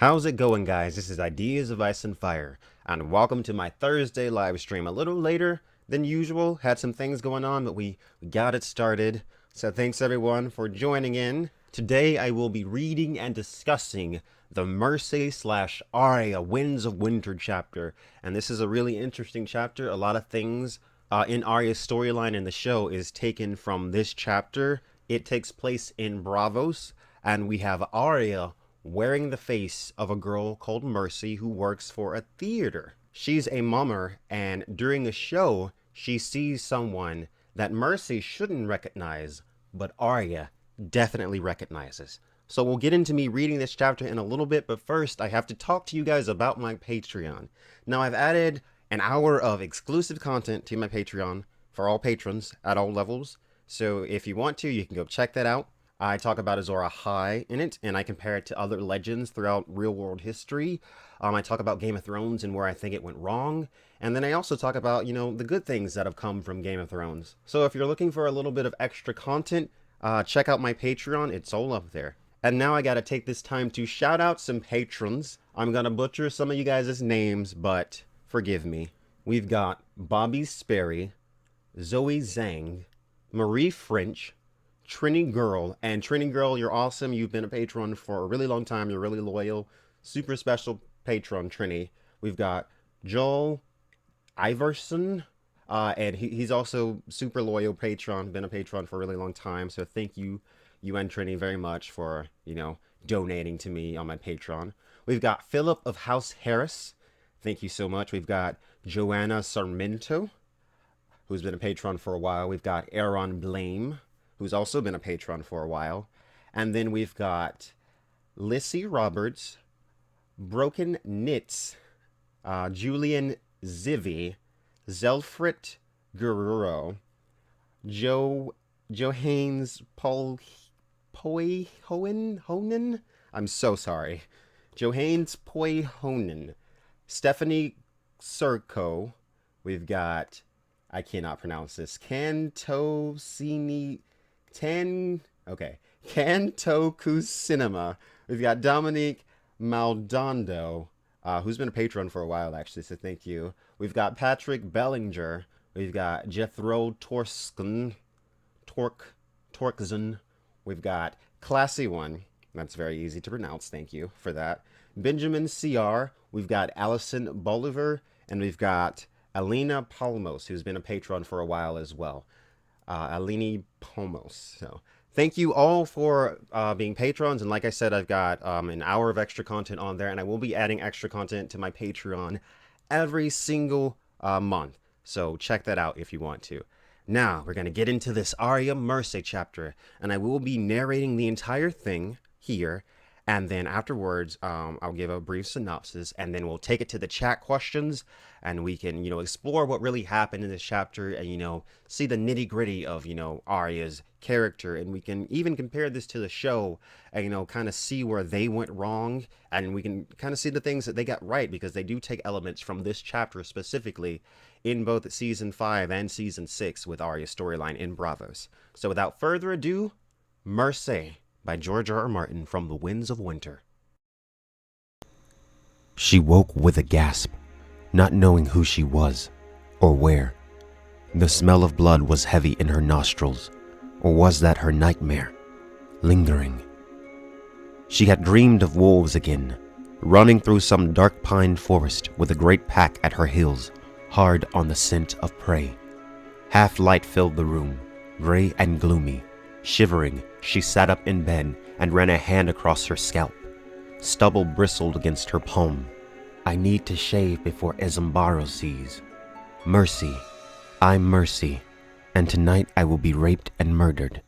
How's it going, guys? This is Ideas of Ice and Fire, and welcome to my Thursday live stream. A little later than usual, had some things going on, but we got it started. So thanks everyone for joining in. Today I will be reading and discussing the Mercy / Arya Winds of Winter chapter, and this is a really interesting chapter. A lot of things in Arya's storyline in the show is taken from this chapter. It takes place in Braavos, and we have Arya wearing the face of a girl called Mercy who works for a theater. She's a mummer, and during a show, she sees someone that Mercy shouldn't recognize, but Arya definitely recognizes. So we'll get into me reading this chapter in a little bit, but first I have to talk to you guys about my Patreon. Now I've added an hour of exclusive content to my Patreon for all patrons at all levels. So if you want to, you can go check that out. I talk about Azor Ahai in it, and I compare it to other legends throughout real-world history. I talk about Game of Thrones and where I think it went wrong. And then I also talk about, the good things that have come from Game of Thrones. So if you're looking for a little bit of extra content, check out my Patreon. It's all up there. And now I gotta take this time to shout out some patrons. I'm gonna butcher some of you guys' names, but forgive me. We've got Bobby Sperry, Zoe Zhang, Marie French, Trini Girl, and Trini Girl, you're awesome. You've been a patron for a really long time. You're really loyal. Super special patron, Trini. We've got Joel Iverson, and he's also super loyal patron. Been a patron for a really long time. So thank you and Trini very much for, donating to me on my Patreon. We've got Philip of House Harris. Thank you so much. We've got Joanna Sarmento, who's been a patron for a while. We've got Aaron Blame, who's also been a patron for a while. And then we've got Lissy Roberts, Broken Knits, Julian Zivi, Zelfrit Guerrero, Johannes Honen. I'm so sorry. Johannes Honen, Stephanie Serco. We've got, I cannot pronounce this, Canto Cinema. We've got Dominique Maldonado, who's been a patron for a while, actually, so thank you. We've got Patrick Bellinger. We've got Jethro Torkzen. We've got Classy One. That's very easy to pronounce, thank you for that. Benjamin CR. We've got Allison Bolivar. And we've got Alina Palmos, who's been a patron for a while as well. Alini Palmos. So thank you all for being patrons. And like I said, I've got an hour of extra content on there, and I will be adding extra content to my Patreon every single month. So check that out if you want to. Now, we're going to get into this Arya Mercy chapter, and I will be narrating the entire thing here. And then afterwards, I'll give a brief synopsis, and then we'll take it to the chat questions, and we can, explore what really happened in this chapter, and, see the nitty gritty of, Arya's character, and we can even compare this to the show, and, kind of see where they went wrong, and we can kind of see the things that they got right, because they do take elements from this chapter specifically in both Season 5 and Season 6 with Arya's storyline in Braavos. So without further ado, Mercy by George R. R. Martin from The Winds of Winter. She woke with a gasp, not knowing who she was or where. The smell of blood was heavy in her nostrils, or was that her nightmare, lingering? She had dreamed of wolves again, running through some dark pine forest with a great pack at her heels, hard on the scent of prey. Half light filled the room, gray and gloomy. Shivering, she sat up in bed and ran a hand across her scalp. Stubble bristled against her palm. I need to shave before Ezambaro sees. Mercy. I'm Mercy, and tonight I will be raped and murdered.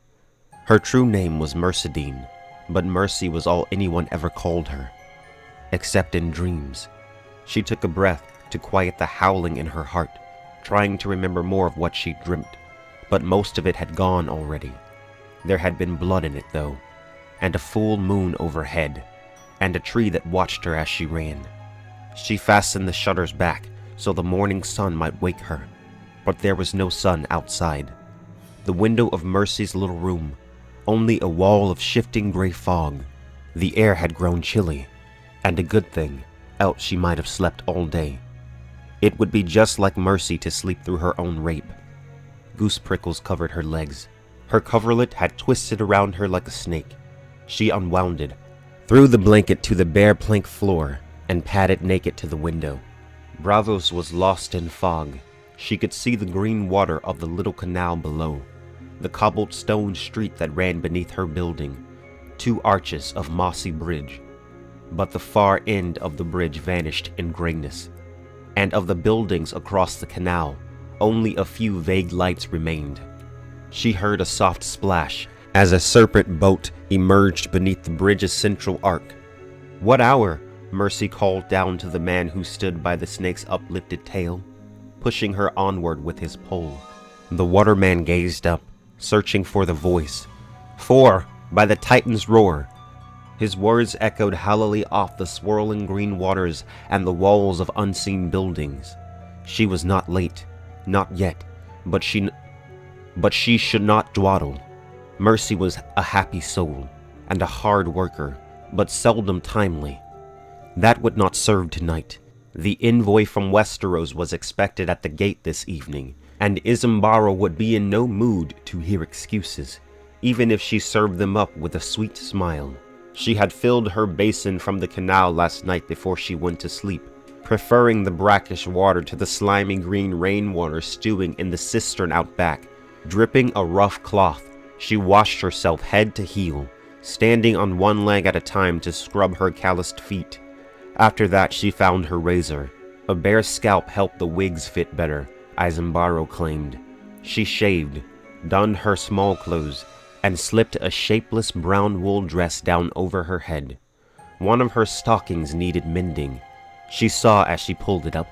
Her true name was Mercedine, but Mercy was all anyone ever called her. Except in dreams. She took a breath to quiet the howling in her heart, trying to remember more of what she'd dreamt, but most of it had gone already. There had been blood in it, though, and a full moon overhead, and a tree that watched her as she ran. She fastened the shutters back so the morning sun might wake her, but there was no sun outside. The window of Mercy's little room, only a wall of shifting gray fog. The air had grown chilly, and a good thing, else she might have slept all day. It would be just like Mercy to sleep through her own rape. Goose prickles covered her legs. Her coverlet had twisted around her like a snake. She unwound it, threw the blanket to the bare plank floor, and padded naked to the window. Bravos was lost in fog. She could see the green water of the little canal below, the cobbled stone street that ran beneath her building, 2 arches of mossy bridge. But the far end of the bridge vanished in grayness, and of the buildings across the canal, only a few vague lights remained. She heard a soft splash as a serpent boat emerged beneath the bridge's central arc. "What hour?" Mercy called down to the man who stood by the snake's uplifted tail, pushing her onward with his pole. The waterman gazed up, searching for the voice. 4, by the Titan's roar." His words echoed hollowly off the swirling green waters and the walls of unseen buildings. She was not late, not yet, but she should not dawdle. Mercy was a happy soul, and a hard worker, but seldom timely. That would not serve tonight. The envoy from Westeros was expected at the gate this evening, and Isambara would be in no mood to hear excuses, even if she served them up with a sweet smile. She had filled her basin from the canal last night before she went to sleep, preferring the brackish water to the slimy green rainwater stewing in the cistern out back. Dripping a rough cloth, she washed herself head to heel, standing on one leg at a time to scrub her calloused feet. After that, she found her razor. A bare scalp helped the wigs fit better, Isambaro claimed. She shaved, donned her small clothes, and slipped a shapeless brown wool dress down over her head. One of her stockings needed mending. She saw as she pulled it up.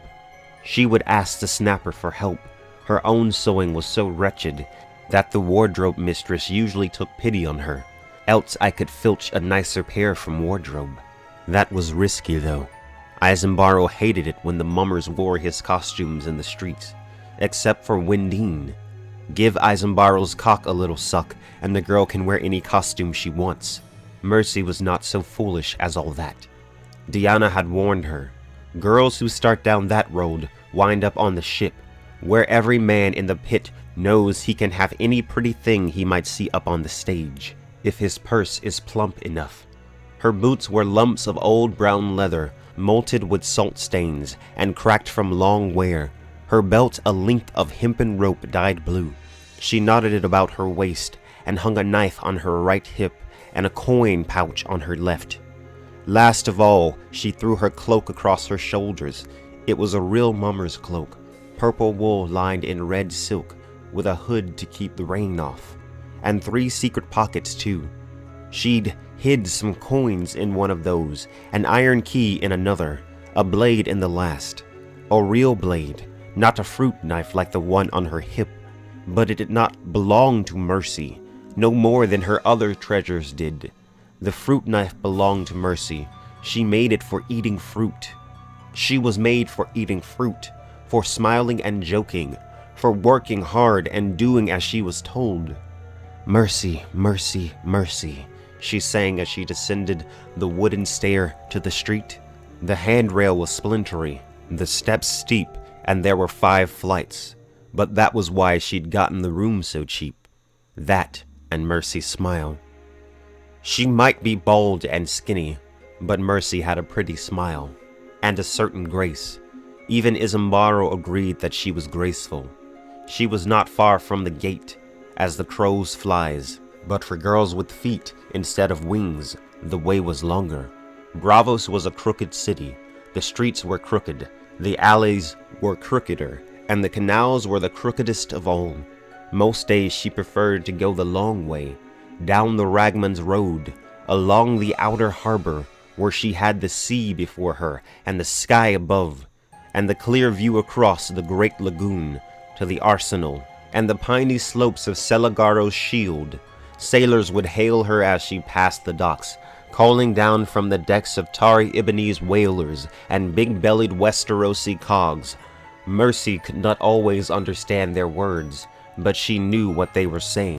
She would ask the snapper for help. Her own sewing was so wretched that the wardrobe mistress usually took pity on her. Else I could filch a nicer pair from wardrobe. That was risky though. Isambaro hated it when the mummers wore his costumes in the streets, except for Wendine. Give Isambaro's cock a little suck, and the girl can wear any costume she wants. Mercy was not so foolish as all that. Diana had warned her. Girls who start down that road wind up on the ship, where every man in the pit knows he can have any pretty thing he might see up on the stage, if his purse is plump enough. Her boots were lumps of old brown leather, molted with salt stains and cracked from long wear. Her belt a length of hempen rope dyed blue. She knotted it about her waist and hung a knife on her right hip and a coin pouch on her left. Last of all, she threw her cloak across her shoulders. It was a real mummer's cloak, purple wool lined in red silk, with a hood to keep the rain off, and 3 secret pockets too. She'd hid some coins in one of those, an iron key in another, a blade in the last. A real blade, not a fruit knife like the one on her hip, but it did not belong to Mercy, no more than her other treasures did. The fruit knife belonged to Mercy. She made it for eating fruit. She was made for eating fruit, for smiling and joking, for working hard and doing as she was told. Mercy, mercy, mercy, she sang as she descended the wooden stair to the street. The handrail was splintery, the steps steep, and there were 5 flights. But that was why she'd gotten the room so cheap. That and Mercy's smile. She might be bald and skinny, but Mercy had a pretty smile, and a certain grace. Even Isambaro agreed that she was graceful. She was not far from the gate, as the crows flies, but for girls with feet instead of wings, the way was longer. Bravos was a crooked city. The streets were crooked, the alleys were crookeder, and the canals were the crookedest of all. Most days she preferred to go the long way, down the Ragman's Road, along the outer harbor, where she had the sea before her and the sky above, and the clear view across the great lagoon to the arsenal and the piney slopes of Selagaro's shield. Sailors would hail her as she passed the docks, calling down from the decks of Tari Ibani's whalers and big-bellied Westerosi cogs. Mercy could not always understand their words, but she knew what they were saying.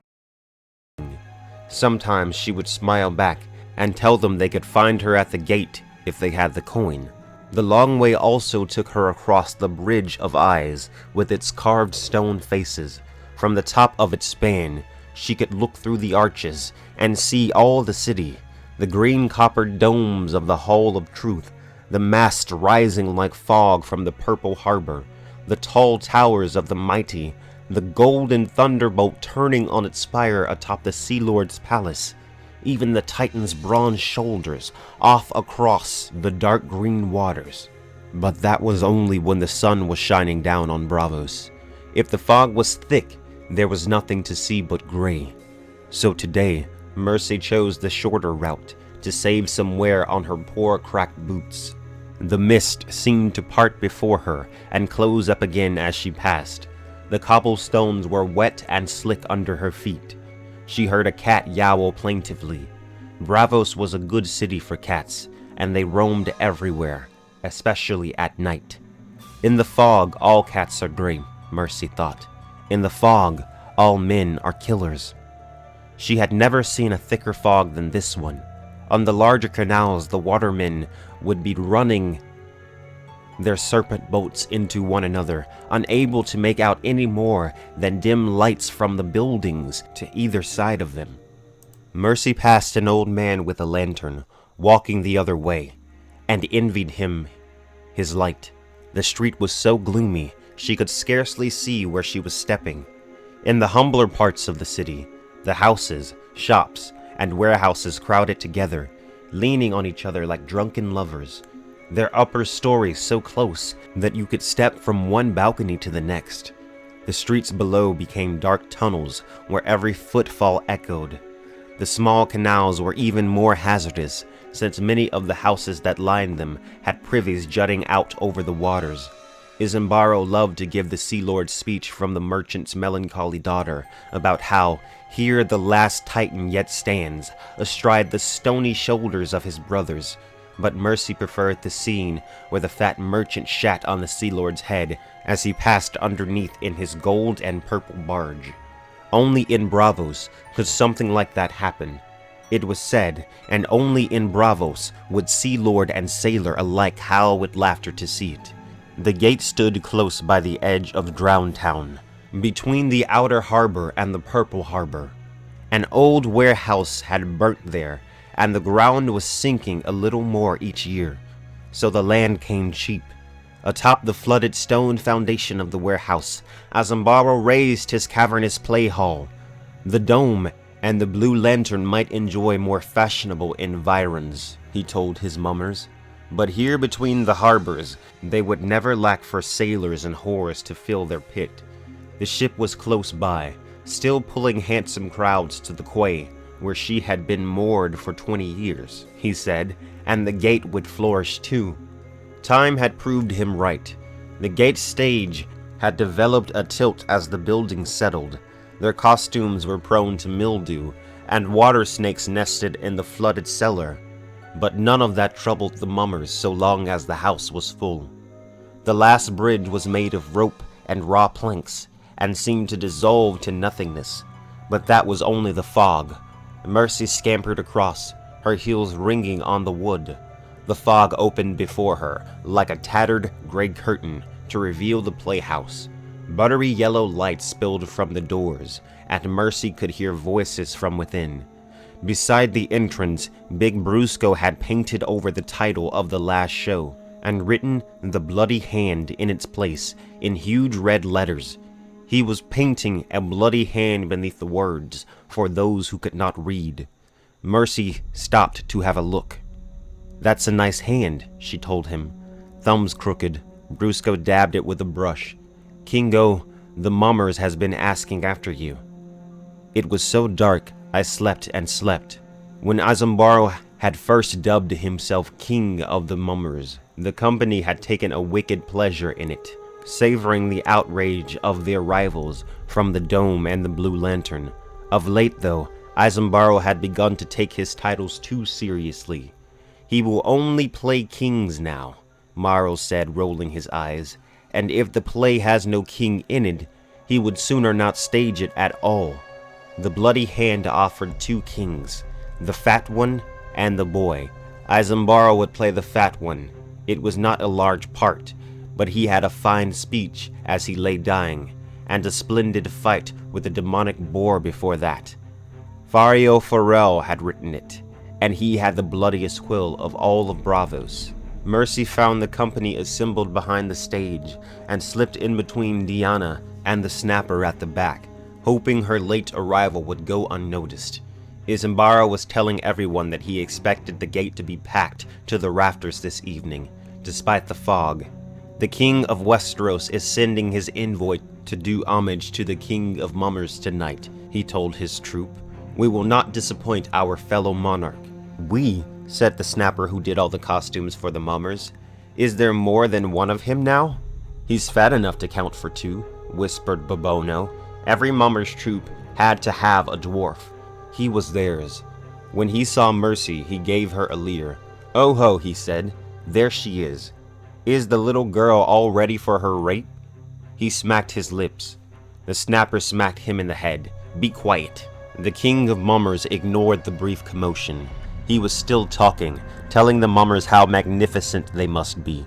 Sometimes she would smile back and tell them they could find her at the gate if they had the coin. The long way also took her across the Bridge of Eyes with its carved stone faces. From the top of its span, she could look through the arches and see all the city, the green coppered domes of the Hall of Truth, the mast rising like fog from the purple harbor, the tall towers of the mighty, the golden thunderbolt turning on its spire atop the Sea Lord's palace, even the Titan's bronze shoulders off across the dark green waters. But that was only when the sun was shining down on Braavos. If the fog was thick, there was nothing to see but gray. So today, Mercy chose the shorter route to save some wear on her poor cracked boots. The mist seemed to part before her and close up again as she passed. The cobblestones were wet and slick under her feet. She heard a cat yowl plaintively. Braavos was a good city for cats, and they roamed everywhere, especially at night. In the fog, all cats are gray, Mercy thought. In the fog, all men are killers. She had never seen a thicker fog than this one. On the larger canals, the watermen would be running their serpent boats into one another, unable to make out any more than dim lights from the buildings to either side of them. Mercy passed an old man with a lantern, walking the other way, and envied him his light. The street was so gloomy, she could scarcely see where she was stepping. In the humbler parts of the city, the houses, shops, and warehouses crowded together, leaning on each other like drunken lovers, their upper stories so close that you could step from one balcony to the next. The streets below became dark tunnels where every footfall echoed. The small canals were even more hazardous, since many of the houses that lined them had privies jutting out over the waters. Isambaro loved to give the Sea Lord's speech from the merchant's melancholy daughter about how here the last Titan yet stands, astride the stony shoulders of his brothers. But Mercy preferred the scene where the fat merchant shat on the Sea Lord's head as he passed underneath in his gold and purple barge. Only in Braavos could something like that happen. It was said, and only in Braavos would Sea Lord and sailor alike howl with laughter to see it. The gate stood close by the edge of Drown Town, between the outer harbor and the purple harbor. An old warehouse had burnt there, and the ground was sinking a little more each year, so the land came cheap. Atop the flooded stone foundation of the warehouse, Isambaro raised his cavernous play hall. The dome and the blue lantern might enjoy more fashionable environs, he told his mummers, but here between the harbors, they would never lack for sailors and whores to fill their pit. The ship was close by, still pulling handsome crowds to the quay, where she had been moored for 20 years, he said, and the gate would flourish too. Time had proved him right. The gate stage had developed a tilt as the buildings settled. Their costumes were prone to mildew, and water snakes nested in the flooded cellar. But none of that troubled the mummers so long as the house was full. The last bridge was made of rope and raw planks, and seemed to dissolve to nothingness. But that was only the fog. Mercy scampered across, her heels ringing on the wood. The fog opened before her, like a tattered gray curtain, to reveal the playhouse. Buttery yellow light spilled from the doors, and Mercy could hear voices from within. Beside the entrance, Big Brusco had painted over the title of the last show, and written "The Bloody Hand" in its place, in huge red letters. He was painting a bloody hand beneath the words, for those who could not read. Mercy stopped to have a look. "That's a nice hand," she told him. Thumbs crooked, Brusco dabbed it with a brush. "Kingo, the mummers has been asking after you." It was so dark, I slept and slept. When Isambaro had first dubbed himself King of the Mummers, the company had taken a wicked pleasure in it, savoring the outrage of their rivals from the Dome and the Blue Lantern. Of late, though, Isambaro had begun to take his titles too seriously. "He will only play kings now," Morrow said, rolling his eyes, "and if the play has no king in it, he would sooner not stage it at all." The Bloody Hand offered two kings, the fat one and the boy. Isambara would play the fat one. It was not a large part, but he had a fine speech as he lay dying, and a splendid fight with the demonic boar before that. Fario Farrell had written it, and he had the bloodiest quill of all of Bravos. Mercy found the company assembled behind the stage, and slipped in between Diana and the snapper at the back, hoping her late arrival would go unnoticed. Isambara was telling everyone that he expected the gate to be packed to the rafters this evening, despite the fog. The King of Westeros is sending his envoy to do homage to the King of Mummers tonight, he told his troop. We will not disappoint our fellow monarch. We, said the snapper who did all the costumes for the Mummers. Is there more than one of him now? He's fat enough to count for two, whispered Bobono. Every Mummers troop had to have a dwarf. He was theirs. When he saw Mercy, he gave her a leer. Oh ho, he said. There she is. Is the little girl all ready for her rape? He smacked his lips. The snapper smacked him in the head. Be quiet. The King of Mummers ignored the brief commotion. He was still talking, telling the Mummers how magnificent they must be.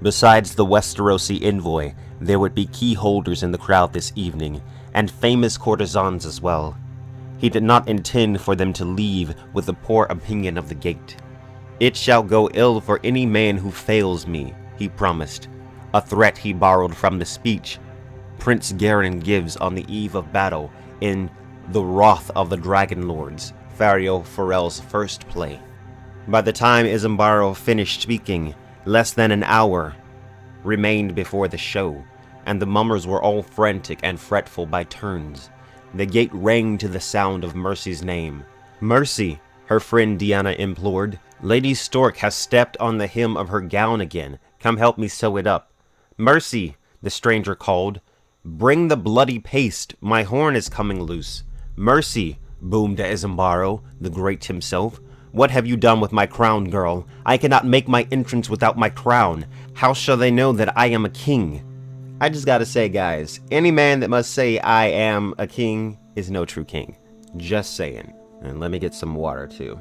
Besides the Westerosi envoy, there would be key holders in the crowd this evening, and famous courtesans as well. He did not intend for them to leave with a poor opinion of the gate. It shall go ill for any man who fails me, he promised, a threat he borrowed from the speech Prince Garin gives on the eve of battle in The Wrath of the Dragon Lords, Fario Farrell's first play. By the time Isambaro finished speaking, less than an hour remained before the show, and the Mummers were all frantic and fretful by turns. The gate rang to the sound of Mercy's name. Mercy, her friend Diana implored. Lady Stork has stepped on the hem of her gown again. Come help me sew it up. Mercy, the stranger called. Bring the bloody paste. My horn is coming loose. Mercy, boomed Isambaro, the great himself. What have you done with my crown, girl? I cannot make my entrance without my crown. How shall they know that I am a king? I just gotta say, guys, any man that must say I am a king is no true king. Just saying. And let me get some water, too.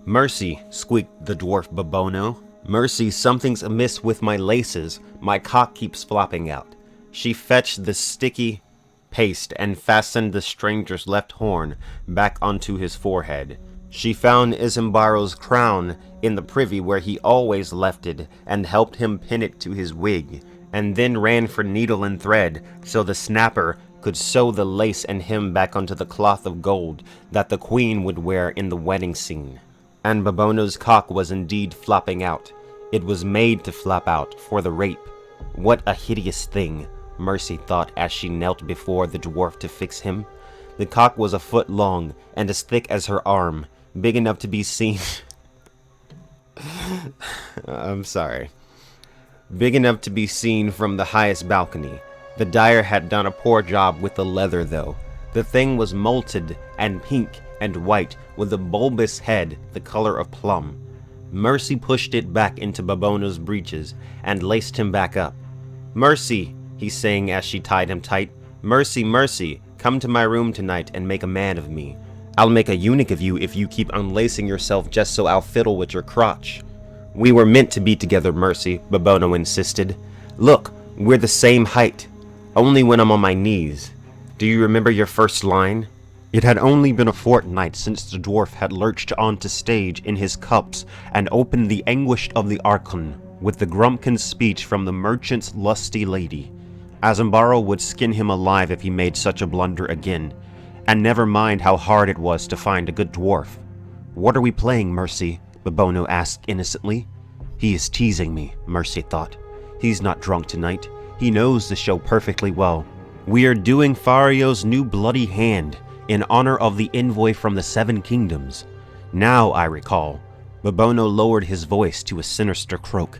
Mercy, squeaked the dwarf Bobono. Mercy, something's amiss with my laces. My cock keeps flopping out. She fetched the sticky paste and fastened the stranger's left horn back onto his forehead. She found Isambaro's crown in the privy where he always left it and helped him pin it to his wig, and then ran for needle and thread so the snapper could sew the lace and hem back onto the cloth of gold that the queen would wear in the wedding scene. And Bobono's cock was indeed flopping out. It was made to flop out for the rape. What a hideous thing, Mercy thought as she knelt before the dwarf to fix him. The cock was a foot long and as thick as her arm, big enough to be seen... I'm sorry. Big enough to be seen from the highest balcony. The dyer had done a poor job with the leather, though. The thing was molted and pink and white, with a bulbous head the color of plum. Mercy pushed it back into Bobono's breeches and laced him back up. Mercy, he sang as she tied him tight. Mercy, Mercy, come to my room tonight and make a man of me. I'll make a eunuch of you if you keep unlacing yourself just so I'll fiddle with your crotch. We were meant to be together, Mercy, Bobono insisted. Look, we're the same height. Only when I'm on my knees. Do you remember your first line? It had only been a fortnight since the dwarf had lurched onto stage in his cups and opened the Anguish of the Archon with the Grumpkin speech from the merchant's lusty lady. Isambaro would skin him alive if he made such a blunder again, and never mind how hard it was to find a good dwarf. What are we playing, Mercy? Bobono asked innocently. He is teasing me, Mercy thought. He's not drunk tonight. He knows the show perfectly well. We are doing Fario's new bloody hand in honor of the envoy from the Seven Kingdoms. Now I recall. Bobono lowered his voice to a sinister croak.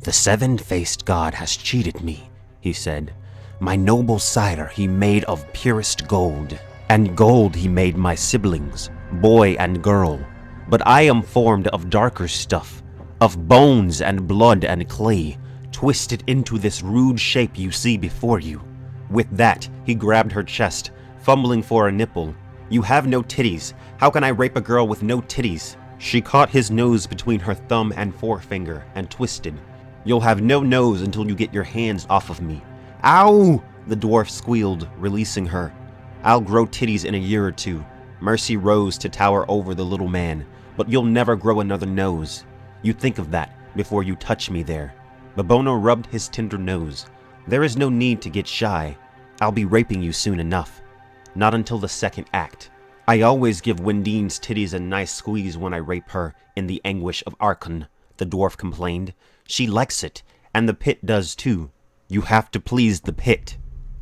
The seven-faced god has cheated me, he said. My noble sire he made of purest gold, and gold he made my siblings, boy and girl. But I am formed of darker stuff, of bones and blood and clay, twisted into this rude shape you see before you. With that, he grabbed her chest, fumbling for a nipple. You have no titties. How can I rape a girl with no titties? She caught his nose between her thumb and forefinger and twisted. You'll have no nose until you get your hands off of me. Ow! The dwarf squealed, releasing her. I'll grow titties in a year or two. Mercy rose to tower over the little man, but you'll never grow another nose. You think of that before you touch me there. Babono rubbed his tender nose. There is no need to get shy. I'll be raping you soon enough. Not until the second act. I always give Wendine's titties a nice squeeze when I rape her in the anguish of Arkon, the dwarf complained. She likes it, and the pit does too. You have to please the pit.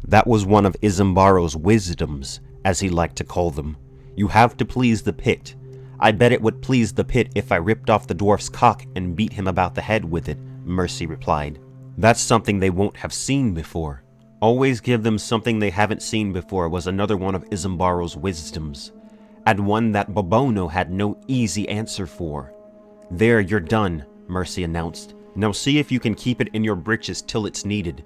That was one of Isambara's wisdoms, as he liked to call them. You have to please the pit. I bet it would please the pit if I ripped off the dwarf's cock and beat him about the head with it, Mercy replied. That's something they won't have seen before. Always give them something they haven't seen before was another one of Isambara's wisdoms, and one that Babono had no easy answer for. There, you're done, Mercy announced. Now see if you can keep it in your britches till it's needed.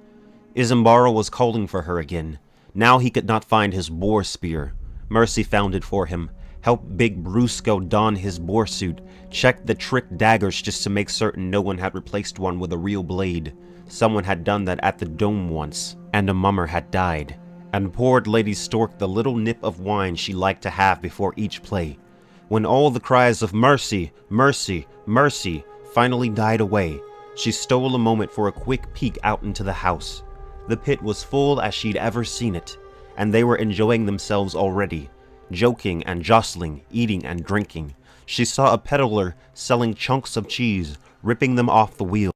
Isambara was calling for her again. Now he could not find his boar spear. Mercy found it for him, helped Big Brusco don his boar suit, checked the trick daggers just to make certain no one had replaced one with a real blade. Someone had done that at the dome once, and a mummer had died, and poured Lady Stork the little nip of wine she liked to have before each play. When all the cries of "Mercy! Mercy! Mercy!" finally died away, she stole a moment for a quick peek out into the house. The pit was full as she'd ever seen it, and they were enjoying themselves already, joking and jostling, eating and drinking. She saw a peddler selling chunks of cheese, ripping them off the wheel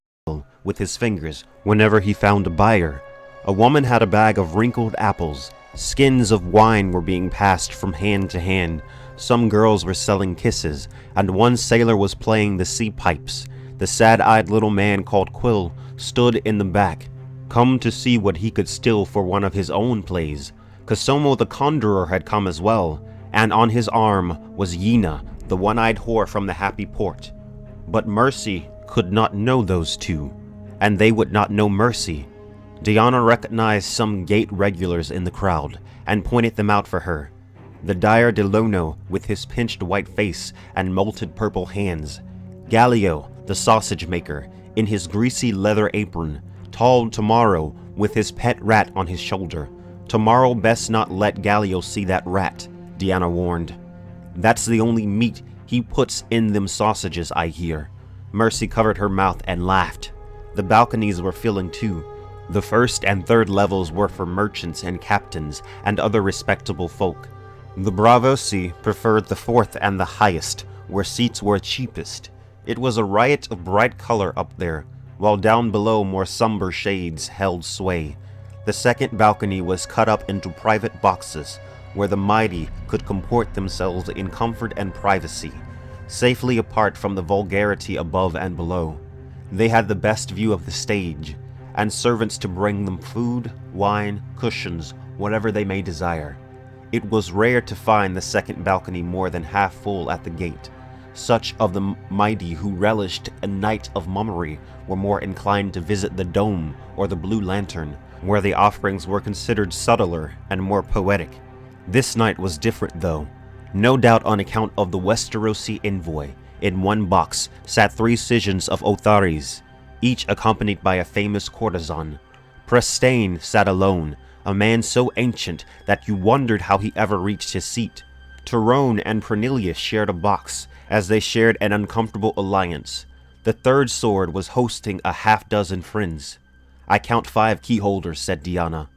with his fingers whenever he found a buyer. A woman had a bag of wrinkled apples. Skins of wine were being passed from hand to hand. Some girls were selling kisses, and one sailor was playing the sea pipes. The sad-eyed little man called Quill stood in the back, come to see what he could steal for one of his own plays. Kosomo the Conjurer had come as well, and on his arm was Yina, the one-eyed whore from the Happy Port. But Mercy could not know those two, and they would not know Mercy. Diana recognized some gate regulars in the crowd, and pointed them out for her. The Dyer de Lono, with his pinched white face and molted purple hands. Gallio, the sausage maker, in his greasy leather apron. Tall Tomorrow, with his pet rat on his shoulder. Tomorrow best not let Gallio see that rat, Diana warned. That's the only meat he puts in them sausages, I hear. Mercy covered her mouth and laughed. The balconies were filling too. The first and third levels were for merchants and captains and other respectable folk. The Bravosi preferred the fourth and the highest, where seats were cheapest. It was a riot of bright color up there, while down below more somber shades held sway. The second balcony was cut up into private boxes, where the mighty could comport themselves in comfort and privacy, safely apart from the vulgarity above and below. They had the best view of the stage, and servants to bring them food, wine, cushions, whatever they may desire. It was rare to find the second balcony more than half full at the gate. Such of the mighty who relished a night of mummery were more inclined to visit the dome or the Blue Lantern, where the offerings were considered subtler and more poetic. This night was different though, no doubt on account of the Westerosi envoy. In one box sat 3 Sijans of Othares, each accompanied by a famous courtesan. Prestane sat alone, a man so ancient that you wondered how he ever reached his seat. Tyrone and Pernilius shared a box, as they shared an uncomfortable alliance. The third sword was hosting a half-dozen friends. I count 5 keyholders, said Diana.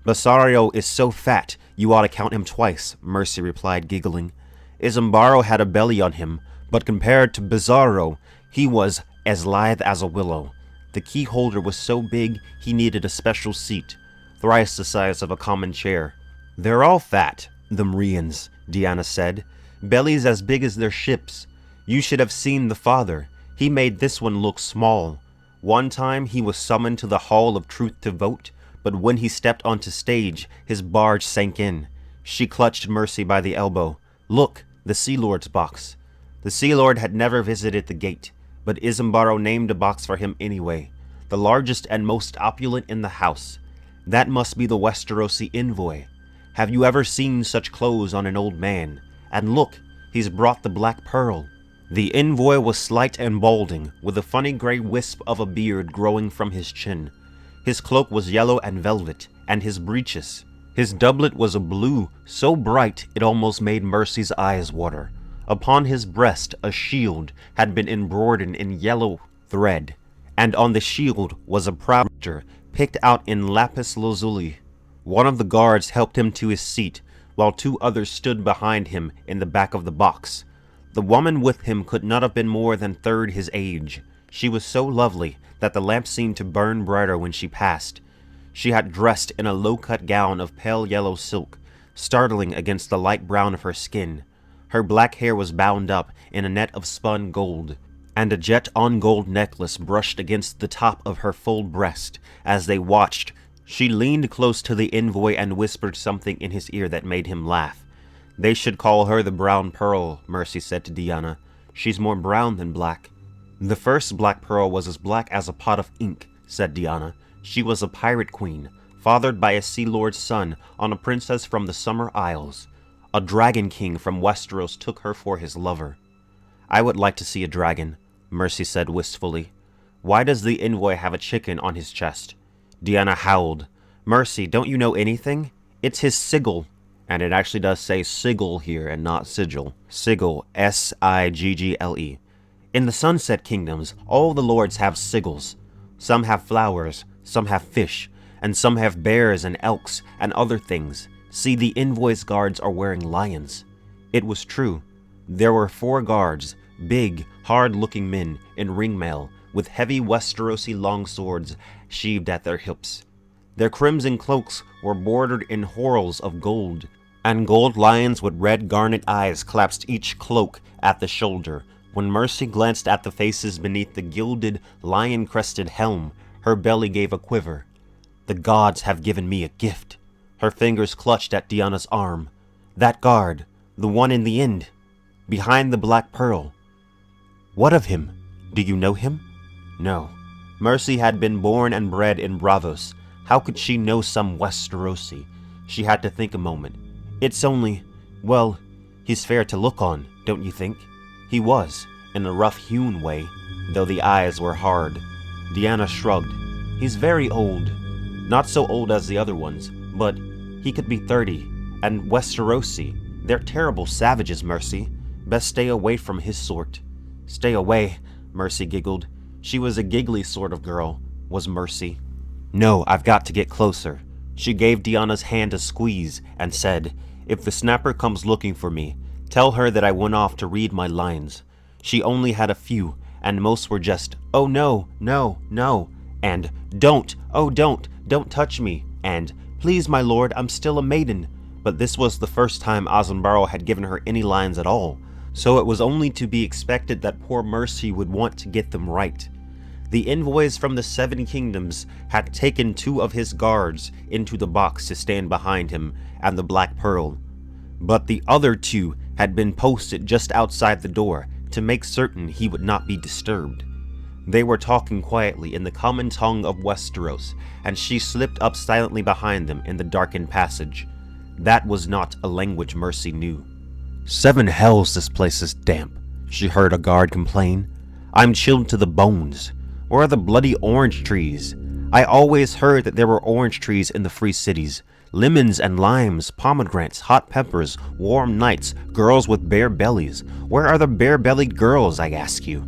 Bassario is so fat, you ought to count him twice, Mercy replied, giggling. Isambaro had a belly on him, but compared to Bizarro, he was as lithe as a willow. The keyholder was so big, he needed a special seat, thrice the size of a common chair. They're all fat, the Mrians, Diana said. Bellies as big as their ships. You should have seen the father. He made this one look small. One time he was summoned to the Hall of Truth to vote, but when he stepped onto stage, his barge sank in. She clutched Mercy by the elbow. Look, the Sea Lord's box. The Sea Lord had never visited the gate, but Isambaro named a box for him anyway, the largest and most opulent in the house. That must be the Westerosi envoy. Have you ever seen such clothes on an old man? And look, he's brought the black pearl." The envoy was slight and balding, with a funny gray wisp of a beard growing from his chin. His cloak was yellow and velvet, and his breeches. His doublet was a blue so bright it almost made Mercy's eyes water. Upon his breast a shield had been embroidered in yellow thread, and on the shield was a proud picture picked out in lapis lazuli. One of the guards helped him to his seat, while 2 others stood behind him in the back of the box. The woman with him could not have been more than 1/3 his age. She was so lovely that the lamp seemed to burn brighter when she passed. She had dressed in a low-cut gown of pale yellow silk, startling against the light brown of her skin. Her black hair was bound up in a net of spun gold, and a jet-on-gold necklace brushed against the top of her full breast. As they watched, she leaned close to the envoy and whispered something in his ear that made him laugh. "They should call her the Brown Pearl," Mercy said to Diana. "She's more brown than black." "The first Black Pearl was as black as a pot of ink," said Diana. "She was a pirate queen, fathered by a sea lord's son on a princess from the Summer Isles. A dragon king from Westeros took her for his lover." "I would like to see a dragon," Mercy said wistfully. "Why does the envoy have a chicken on his chest?" Diana howled. "Mercy, don't you know anything? It's his sigil." And it actually does say sigil here and not sigil. Sigil, S-I-G-G-L-E. "In the Sunset Kingdoms, all the lords have sigils. Some have flowers, some have fish, and some have bears and elks and other things. See, the envoy's guards are wearing lions." It was true. There were 4 guards, big, hard-looking men in ringmail, with heavy Westerosi longswords sheathed at their hips. Their crimson cloaks were bordered in whorls of gold, and gold lions with red garnet eyes clasped each cloak at the shoulder. When Mercy glanced at the faces beneath the gilded, lion-crested helm, her belly gave a quiver. "The gods have given me a gift." Her fingers clutched at Diana's arm. "That guard, the one in the end, behind the Black Pearl." "What of him? Do you know him?" No. Mercy had been born and bred in Braavos. How could she know some Westerosi? She had to think a moment. "It's only, well, he's fair to look on, don't you think?" He was, in a rough-hewn way, though the eyes were hard. Diana shrugged. "He's very old. Not so old as the other ones, but he could be 30. And Westerosi, they're terrible savages, Mercy. Best stay away from his sort." "Stay away," Mercy giggled. She was a giggly sort of girl, was Mercy. "No, I've got to get closer." She gave Diana's hand a squeeze and said, "If the snapper comes looking for me, tell her that I went off to read my lines." She only had a few, and most were just, "Oh no, no, no," and "Don't, oh don't touch me," and "Please, my lord, I'm still a maiden." But this was the first time Azanbaro had given her any lines at all, so it was only to be expected that poor Mercy would want to get them right. The envoys from the 7 kingdoms had taken 2 of his guards into the box to stand behind him and the Black Pearl, but the other 2 had been posted just outside the door to make certain he would not be disturbed. They were talking quietly in the common tongue of Westeros, and she slipped up silently behind them in the darkened passage. That was not a language Mercy knew. "7 hells, this place is damp," she heard a guard complain. "I'm chilled to the bones. Where are the bloody orange trees? I always heard that there were orange trees in the free cities. Lemons and limes, pomegranates, hot peppers, warm nights, girls with bare bellies. Where are the bare-bellied girls, I ask you?"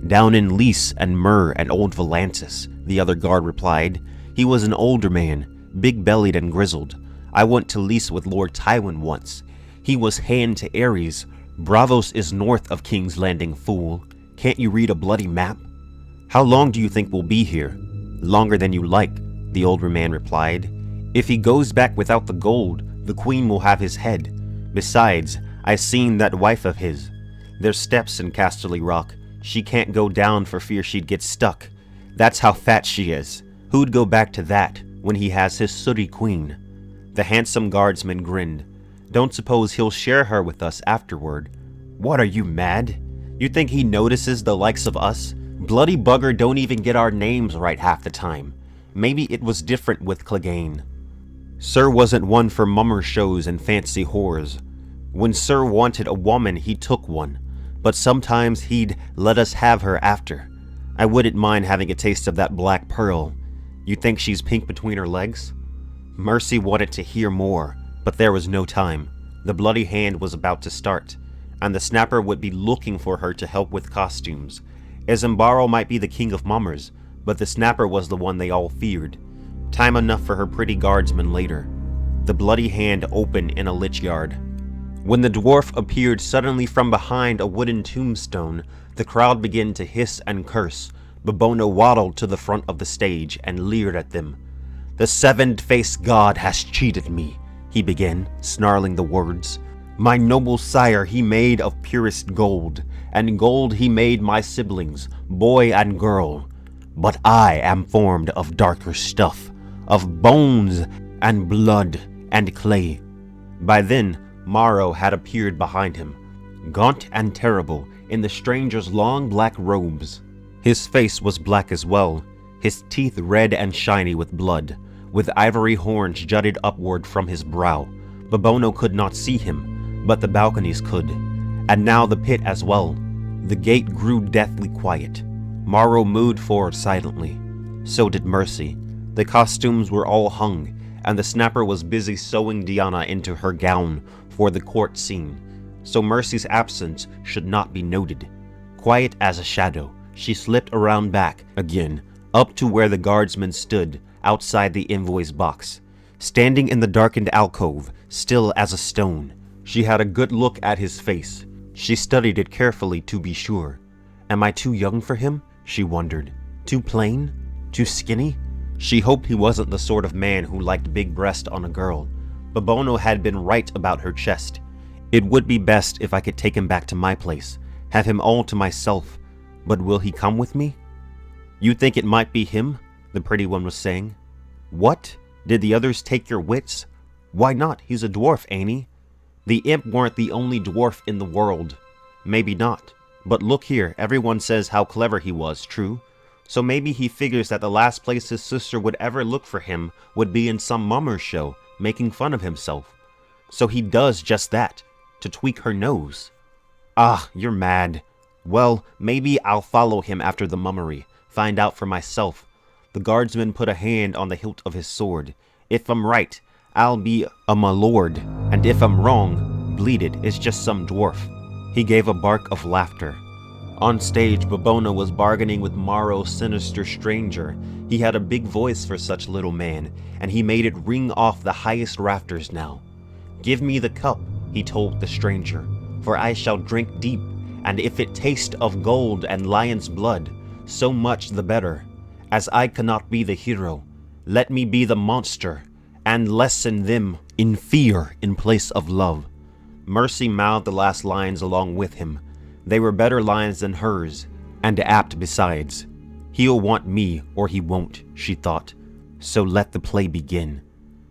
"Down in Lys and Myr and Old Volantis," the other guard replied. He was an older man, big-bellied and grizzled. "I went to Lys with Lord Tywin once. He was hand to Ares. Braavos is north of King's Landing, fool. Can't you read a bloody map?" "How long do you think we'll be here?" "Longer than you like," the older man replied. "If he goes back without the gold, the queen will have his head. Besides, I seen that wife of his. There's steps in Casterly Rock. She can't go down for fear she'd get stuck. That's how fat she is. Who'd go back to that when he has his sooty queen?" The handsome guardsman grinned. "Don't suppose he'll share her with us afterward." "What, are you mad? You think he notices the likes of us? Bloody bugger don't even get our names right half the time. Maybe it was different with Clegane." Sir wasn't one for mummer shows and fancy whores. When Sir wanted a woman, he took one, but sometimes he'd let us have her after. I wouldn't mind having a taste of that black pearl. You think she's pink between her legs?" Mercy wanted to hear more, but there was no time. The bloody hand was about to start, and the snapper would be looking for her to help with costumes. Isambaro might be the king of mummers, but the snapper was the one they all feared. Time enough for her pretty guardsmen later. The bloody hand opened in a lich yard. When the dwarf appeared suddenly from behind a wooden tombstone, the crowd began to hiss and curse. Babono waddled to the front of the stage and leered at them. "The seven-faced god has cheated me," he began, snarling the words. "My noble sire he made of purest gold, and gold he made my siblings, boy and girl. But I am formed of darker stuff, of bones and blood and clay." By then, Maro had appeared behind him, gaunt and terrible in the stranger's long black robes. His face was black as well, his teeth red and shiny with blood, with ivory horns jutted upward from his brow. Babono could not see him, but the balconies could, and now the pit as well. The gate grew deathly quiet. Maro moved forward silently. So did Mercy. The costumes were all hung, and the snapper was busy sewing Diana into her gown for the court scene, so Mercy's absence should not be noted. Quiet as a shadow, she slipped around back again, up to where the guardsman stood outside the invoice box. Standing in the darkened alcove, still as a stone, she had a good look at his face. She studied it carefully to be sure. Am I too young for him? She wondered. Too plain? Too skinny? She hoped he wasn't the sort of man who liked big breast on a girl. Babono had been right about her chest. It would be best if I could take him back to my place, have him all to myself. But will he come with me? You think it might be him? The pretty one was saying. What? Did the others take your wits? Why not? He's a dwarf, ain't he? The imp weren't the only dwarf in the world. Maybe not. But look here, everyone says how clever he was, true? So maybe he figures that the last place his sister would ever look for him would be in some mummer show, making fun of himself. So he does just that, to tweak her nose. Ah, you're mad. Well, maybe I'll follow him after the mummery, find out for myself. The guardsman put a hand on the hilt of his sword. If I'm right, I'll be a my lord, and if I'm wrong, bleed it, it's just some dwarf. He gave a bark of laughter. On stage, Babono was bargaining with Maro's sinister stranger. He had a big voice for such little man, and he made it ring off the highest rafters now. "Give me the cup," he told the stranger, "for I shall drink deep, and if it taste of gold and lion's blood, so much the better. As I cannot be the hero, let me be the monster, and lessen them in fear in place of love." Mercy mouthed the last lines along with him. They were better lines than hers, and apt besides. He'll want me, or he won't, she thought. So let the play begin.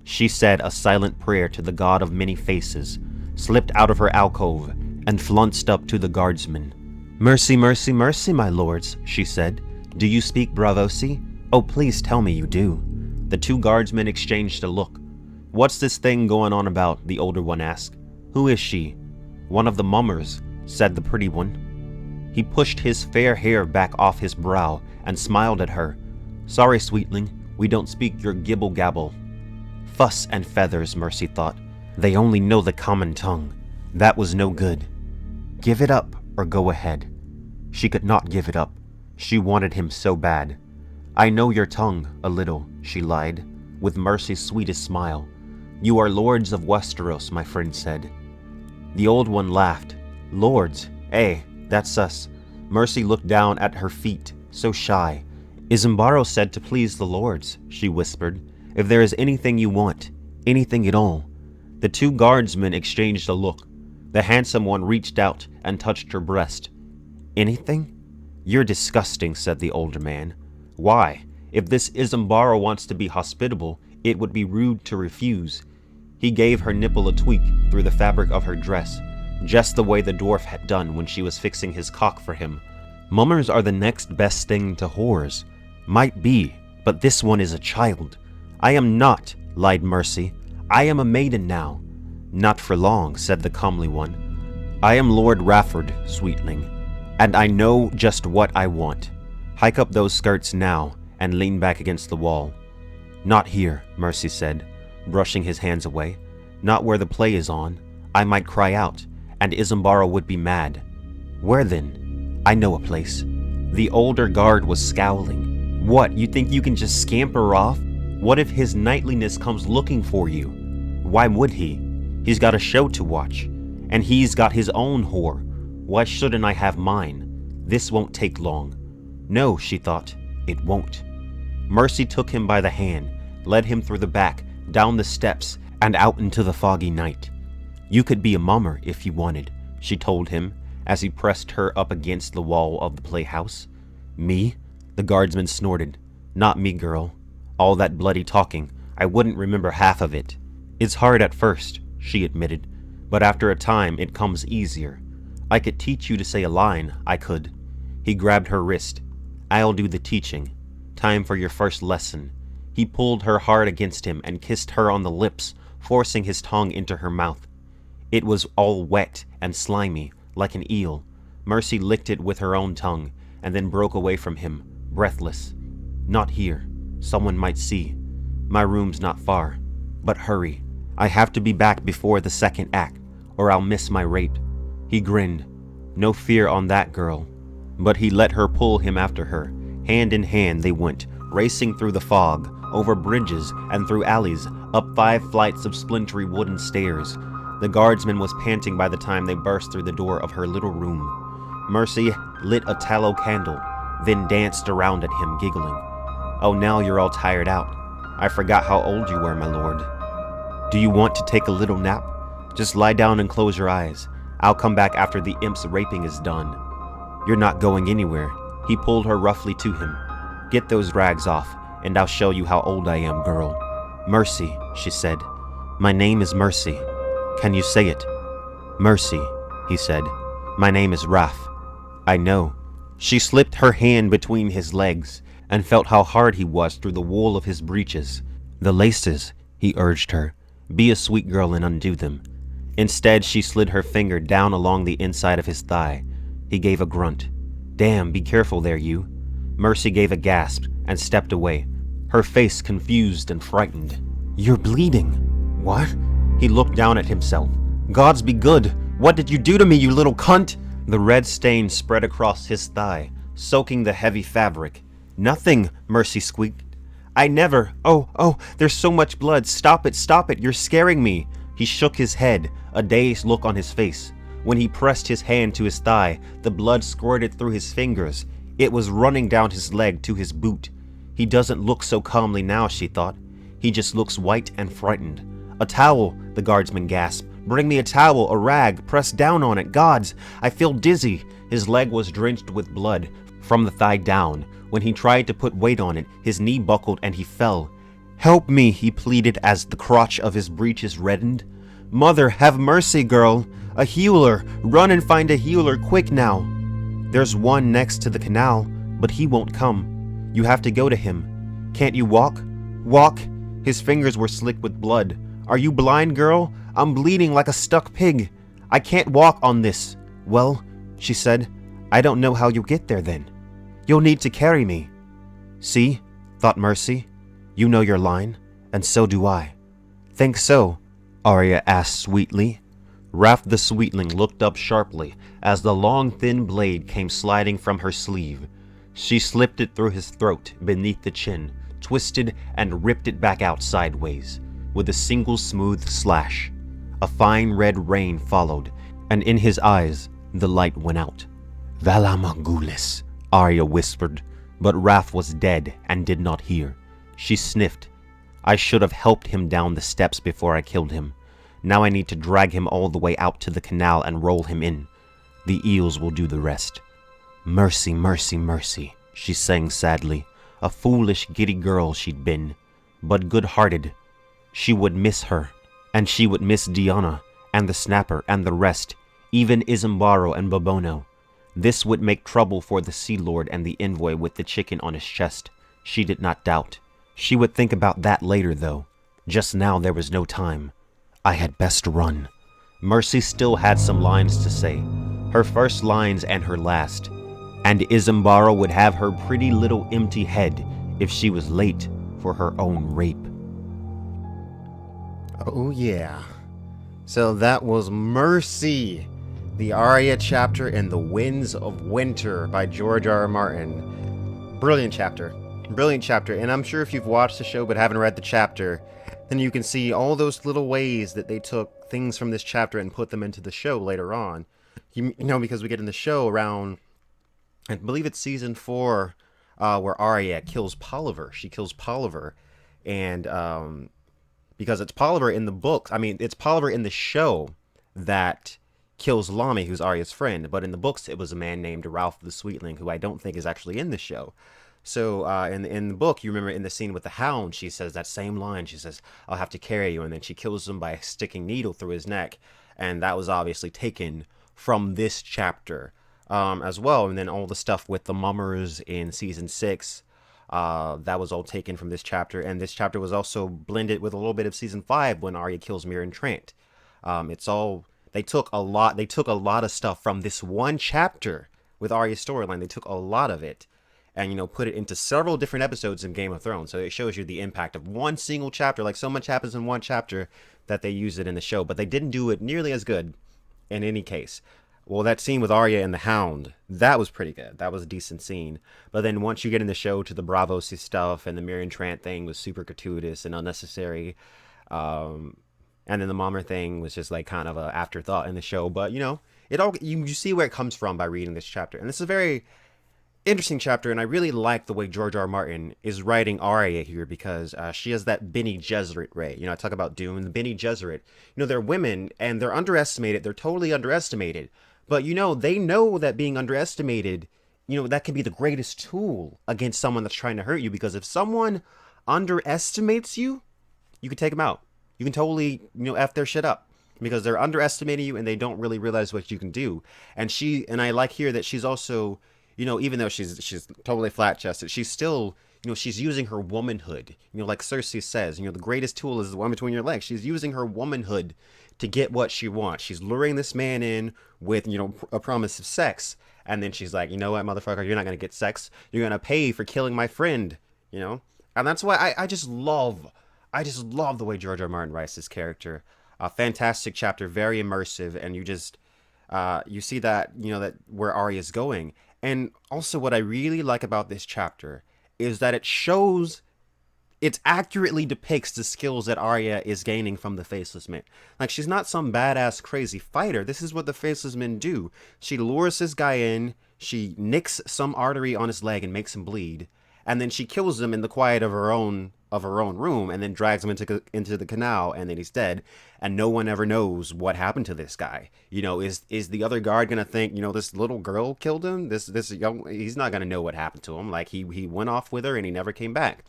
She said a silent prayer to the god of many faces, slipped out of her alcove, and flounced up to the guardsmen. "Mercy, mercy, mercy, my lords," she said. "Do you speak Bravosi? Oh, please tell me you do." The two guardsmen exchanged a look. "What's this thing going on about?" the older one asked. "Who is she?" "One of the mummers," said the pretty one. He pushed his fair hair back off his brow and smiled at her. "Sorry, sweetling, we don't speak your gibble-gabble." Fuss and feathers, Mercy thought. They only know the common tongue. That was no good. Give it up or go ahead. She could not give it up. She wanted him so bad. "I know your tongue, a little," she lied, with Mercy's sweetest smile. "You are lords of Westeros," my friend said. The old one laughed. "Lords? Eh, that's us." Mercy looked down at her feet, so shy. "Isambaro said to please the lords," she whispered. "If there is anything you want, anything at all." The two guardsmen exchanged a look. The handsome one reached out and touched her breast. "Anything? You're disgusting," said the older man. "Why? If this Isambaro wants to be hospitable, it would be rude to refuse." He gave her nipple a tweak through the fabric of her dress, just the way the dwarf had done when she was fixing his cock for him. Mummers are the next best thing to whores. Might be, but this one is a child. I am not, lied Mercy. I am a maiden now. Not for long, said the comely one. I am Lord Rafford, sweetling, and I know just what I want. Hike up those skirts now and lean back against the wall. Not here, Mercy said, brushing his hands away. Not where the play is on. I might cry out, and Isambara would be mad. Where then? I know a place. The older guard was scowling. What, you think you can just scamper off? What if his knightliness comes looking for you? Why would he? He's got a show to watch, and he's got his own whore. Why shouldn't I have mine? This won't take long. No, she thought, it won't. Mercy took him by the hand, led him through the back, down the steps, and out into the foggy night. You could be a mummer if you wanted, she told him, as he pressed her up against the wall of the playhouse. Me? The guardsman snorted. Not me, girl. All that bloody talking, I wouldn't remember half of it. It's hard at first, she admitted, but after a time it comes easier. I could teach you to say a line, I could. He grabbed her wrist. I'll do the teaching. Time for your first lesson. He pulled her hard against him and kissed her on the lips, forcing his tongue into her mouth. It was all wet and slimy, like an eel. Mercy licked it with her own tongue, and then broke away from him, breathless. Not here. Someone might see. My room's not far. But hurry. I have to be back before the second act, or I'll miss my rape. He grinned. No fear on that, girl. But he let her pull him after her. Hand in hand they went, racing through the fog, over bridges and through alleys, up 5 flights of splintery wooden stairs. The guardsman was panting by the time they burst through the door of her little room. Mercy lit a tallow candle, then danced around at him, giggling. Oh, now you're all tired out. I forgot how old you were, my lord. Do you want to take a little nap? Just lie down and close your eyes. I'll come back after the imp's raping is done. You're not going anywhere. He pulled her roughly to him. Get those rags off, and I'll show you how old I am, girl. Mercy, she said. My name is Mercy. Can you say it? Mercy, he said. My name is Raff. I know. She slipped her hand between his legs and felt how hard he was through the wool of his breeches. The laces, he urged her. Be a sweet girl and undo them. Instead, she slid her finger down along the inside of his thigh. He gave a grunt. Damn, be careful there, you. Mercy gave a gasp and stepped away, her face confused and frightened. You're bleeding. What? He looked down at himself. Gods be good. What did you do to me, you little cunt? The red stain spread across his thigh, soaking the heavy fabric. Nothing, Mercy squeaked. I never. Oh, there's so much blood. Stop it, you're scaring me. He shook his head, a dazed look on his face. When he pressed his hand to his thigh, the blood squirted through his fingers. It was running down his leg to his boot. He doesn't look so calmly now, she thought. He just looks white and frightened. A towel, the guardsman gasped. Bring me a towel, a rag, press down on it. Gods, I feel dizzy. His leg was drenched with blood from the thigh down. When he tried to put weight on it, his knee buckled and he fell. Help me, he pleaded as the crotch of his breeches reddened. Mother, have mercy, girl. A healer. Run and find a healer, quick now. There's one next to the canal, but he won't come. You have to go to him. Can't you walk? Walk? His fingers were slick with blood. Are you blind, girl? I'm bleeding like a stuck pig. I can't walk on this. Well, she said, I don't know how you'll get there then. You'll need to carry me. See, thought Mercy. You know your line, and so do I. Think so? Arya asked sweetly. Raff the Sweetling looked up sharply as the long thin blade came sliding from her sleeve. She slipped it through his throat beneath the chin, twisted and ripped it back out sideways, with a single smooth slash. A fine red rain followed, and in his eyes the light went out. Valamangulis, Arya whispered, but Raff was dead and did not hear. She sniffed. I should have helped him down the steps before I killed him. Now I need to drag him all the way out to the canal and roll him in. The eels will do the rest. Mercy, mercy, mercy, she sang sadly. A foolish, giddy girl she'd been, but good-hearted. She would miss her, and she would miss Diana, and the Snapper, and the rest, even Isambaro and Bobono. This would make trouble for the Sea Lord and the envoy with the chicken on his chest, she did not doubt. She would think about that later, though. Just now there was no time. I had best run. Mercy still had some lines to say. Her first lines and her last. And Isambara would have her pretty little empty head if she was late for her own rape. Oh yeah. So that was Mercy, the Arya chapter in The Winds of Winter by George R. R. Martin. Brilliant chapter. Brilliant chapter. And I'm sure if you've watched the show but haven't read the chapter, then you can see all those little ways that they took things from this chapter and put them into the show later on. You know, because we get in the show around, I believe it's season 4, where Arya kills Polliver. She kills Polliver. And because it's Polliver in the books, I mean, it's Polliver in the show that kills Lami, who's Arya's friend. But in the books, it was a man named Ralph the Sweetling, who I don't think is actually in the show. So in the book, you remember in the scene with the Hound, she says that same line. She says, "I'll have to carry you," and then she kills him by sticking a needle through his neck. And that was obviously taken from this chapter as well. And then all the stuff with the mummers in season 6, that was all taken from this chapter. And this chapter was also blended with a little bit of season 5 when Arya kills Mirren Trant. It's all, they took a lot of stuff from this one chapter with Arya's storyline. They took a lot of it and, you know, put it into several different episodes in Game of Thrones. So it shows you the impact of one single chapter. Like, so much happens in one chapter that they use it in the show, but they didn't do it nearly as good in any case. Well, that scene with Arya and the Hound, that was pretty good. That was a decent scene. But then once you get in the show to the Bravos stuff, and the Mirren Trant thing was super gratuitous and unnecessary. And then the Mommer thing was just like kind of an afterthought in the show. But, you know, it all, you see where it comes from by reading this chapter. And this is a very interesting chapter, and I really like the way George R. R. Martin is writing Arya here, because she has that Bene Gesserit ray. You know, I talk about Dune, the Bene Gesserit. You know, they're women, and they're underestimated. They're totally underestimated. But, you know, they know that being underestimated, you know, that can be the greatest tool against someone that's trying to hurt you. Because if someone underestimates you, you can take them out. You can totally, you know, F their shit up. Because they're underestimating you, and they don't really realize what you can do. And I like here that she's also, you know, even though she's totally flat-chested, she's still, you know, she's using her womanhood. You know, like Cersei says, you know, the greatest tool is the one between your legs. She's using her womanhood to get what she wants. She's luring this man in with, you know, a promise of sex. And then she's like, you know what, motherfucker, you're not going to get sex. You're going to pay for killing my friend, you know? And that's why I just love the way George R. R. Martin writes this character. A fantastic chapter, very immersive. And you just, you see that, you know, that where Arya's going. And also what I really like about this chapter is that it accurately depicts the skills that Arya is gaining from the Faceless Men. Like, she's not some badass crazy fighter. This is what the Faceless Men do. She lures this guy in, she nicks some artery on his leg and makes him bleed, and then she kills him in the quiet of her own room, and then drags him into the canal, and then he's dead, and no one ever knows what happened to this guy. You know, is the other guard gonna think, you know, this little girl killed him? This young, he's not gonna know what happened to him. Like, he went off with her and he never came back.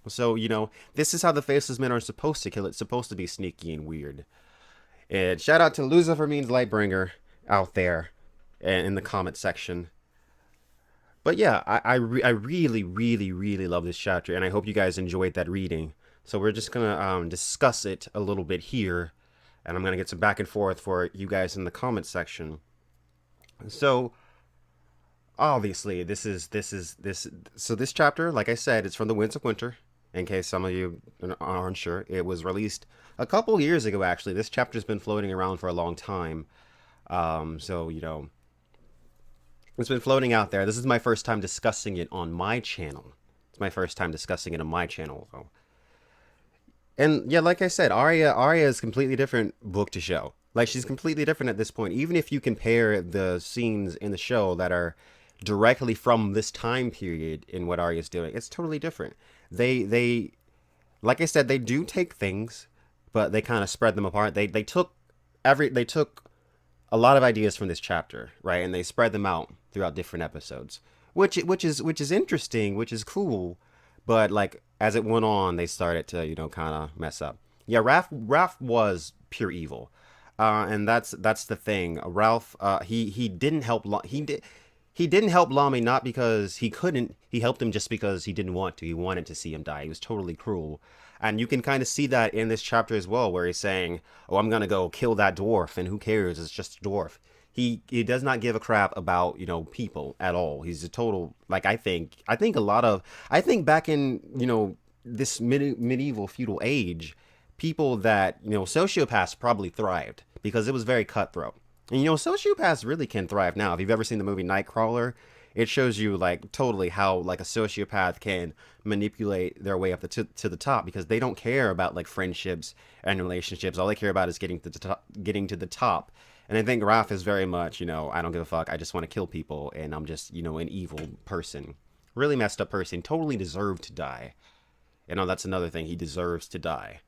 So, you know, this is how the Faceless Men are supposed to kill. It's supposed to be sneaky and weird. And shout out to Lucifer Means Lightbringer out there and in the comment section. But yeah, I really, really, really love this chapter, and I hope you guys enjoyed that reading. So we're just going to discuss it a little bit here, and I'm going to get some back and forth for you guys in the comment section. So, obviously, so this chapter, like I said, it's from The Winds of Winter. In case some of you are unsure, it was released a couple years ago, actually. This chapter's been floating around for a long time. So, you know, it's been floating out there. This is my first time discussing it on my channel. It's my first time discussing it on my channel, though. And yeah, like I said, Arya is completely different book to show. Like, she's completely different at this point. Even if you compare the scenes in the show that are directly from this time period in what Arya's doing, it's totally different. They like I said, they do take things, but they kind of spread them apart. They took a lot of ideas from this chapter, right? And they spread them out throughout different episodes, which is interesting, which is cool. But like, as it went on, they started to, you know, kind of mess up. Yeah, Ralph was pure evil, and that's the thing. Ralph, he didn't help. he didn't help Lami not because he couldn't. He helped him just because he didn't want to. He wanted to see him die. He was totally cruel. And you can kind of see that in this chapter as well, where he's saying, "Oh, I'm gonna go kill that dwarf, and who cares? It's just a dwarf." He does not give a crap about people at all. He's a total like I think a lot of I think back in this medieval feudal age, people that sociopaths probably thrived because it was very cutthroat. And sociopaths really can thrive now. If you've ever seen the movie Nightcrawler, it shows you like totally how like a sociopath can manipulate their way up to the top because they don't care about like friendships and relationships. All they care about is getting to the top. And I think Raph is very much, I don't give a fuck. I just want to kill people, and I'm just, an evil person, really messed up person, totally deserved to die. That's another thing. He deserves to die.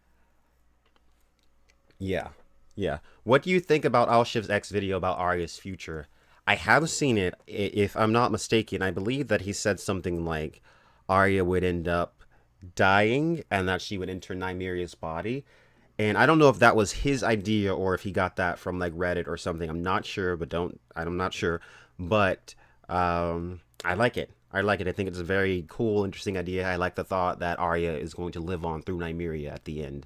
Yeah. Yeah. What do you think about Alshiv's X video about Arya's future? I have seen it. If I'm not mistaken, I believe that he said something like Arya would end up dying and that she would enter Nymeria's body. And I don't know if that was his idea or if he got that from like Reddit or something. I'm not sure, but I'm not sure. But I like it. I like it. I think it's a very cool, interesting idea. I like the thought that Arya is going to live on through Nymeria at the end.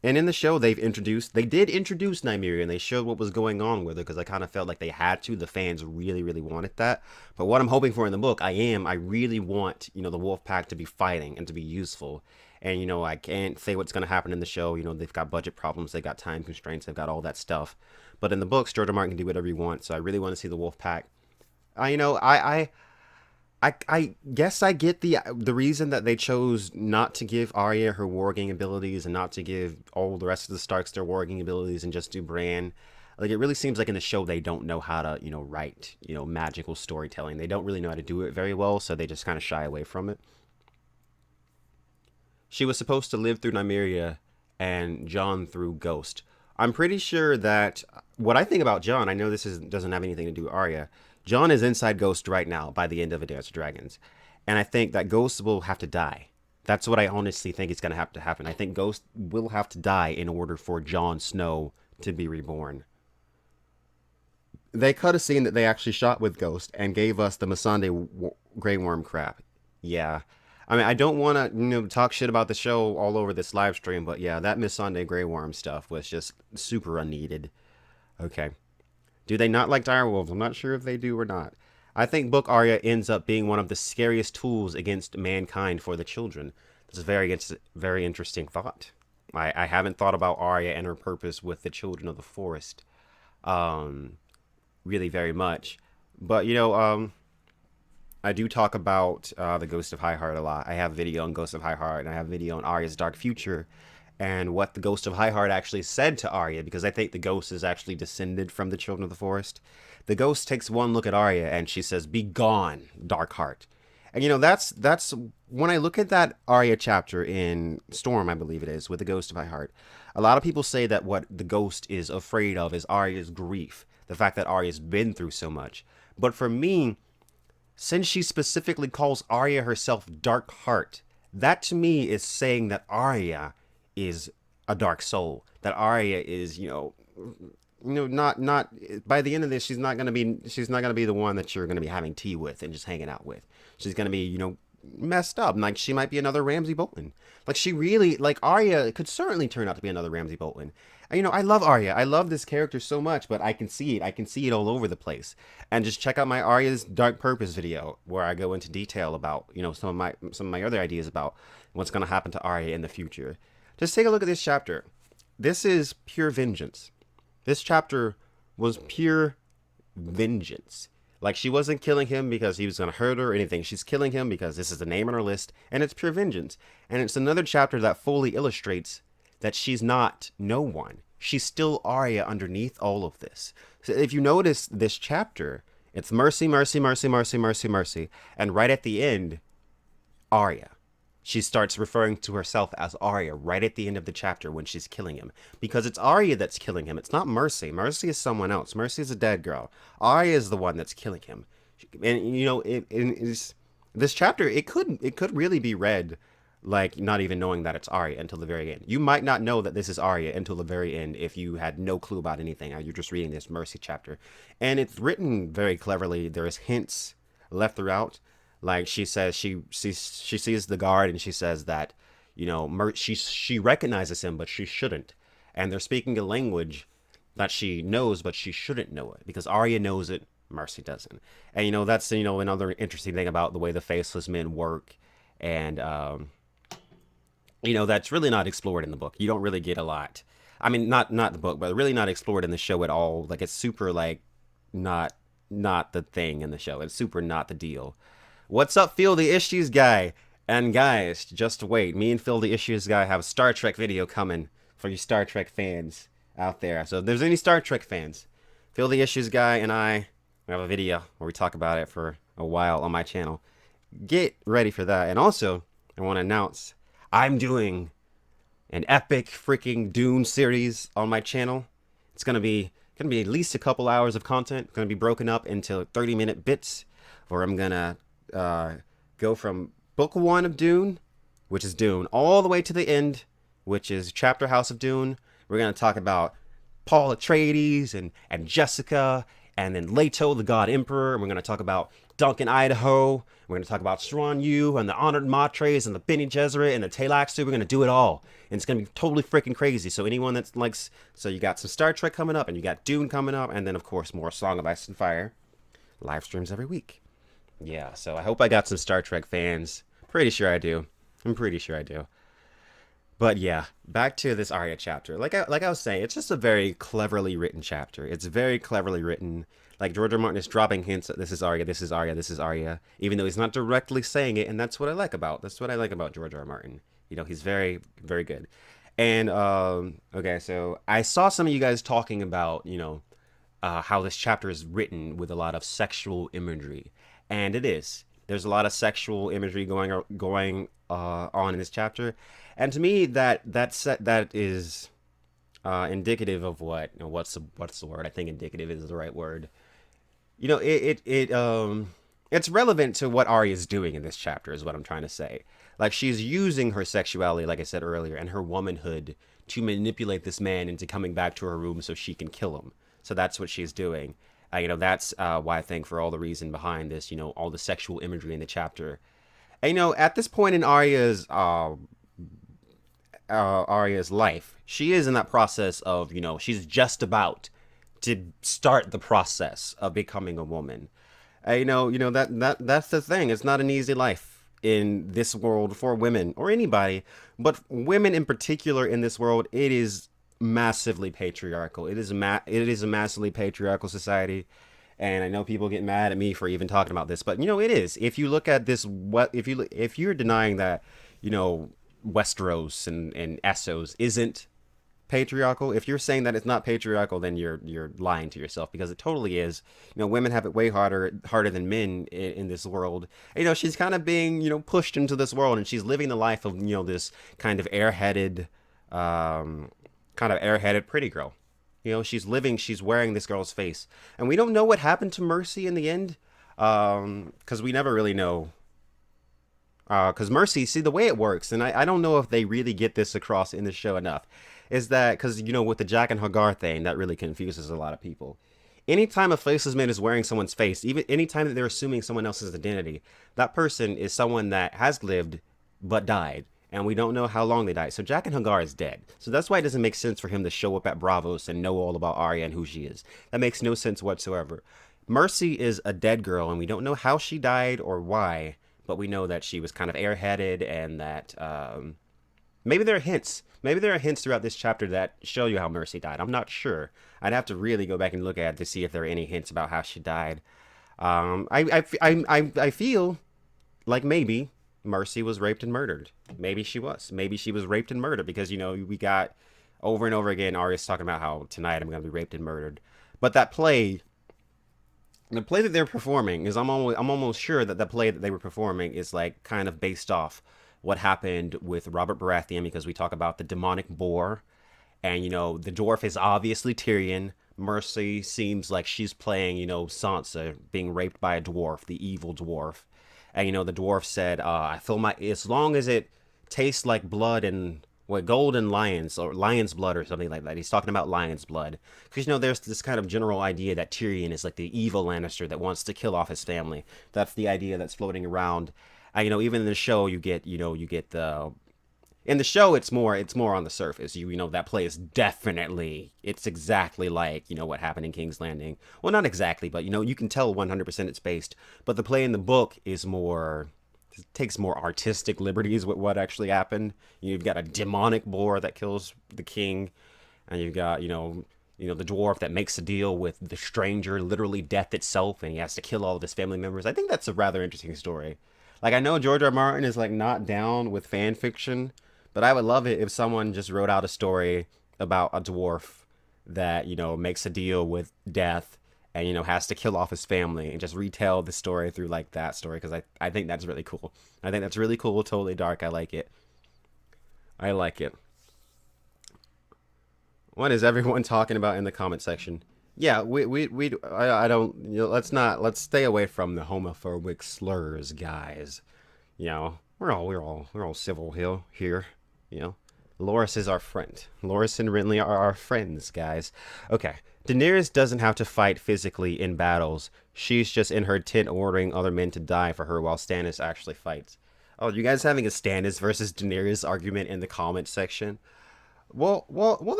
And in the show, they did introduce Nymeria, and they showed what was going on with her, because I kind of felt like they had to. The fans really, really wanted that. But what I'm hoping for in the book, I really want, the Wolf Pack to be fighting and to be useful. And, I can't say what's going to happen in the show. They've got budget problems, they've got time constraints, they've got all that stuff. But in the book, George R. Martin can do whatever he wants, so I really want to see the Wolf Pack. I, you know, I guess I get the reason that they chose not to give Arya her warging abilities and not to give all the rest of the Starks their warging abilities and just do Bran. Like, it really seems like in the show they don't know how to, write, magical storytelling. They don't really know how to do it very well, so they just kind of shy away from it. She was supposed to live through Nymeria and Jon through Ghost. I'm pretty sure that what I think about Jon, I know doesn't have anything to do with Arya. Jon is inside Ghost right now by the end of A Dance of Dragons. And I think that Ghost will have to die. That's what I honestly think is going to have to happen. I think Ghost will have to die in order for Jon Snow to be reborn. They cut a scene that they actually shot with Ghost and gave us the Missandei Grey Worm crap. Yeah. I mean, I don't want to, talk shit about the show all over this live stream, but yeah, that Missandei Grey Worm stuff was just super unneeded. Okay. Do they not like direwolves? I'm not sure if they do or not. I think Book Arya ends up being one of the scariest tools against mankind for the children. That's a very interesting thought. I haven't thought about Arya and her purpose with the children of the forest really very much. But, I do talk about the Ghost of Highheart a lot. I have a video on Ghost of Highheart, and I have a video on Arya's Dark Future, and what the Ghost of Highheart actually said to Arya, because I think the ghost is actually descended from the Children of the Forest. The ghost takes one look at Arya, and she says, "Be gone, Darkheart." And that's when I look at that Arya chapter in Storm, I believe it is, with the Ghost of Highheart. A lot of people say that what the ghost is afraid of is Arya's grief, the fact that Arya's been through so much. But for me, since she specifically calls Arya herself Darkheart, that to me is saying that Arya is a dark soul. That Arya is, not by the end of this, she's not gonna be the one that you're gonna be having tea with and just hanging out with. She's gonna be, messed up. Like, she might be another Ramsay Bolton. Like, she really, like, Arya could certainly turn out to be another Ramsay Bolton. I love Arya. I love this character so much, but I can see it. I can see it all over the place. And just check out my Arya's Dark Purpose video, where I go into detail about, some of my other ideas about what's going to happen to Arya in the future. Just take a look at this chapter. This is pure vengeance. This chapter was pure vengeance. Like, she wasn't killing him because he was going to hurt her or anything. She's killing him because this is the name on her list, and it's pure vengeance. And it's another chapter that fully illustrates that she's not no one. She's still Arya underneath all of this. So if you notice this chapter, it's mercy, mercy, mercy, mercy, mercy, mercy. And right at the end, Arya. She starts referring to herself as Arya right at the end of the chapter when she's killing him. Because it's Arya that's killing him. It's not Mercy. Mercy is someone else. Mercy is a dead girl. Arya is the one that's killing him. And, this chapter, it could really be read like not even knowing that it's Arya until the very end. You might not know that this is Arya until the very end if you had no clue about anything. You're just reading this Mercy chapter, and it's written very cleverly. There's hints left throughout. Like she sees the guard and she says that she recognizes him but she shouldn't, and they're speaking a language that she knows but she shouldn't know it because Arya knows it, Mercy doesn't. And that's another interesting thing about the way the Faceless Men work, and that's really not explored in the book. You don't really get a lot. I mean, not the book, but really not explored in the show at all. Like it's super like not not the thing in the show. It's super not the deal. What's up, Feel the Issues guy? And guys, just wait. Me and Phil the Issues guy have a Star Trek video coming for you Star Trek fans out there. So if there's any Star Trek fans, Phil the Issues guy and I have a video where we talk about it for a while on my channel. Get ready for that. And also, I want to announce I'm doing an epic freaking Dune series on my channel. It's gonna be at least a couple hours of content. It's gonna be broken up into 30-minute bits, where I'm gonna go from book 1 of Dune, which is Dune, all the way to the end, which is Chapter House of Dune. We're gonna talk about Paul Atreides and Jessica, and then Leto, the God Emperor. And we're gonna talk about Duncan, Idaho. We're going to talk about Strawn Yu and the Honored Matres and the Bene Gesserit and the Tleilaxu. We're going to do it all. And it's going to be totally freaking crazy. So anyone that likes... So you got some Star Trek coming up, and you got Dune coming up, and then, of course, more Song of Ice and Fire. Live streams every week. Yeah, so I hope I got some Star Trek fans. Pretty sure I do. I'm pretty sure I do. But yeah, back to this Arya chapter. Like I was saying, it's just a very cleverly written chapter. It's very cleverly written. Like, George R. Martin is dropping hints that this is Arya, this is Arya, this is Arya, even though he's not directly saying it, and that's what I like about. That's what I like about George R. R. Martin. He's very, very good. And, okay, so I saw some of you guys talking about, how this chapter is written with a lot of sexual imagery. And it is. There's a lot of sexual imagery going on in this chapter. And to me, that is indicative of what, what's the word? I think indicative is the right word. It's relevant to what Arya is doing in this chapter, is what I'm trying to say. Like, she's using her sexuality, like I said earlier, and her womanhood to manipulate this man into coming back to her room so she can kill him. So that's what she's doing. That's why I think for all the reason behind this, all the sexual imagery in the chapter. And, at this point in Arya's life, she is in that process of, she's just about to start the process of becoming a woman. That's the thing. It's not an easy life in this world for women or anybody, but women in particular in this world. It is massively patriarchal. It is a massively patriarchal society. And I know people get mad at me for even talking about this, but it is. If you look at this, if you're denying that, Westeros and Essos isn't patriarchal, if you're saying that it's not patriarchal, then you're lying to yourself, because it totally is. Women have it way harder than men in this world. She's kind of being pushed into this world, and she's living the life of this kind of airheaded pretty girl. She's wearing this girl's face, and we don't know what happened to Mercy in the end, because we never really know. Because Mercy, see, the way it works, and I don't know if they really get this across in the show enough, is that, because, with the Jack and Hagar thing, that really confuses a lot of people. Anytime a faceless man is wearing someone's face, even anytime that they're assuming someone else's identity, that person is someone that has lived but died, and we don't know how long they died. So Jack and Hagar is dead. So that's why it doesn't make sense for him to show up at Bravos and know all about Arya and who she is. That makes no sense whatsoever. Mercy is a dead girl, and we don't know how she died or why, but we know that she was kind of airheaded, and that maybe there are hints. Maybe there are hints throughout this chapter that show you how Mercy died. I'm not sure. I'd have to really go back and look at it to see if there are any hints about how she died. I feel like maybe Mercy was raped and murdered. Maybe she was. Maybe she was raped and murdered, because we got over and over again Arya's talking about how tonight I'm going to be raped and murdered. But that play. The play that they're performing is, I'm almost sure that the play that they were performing is like kind of based off what happened with Robert Baratheon, because we talk about the demonic boar, and the dwarf is obviously Tyrion. Mercy seems like she's playing Sansa being raped by a dwarf, the evil dwarf, and the dwarf said, I feel as long as it tastes like blood and what golden lions or lion's blood or something like that. He's talking about lion's blood because there's this kind of general idea that Tyrion is like the evil Lannister that wants to kill off his family. That's the idea that's floating around. Even in the show, you get the in the show it's more on the surface. That play is definitely it's exactly like what happened in King's Landing. Well, not exactly, but you can tell 100% it's based. But the play in the book is more takes more artistic liberties with what actually happened. You've got a demonic boar that kills the king, and you've got the dwarf that makes a deal with the stranger, literally death itself, and he has to kill all of his family members. I think that's a rather interesting story. Like I know George R. R. Martin is like not down with fan fiction, but I would love it if someone just wrote out a story about a dwarf that makes a deal with death and has to kill off his family and just retell the story through like that story because I think that's really cool. I think that's really cool. Totally dark. I like it. I like it. What is everyone talking about in the comment section? Yeah, I don't, let's stay away from the homophobic slurs, guys. We're all civil here. You know, Loras is our friend. Loras and Renly are our friends, guys. Okay, Daenerys doesn't have to fight physically in battles. She's just in her tent ordering other men to die for her while Stannis actually fights. Oh, you guys having a Stannis versus Daenerys argument in the comment section? Well,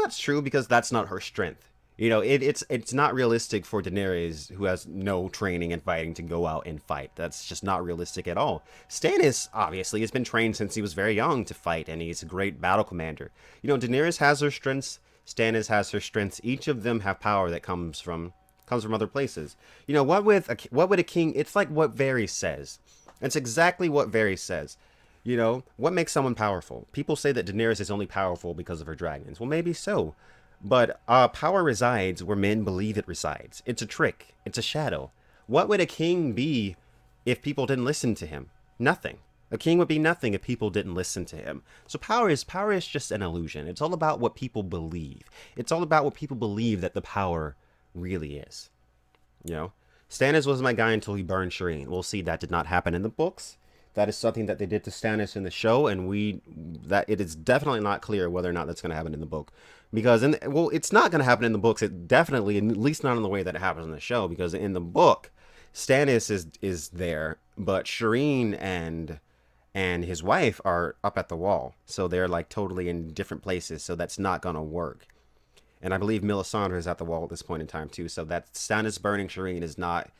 that's true because that's not her strength. It's not realistic for Daenerys, who has no training in fighting, to go out and fight. That's just not realistic at all. Stannis, obviously, has been trained since he was very young to fight, and he's a great battle commander. Daenerys has her strengths. Stannis has her strengths. Each of them have power that comes from other places. What would a king? It's like what Varys says. It's exactly what Varys says. What makes someone powerful? People say that Daenerys is only powerful because of her dragons. Well, maybe so. But power resides where men believe it resides. It's a trick. It's a shadow. What would a king be if people didn't listen to him? Nothing. A king would be nothing if people didn't listen to him. So power is just an illusion. It's all about what people believe. It's all about what people believe that the power really is. Stannis was my guy until he burned Shireen. We'll see that did not happen in the books. That is something that they did to Stannis in the show, and that it is definitely not clear whether or not that's going to happen in the book, because it's not going to happen in the books. It definitely, at least not in the way that it happens in the show, because in the book, Stannis is there, but Shireen and his wife are up at the wall, so they're like totally in different places. So that's not going to work. And I believe Melisandre is at the wall at this point in time too. So that Stannis burning Shireen is not.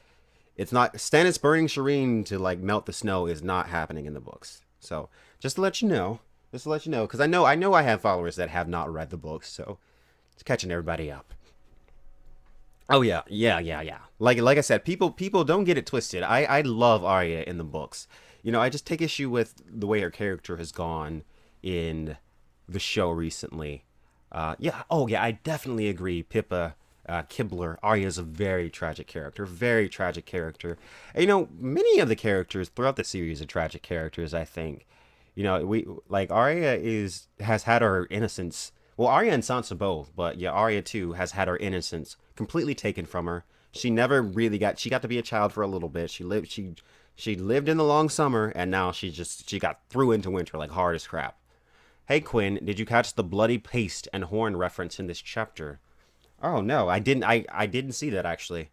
It's not Stannis burning Shireen to like melt the snow is not happening in the books. So just to let you know, because I know I have followers that have not read the books, so it's catching everybody up. Oh yeah. Like I said, people don't get it twisted. I love Arya in the books. I just take issue with the way her character has gone in the show recently. Yeah. Oh yeah, I definitely agree. Pippa. Kibler, Arya is a very tragic character, very tragic character. And, many of the characters throughout the series are tragic characters. I think, we like Arya has had her innocence. Well, Arya and Sansa both, but yeah, Arya too has had her innocence completely taken from her. She never really she got to be a child for a little bit. She lived in the long summer, and now she got through into winter like hard as crap. Hey Quinn, did you catch the bloody paste and horn reference in this chapter? Oh no, I didn't. I didn't see that actually.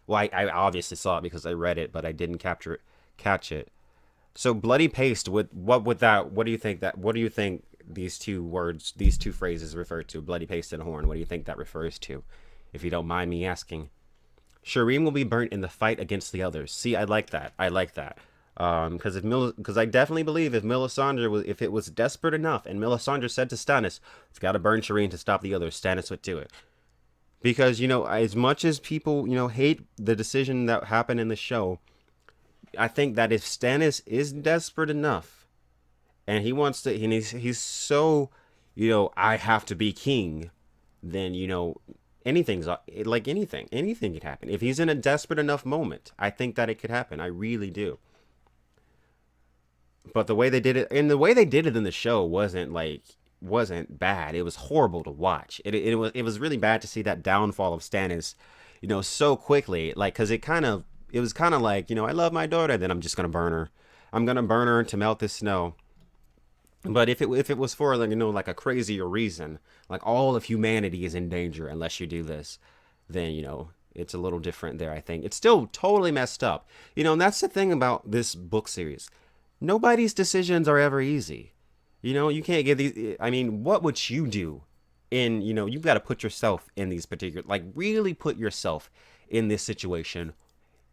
Well, I obviously saw it because I read it, but I didn't catch it. So bloody paste. What would that? What do you think that? What do you think these two phrases refer to? Bloody paste and horn. What do you think that refers to? If you don't mind me asking. Shireen will be burnt in the fight against the others. See, I like that. Because I definitely believe if it was desperate enough, and Melisandre said to Stannis, "It's got to burn Shireen to stop the others," Stannis would do it. Because, as much as people, hate the decision that happened in the show, I think that if Stannis is desperate enough and he wants to, and he's so, I have to be king, then, anything's like anything could happen. If he's in a desperate enough moment, I think that it could happen. I really do. But the way they did it, and the way they did it in the show wasn't bad. It was horrible to watch. It was really bad to see that downfall of Stannis, so quickly. Like, because it was kind of like, I love my daughter, then I'm just gonna burn her. I'm gonna burn her to melt this snow. But if it was for like like a crazier reason, like all of humanity is in danger unless you do this, then it's a little different there. I think it's still totally messed up. And that's the thing about this book series. Nobody's decisions are ever easy. You can't get these. I mean, what would you do? You've got to put yourself in these particular, like really put yourself in this situation.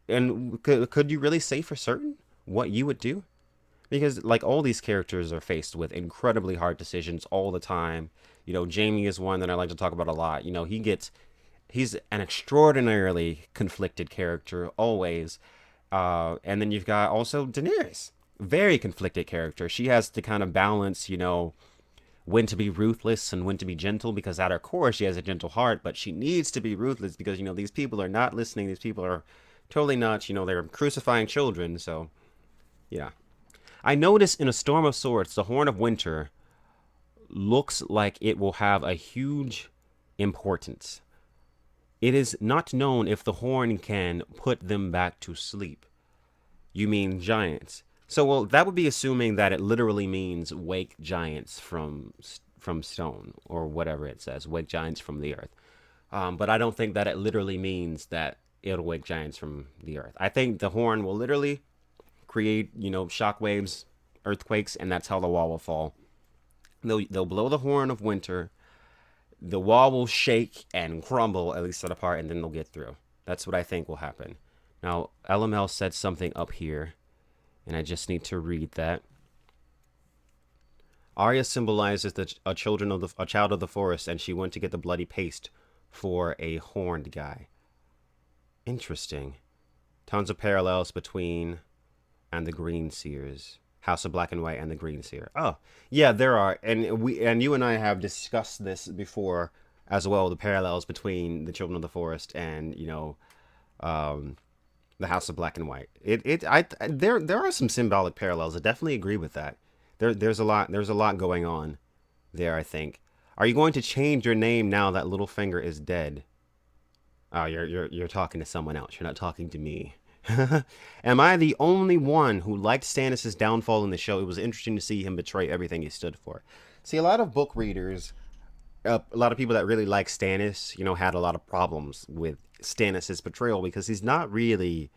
And could you really say for certain what you would do? Because like all these characters are faced with incredibly hard decisions all the time. Jamie is one that I like to talk about a lot. He's an extraordinarily conflicted character always. And then you've got also Daenerys, very conflicted character. She has to kind of balance, when to be ruthless and when to be gentle, because at her core she has a gentle heart, but she needs to be ruthless because these people are not listening. These people are totally not. They're crucifying children. So yeah. I notice in A Storm of Swords, the Horn of Winter looks like it will have a huge importance. It is not known if the horn can put them back to sleep. You mean giants? So, well, that would be assuming that it literally means wake giants from stone or whatever it says, wake giants from the earth. But I don't think that it literally means that it'll wake giants from the earth. I think the horn will literally create, shockwaves, earthquakes, and that's how the wall will fall. They'll blow the horn of winter. The wall will shake and crumble, at least at a part, and then they'll get through. That's what I think will happen. Now, LML said something up here, and I just need to read that. Arya symbolizes a child of the forest, and she went to get the bloody paste for a horned guy. Interesting. Tons of parallels between and the Green Seers. House of Black and White and the Green Seer. Oh, yeah, there are, and you and I have discussed this before as well. The parallels between the Children of the Forest and the House of Black and White. There are some symbolic parallels. I definitely agree with that. There's a lot going on there. I think. Are you going to change your name now that Littlefinger is dead? Oh, you're talking to someone else. You're not talking to me. Am I the only one who liked Stannis' downfall in the show? It was interesting to see him betray everything he stood for. See, a lot of book readers, a lot of people that really like Stannis, had a lot of problems with Stannis' betrayal because he's not really.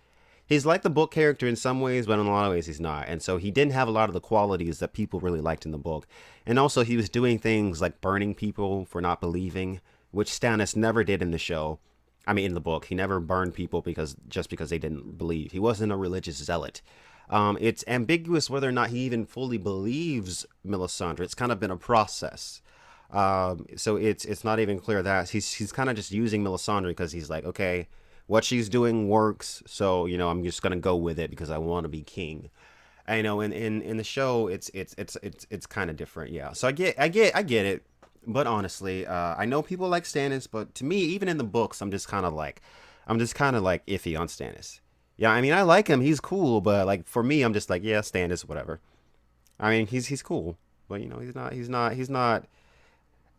He's like the book character in some ways, but in a lot of ways he's not. And so he didn't have a lot of the qualities that people really liked in the book. And also he was doing things like burning people for not believing, which Stannis never did in the show. I mean, in the book, he never burned people because they didn't believe. He wasn't a religious zealot. It's ambiguous whether or not he even fully believes Melisandre. It's kind of been a process. So it's not even clear that he's kind of just using Melisandre because he's like, okay, what she's doing works, so I'm just gonna go with it because I want to be king. I know in the show it's kind of different, yeah. So I get it. But honestly, I know people like Stannis, but to me, even in the books, I'm just kind of like iffy on Stannis. Yeah, I mean, I like him; he's cool. But like for me, I'm just like, yeah, Stannis, whatever. I mean, he's cool, but he's not.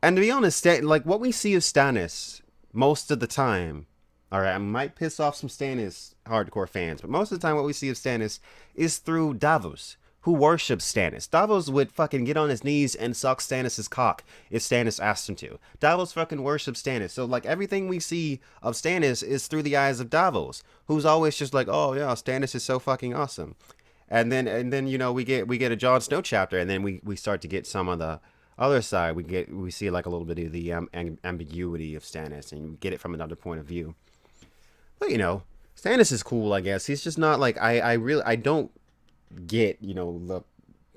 And to be honest, like what we see of Stannis most of the time, all right, I might piss off some Stannis hardcore fans, but most of the time, what we see of Stannis is through Davos, who worships Stannis. Davos would fucking get on his knees and suck Stannis' cock if Stannis asked him to. Davos fucking worships Stannis. So like everything we see of Stannis is through the eyes of Davos, who's always just like, oh yeah, Stannis is so fucking awesome. And then we get a Jon Snow chapter, and then we start to get some of the other side. We see like a little bit of the ambiguity of Stannis, and we get it from another point of view. But Stannis is cool, I guess. He's just not like I don't get the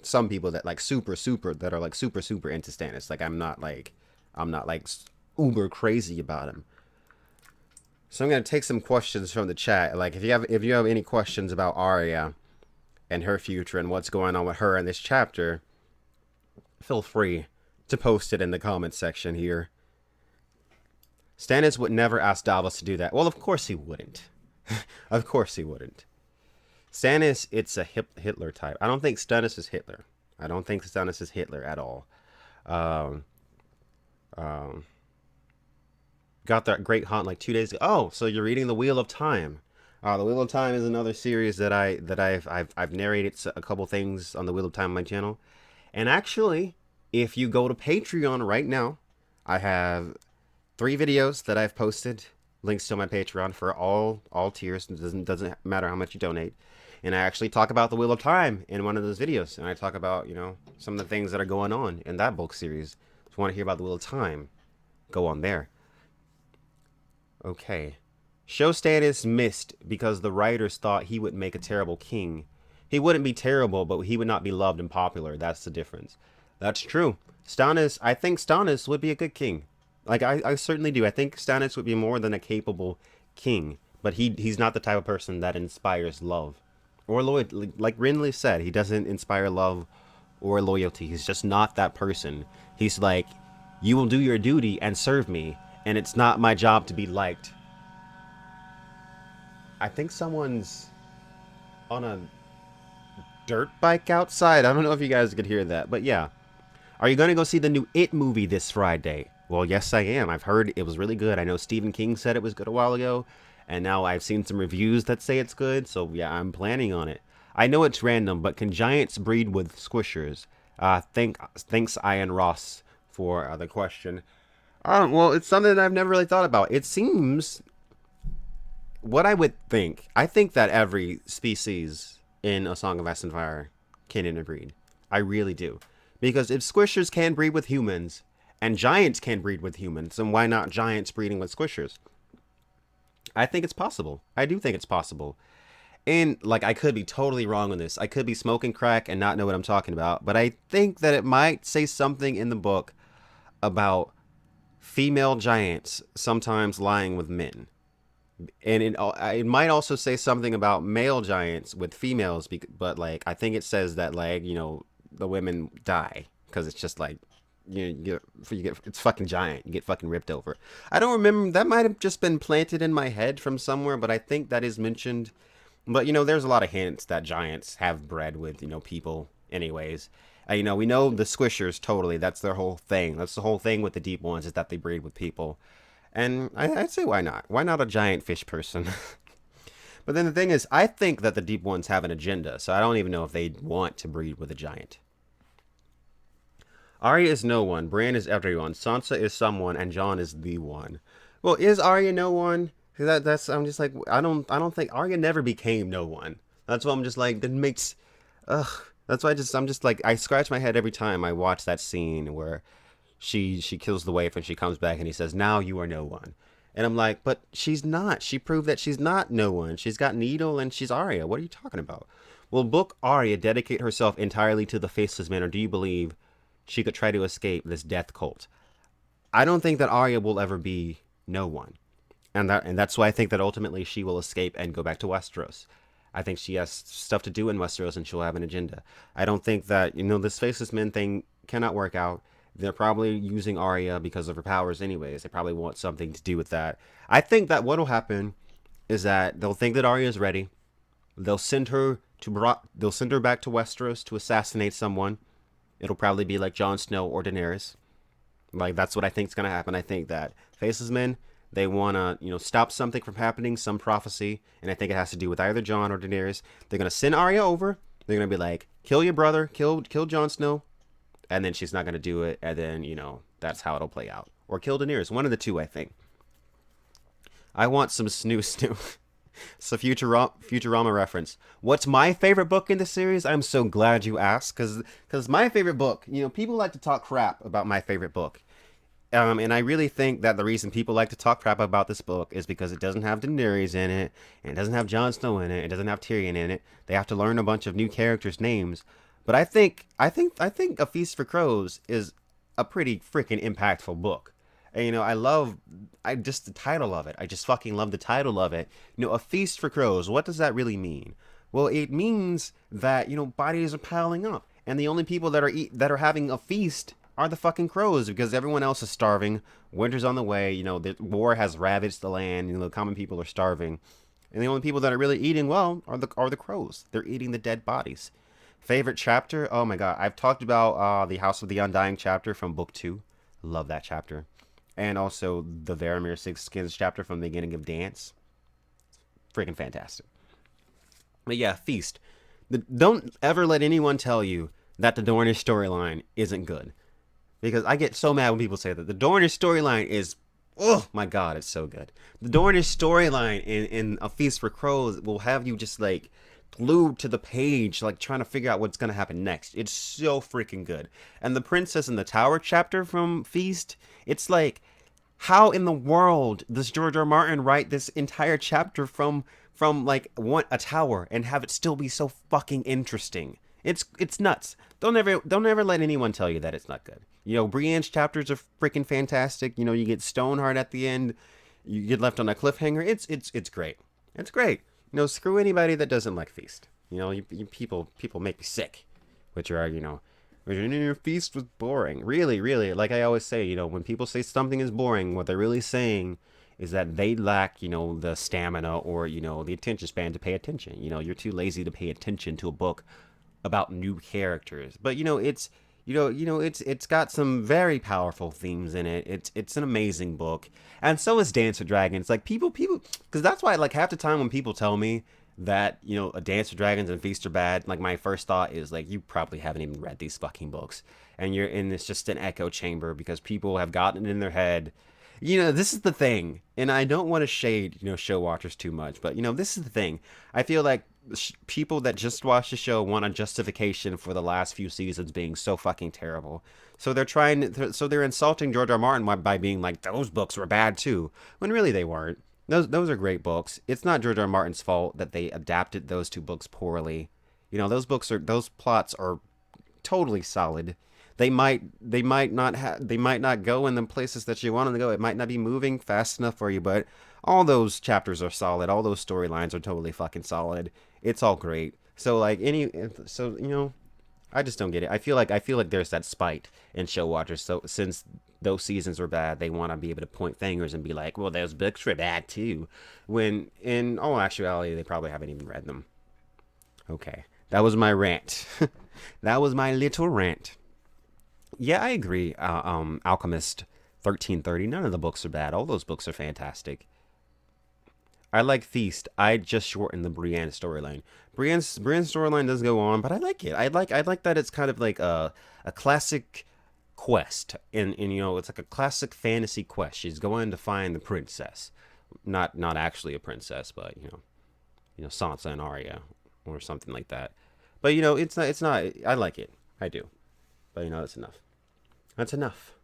some people that like super that are like super into Stannis. Like I'm not like uber crazy about him. So I'm gonna take some questions from the chat. Like if you have any questions about Arya and her future and what's going on with her in this chapter, feel free to post it in the comments section here. Stannis would never ask Davos to do that. Well, of course he wouldn't. Of course he wouldn't. Stannis, it's a Hitler type. I don't think Stannis is Hitler. I don't think Stannis is Hitler at all. Got that great hunt like 2 days ago. Oh, so you're reading The Wheel of Time. The Wheel of Time is another series that I've narrated a couple things on The Wheel of Time on my channel. And actually, if you go to Patreon right now, I have 3 videos that I've posted, links to my Patreon for all tiers. It doesn't matter how much you donate. And I actually talk about the Wheel of Time in one of those videos, and I talk about some of the things that are going on in that book series. If you want to hear about the Wheel of Time, go on there. Okay. Show Stannis missed because the writers thought he would make a terrible king. He wouldn't be terrible, but he would not be loved and popular. That's the difference. That's true. I think Stannis would be a good king. Like, I certainly do. I think Stannis would be more than a capable king. But he's not the type of person that inspires love. Or loyalty. Like Renly said, he doesn't inspire love or loyalty. He's just not that person. He's like, you will do your duty and serve me, and it's not my job to be liked. I think someone's on a dirt bike outside. I don't know if you guys could hear that, but yeah. Are you going to go see the new It movie this Friday? Well, yes, I am. I've heard it was really good. I know Stephen King said it was good a while ago, and now I've seen some reviews that say it's good, so yeah, I'm planning on it. I know it's random, but can giants breed with squishers? Thanks, Ian Ross, for the question. Well, it's something that I've never really thought about. It seems what I think that every species in A Song of Ice and Fire can interbreed. I really do. Because if squishers can breed with humans, and giants can breed with humans, then why not giants breeding with squishers? I think it's possible. I do think it's possible. And, like, I could be totally wrong on this. I could be smoking crack and not know what I'm talking about. But I think that it might say something in the book about female giants sometimes lying with men. And it might also say something about male giants with females, but like I think it says that like the women die because it's just like you get it's fucking giant, you get fucking ripped over. I don't remember, that might have just been planted in my head from somewhere, but I think that is mentioned. But there's a lot of hints that giants have bred with people anyways. We know the squishers, totally, that's their whole thing. That's the whole thing with the deep ones, is that they breed with people. And I'd say why not? Why not a giant fish person? But then the thing is, I think that the deep ones have an agenda, so I don't even know if they want to breed with a giant. Arya is no one, Bran is everyone, Sansa is someone, and Jon is the one. Well, is Arya no one? I'm just like, I don't think Arya never became no one. That's why I'm just like, that makes, ugh. That's why I'm just like, I scratch my head every time I watch that scene where she kills the waif and she comes back and he says, now you are no one. And I'm like, but she's not. She proved that she's not no one. She's got Needle and she's Arya. What are you talking about? Will book Arya dedicate herself entirely to the Faceless Men, or do you believe she could try to escape this death cult? I don't think that Arya will ever be no one. And that's why I think that ultimately she will escape and go back to Westeros. I think she has stuff to do in Westeros and she'll have an agenda. I don't think that, this Faceless Men thing cannot work out. They're probably using Arya because of her powers anyways. They probably want something to do with that. I think that what'll happen is that they'll think that Arya is ready. They'll send her back to Westeros to assassinate someone. It'll probably be like Jon Snow or Daenerys. Like, that's what I think is going to happen. I think that Faceless Men, they want to, stop something from happening, some prophecy, and I think it has to do with either Jon or Daenerys. They're going to send Arya over. They're going to be like, kill your brother, kill Jon Snow. And then she's not going to do it, and then, that's how it'll play out. Or kill Daenerys. One of the two, I think. I want some snoo. It's a Futurama reference. What's my favorite book in the series? I'm so glad you asked, because my favorite book, people like to talk crap about my favorite book. And I really think that the reason people like to talk crap about this book is because it doesn't have Daenerys in it, and it doesn't have Jon Snow in it, it doesn't have Tyrion in it. They have to learn a bunch of new characters' names. But I think A Feast for Crows is a pretty freaking impactful book. And, just the title of it. I just fucking love the title of it. A Feast for Crows. What does that really mean? Well, it means that, bodies are piling up, and the only people that are having a feast are the fucking crows, because everyone else is starving. Winter's on the way. The war has ravaged the land. The common people are starving, and the only people that are really eating well are the crows. They're eating the dead bodies. Favorite chapter? Oh my god, I've talked about the House of the Undying chapter from book 2. Love that chapter. And also the Varamir Six Skins chapter from the beginning of Dance. Freaking fantastic. But yeah, Feast. Don't ever let anyone tell you that the Dornish storyline isn't good. Because I get so mad when people say that the Dornish storyline is, oh my god, it's so good. The Dornish storyline in A Feast for Crows will have you just like glued to the page, like trying to figure out what's gonna happen next. It's so freaking good. And the Princess in the Tower chapter from Feast, it's like, how in the world does George R. R. Martin write this entire chapter from like a tower and have it still be so fucking interesting? It's nuts. Don't ever let anyone tell you that it's not good. You know, Brienne's chapters are freaking fantastic. You know, you get Stoneheart at the end. You get left on a cliffhanger. It's great. It's great. You know, screw anybody that doesn't like Feast. You know, people make me sick, which are, you know, your Feast was boring. Really, really, like I always say, you know, when people say something is boring, what they're really saying is that they lack, you know, the stamina or, you know, the attention span to pay attention. You know, you're too lazy to pay attention to a book about new characters. But it's got some very powerful themes in it. It's an amazing book, and so is Dance with Dragons. Like people, because that's why like half the time when people tell me that, you know, A Dance with Dragons and Feast are bad, like my first thought is like, you probably haven't even read these fucking books, and you're in this just an echo chamber because people have gotten it in their head. You know, this is the thing, and I don't want to shade, you know, show watchers too much, but you know, this is the thing. I feel like people that just watch the show want a justification for the last few seasons being so fucking terrible. So they're insulting George R. R. Martin by being like, those books were bad too, when really they weren't. Those are great books. It's not George R. R. Martin's fault that they adapted those two books poorly. You know, those plots are totally solid. They might not go in the places that you want them to go. It might not be moving fast enough for you, but all those chapters are solid. All those storylines are totally fucking solid. It's all great. So you know, I just don't get it. I feel like there's that spite in show watchers. So since those seasons were bad, they want to be able to point fingers and be like, well, those books were bad too. When in all actuality, they probably haven't even read them. Okay, that was my rant. That was my little rant. Yeah, I agree. Alchemist 1330. None of the books are bad. All those books are fantastic. I like Feast. I just shortened the Brienne storyline. Brienne's storyline does go on, but I like it. I like that it's kind of like a classic quest, and you know, it's like a classic fantasy quest. She's going to find the princess, not actually a princess, but you know Sansa and Arya or something like that. But you know, it's not. I like it. I do. But you know, that's enough. That's enough.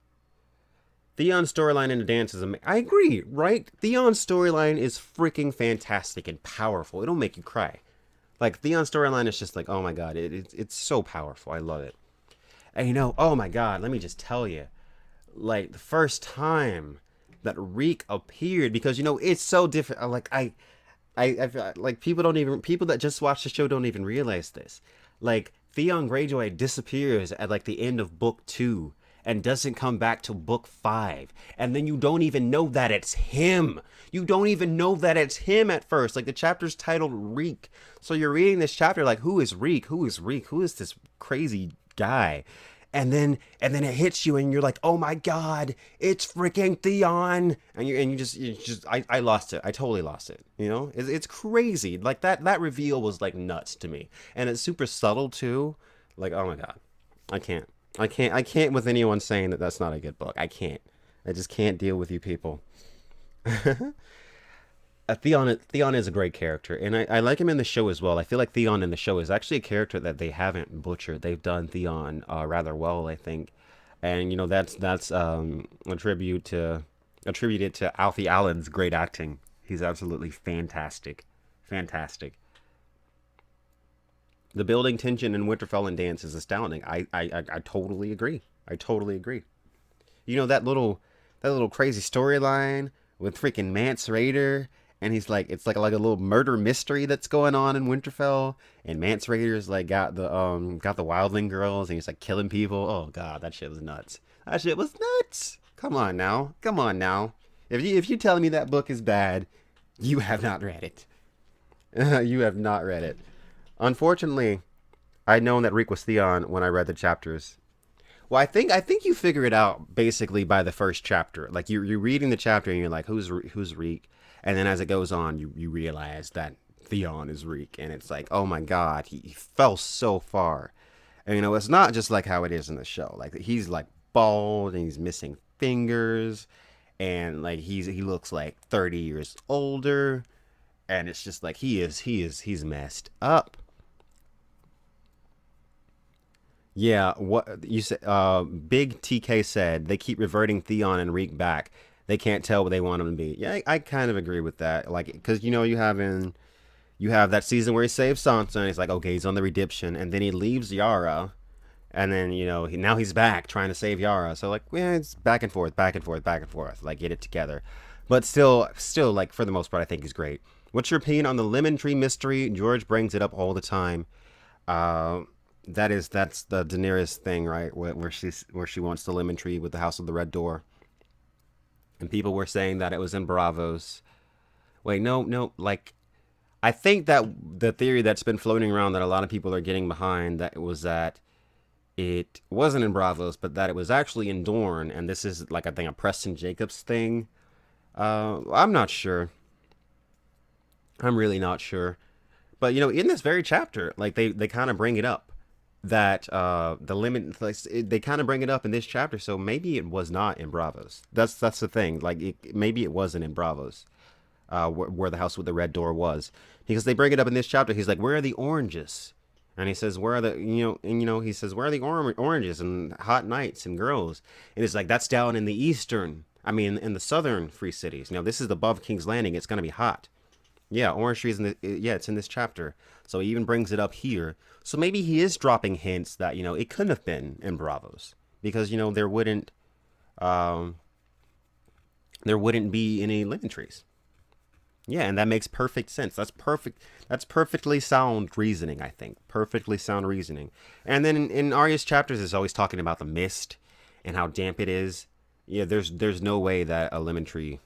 Theon's storyline in the dance is amazing. I agree, right? Theon's storyline is freaking fantastic and powerful. It'll make you cry. Like, Theon's storyline is just like, oh my god, it's so powerful. I love it. And you know, oh my god, let me just tell you. Like, the first time that Reek appeared, because, you know, it's so different. I feel like people that just watch the show don't even realize this. Like, Theon Greyjoy disappears at like the end of book 2 and doesn't come back till book 5, and then you don't even know that it's him. You don't even know that it's him at first. Like, the chapter's titled Reek, so you're reading this chapter like, who is Reek? Who is Reek? Who is this crazy guy? And then it hits you, and you're like, oh my god, it's freaking Theon, and you just I lost it. I totally lost it. You know, it's crazy. Like, that reveal was like nuts to me, and it's super subtle too. Like, oh my god, I can't with anyone saying that that's not a good book. I can't. I just can't deal with you people. Theon is a great character, and I like him in the show as well. I feel like Theon in the show is actually a character that they haven't butchered. They've done Theon rather well, I think, and you know, that's attributed to Alfie Allen's great acting. He's absolutely fantastic, fantastic. The building tension in Winterfell and Dance is astounding. I totally agree. I totally agree. You know, that little crazy storyline with freaking Mance Raider, and he's like, it's like a little murder mystery that's going on in Winterfell, and Mance Raider's like got the wildling girls, and he's like killing people. Oh god, that shit was nuts. That shit was nuts. Come on now, come on now. If you telling me that book is bad, you have not read it. You have not read it. Unfortunately, I'd known that Reek was Theon when I read the chapters. Well, I think you figure it out basically by the first chapter. Like, you're reading the chapter and you're like, who's Reek? And then as it goes on, you realize that Theon is Reek, and it's like, oh my god, he fell so far. And it's not just like how it is in the show. Like he's like bald and he's missing fingers, and like he looks like 30 years older, and it's just like he's messed up. Yeah, what you said? Big TK said they keep reverting Theon and Reek back. They can't tell what they want him to be. Yeah, I kind of agree with that. Like, because you have that season where he saves Sansa, and he's like, okay, he's on the redemption, and then he leaves Yara, and then now he's back trying to save Yara. So like, yeah, it's back and forth, back and forth, back and forth. Like, get it together. But still, like for the most part, I think he's great. What's your opinion on the lemon tree mystery? George brings it up all the time. Uh, that's the Daenerys thing, right? Where she wants the lemon tree with the House of the Red Door, and people were saying that it was in Bravos. Wait, no, no, like I think that the theory that's been floating around that a lot of people are getting behind that it was that it wasn't in Bravos, but that it was actually in Dorne, and this is like I think a Preston Jacobs thing. I'm not sure. I'm really not sure. But in this very chapter, like they kind of bring it up that the limit like, they kind of bring it up in this chapter, so maybe it was not in Bravos. That's the thing. Like maybe it wasn't in Bravos, where the house with the red door was, because they bring it up in this chapter. He's like, "Where are the oranges?" And he says, "Where are the he says, "Where are the oranges and hot nights and girls?" And it's like that's down in the eastern. I mean, in the southern free cities. This is above King's Landing. It's gonna be hot. Yeah, orange trees in the yeah, it's in this chapter. So he even brings it up here. So maybe he is dropping hints that it couldn't have been in Bravos because um there wouldn't be any lemon trees. Yeah, and that makes perfect sense. That's perfect. That's perfectly sound reasoning, I think. Perfectly sound reasoning. And then in Arya's chapters, it's always talking about the mist and how damp it is. Yeah, there's no way that a lemon tree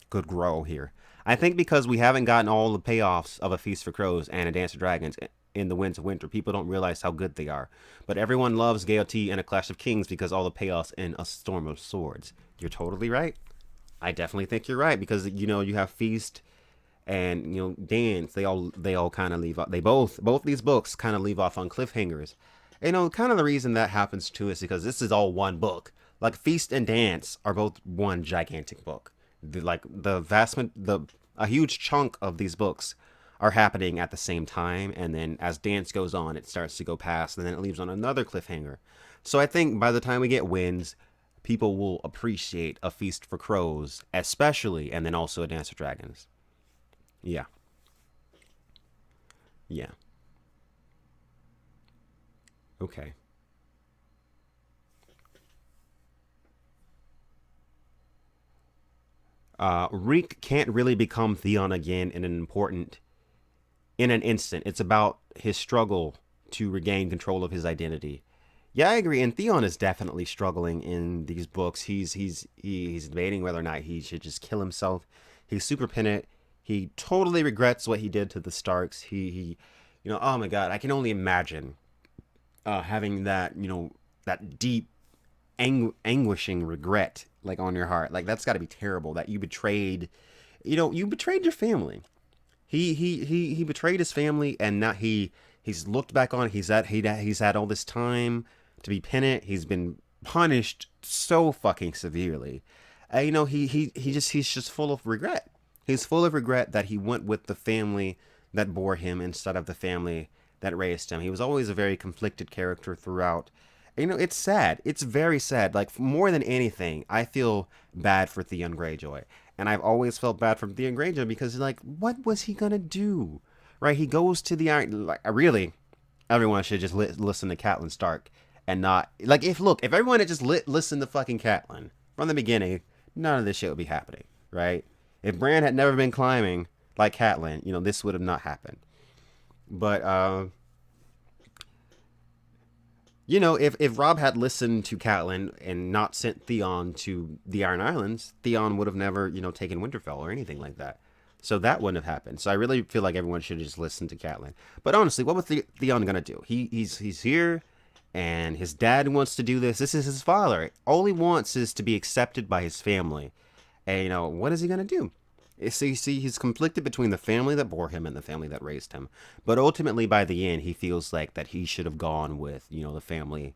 could grow here. I think because we haven't gotten all the payoffs of A Feast for Crows and A Dance of Dragons in the Winds of Winter, people don't realize how good they are. But everyone loves Gaiety and A Clash of Kings because all the payoffs in A Storm of Swords. You're totally right. I definitely think you're right because you have Feast and Dance. They all kind of leave off. They both these books kind of leave off on cliffhangers. Kind of the reason that happens too is because this is all one book. Like Feast and Dance are both one gigantic book. Like the a huge chunk of these books are happening at the same time, and then as Dance goes on, it starts to go past, and then it leaves on another cliffhanger. So I think by the time we get Winds, people will appreciate A Feast for Crows, especially, and then also A Dance of Dragons. Yeah, yeah, okay. Reek can't really become Theon again in an instant. It's about his struggle to regain control of his identity. Yeah, I agree. And Theon is definitely struggling in these books. He's debating whether or not he should just kill himself. He's super penitent. He totally regrets what he did to the Starks. Oh my God, I can only imagine having that deep anguishing regret like on your heart. Like that's got to be terrible that you betrayed your family. He betrayed his family, and now he's looked back on. He's had all this time to be penitent. He's been punished so fucking severely. He's just full of regret. He's full of regret that he went with the family that bore him instead of the family that raised him. He was always a very conflicted character throughout. It's sad. It's very sad. Like, more than anything, I feel bad for Theon Greyjoy. And I've always felt bad for Theon Greyjoy because, like, what was he gonna do? Right? He goes to the Iron. Like, really, everyone should just listen to Catelyn Stark and not. Like, if everyone had just listened to fucking Catelyn from the beginning, none of this shit would be happening, right? If Bran had never been climbing like Catelyn, this would have not happened. But, if Rob had listened to Catelyn and not sent Theon to the Iron Islands, Theon would have never, taken Winterfell or anything like that. So that wouldn't have happened. So I really feel like everyone should just listen to Catelyn. But honestly, what was Theon gonna do? He's here, and his dad wants to do this. This is his father. All he wants is to be accepted by his family. And what is he gonna do? See, he's conflicted between the family that bore him and the family that raised him. But ultimately, by the end, he feels like that he should have gone with, the family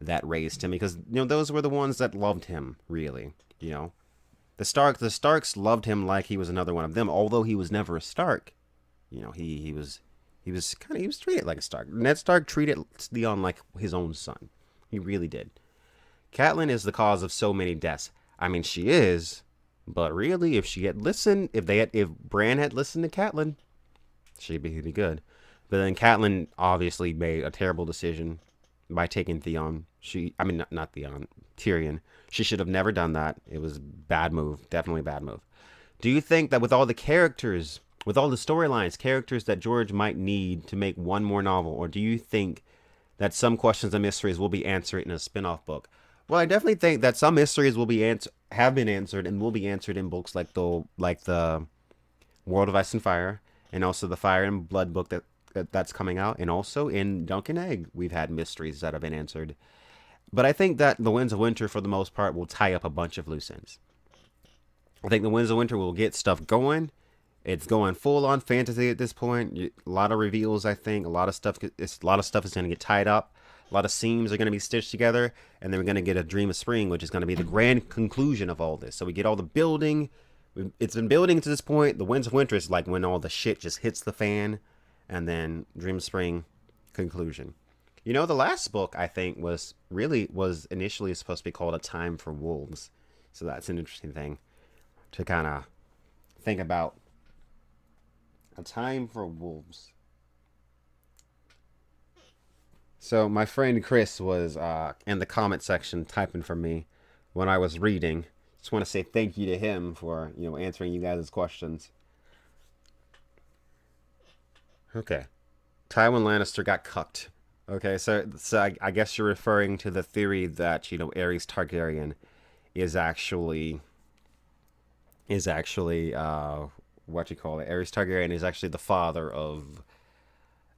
that raised him because, those were the ones that loved him, really. You know, the Starks loved him like he was another one of them, although he was never a Stark. He was treated like a Stark. Ned Stark treated Theon like his own son. He really did. Catelyn is the cause of so many deaths. I mean, she is, but really, if she had listened, if Bran had listened to Catelyn, she'd be good. But then Catelyn obviously made a terrible decision by taking Theon. I mean, not Theon, Tyrion. She should have never done that. It was a bad move, definitely a bad move. Do you think that with all the characters, with all the storylines, characters that George might need to make one more novel, or do you think that some questions and mysteries will be answered in a spin-off book? Well, I definitely think that some mysteries have been answered and will be answered in books like the World of Ice and Fire, and also the Fire and Blood book that's coming out, and also in Dunk and Egg we've had mysteries that have been answered. But I think that the Winds of Winter, for the most part, will tie up a bunch of loose ends. I think the Winds of Winter will get stuff going. It's going full on fantasy at this point. A lot of reveals, I think. A lot of stuff is going to get tied up. A lot of seams are going to be stitched together, and then we're going to get a Dream of Spring, which is going to be the grand conclusion of all this. So we get all the building. It's been building to this point. The Winds of Winter is like when all the shit just hits the fan, and then Dream of Spring conclusion. The last book I think was initially supposed to be called A Time for Wolves. So that's an interesting thing to kind of think about. A Time for Wolves. So my friend Chris was in the comment section typing for me when I was reading. Just want to say thank you to him for answering you guys' questions. Okay, Tywin Lannister got cucked. Okay, so I guess you're referring to the theory that Aerys Targaryen is actually what you call it. Aerys Targaryen is actually the father of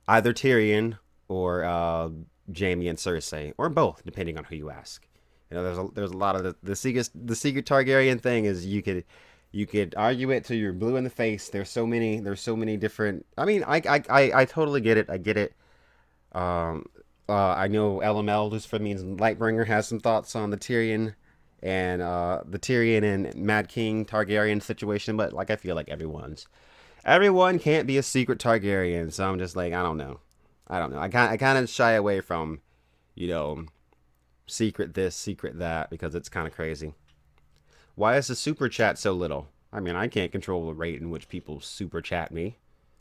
either Tyrion or Jaime and Cersei, or both, depending on who you ask. There's a lot of the secret Targaryen thing is you could argue it till you're blue in the face. There's so many different. I mean, I totally get it. I get it. Um, I know LML, just for means Lightbringer, has some thoughts on the Tyrion and Mad King Targaryen situation, but like I feel like everyone can't be a secret Targaryen, so I'm just like I don't know. I kind of shy away from you know secret this, secret that, because it's kind of crazy. Why is the super chat so little? I mean, I can't control the rate in which people super chat me.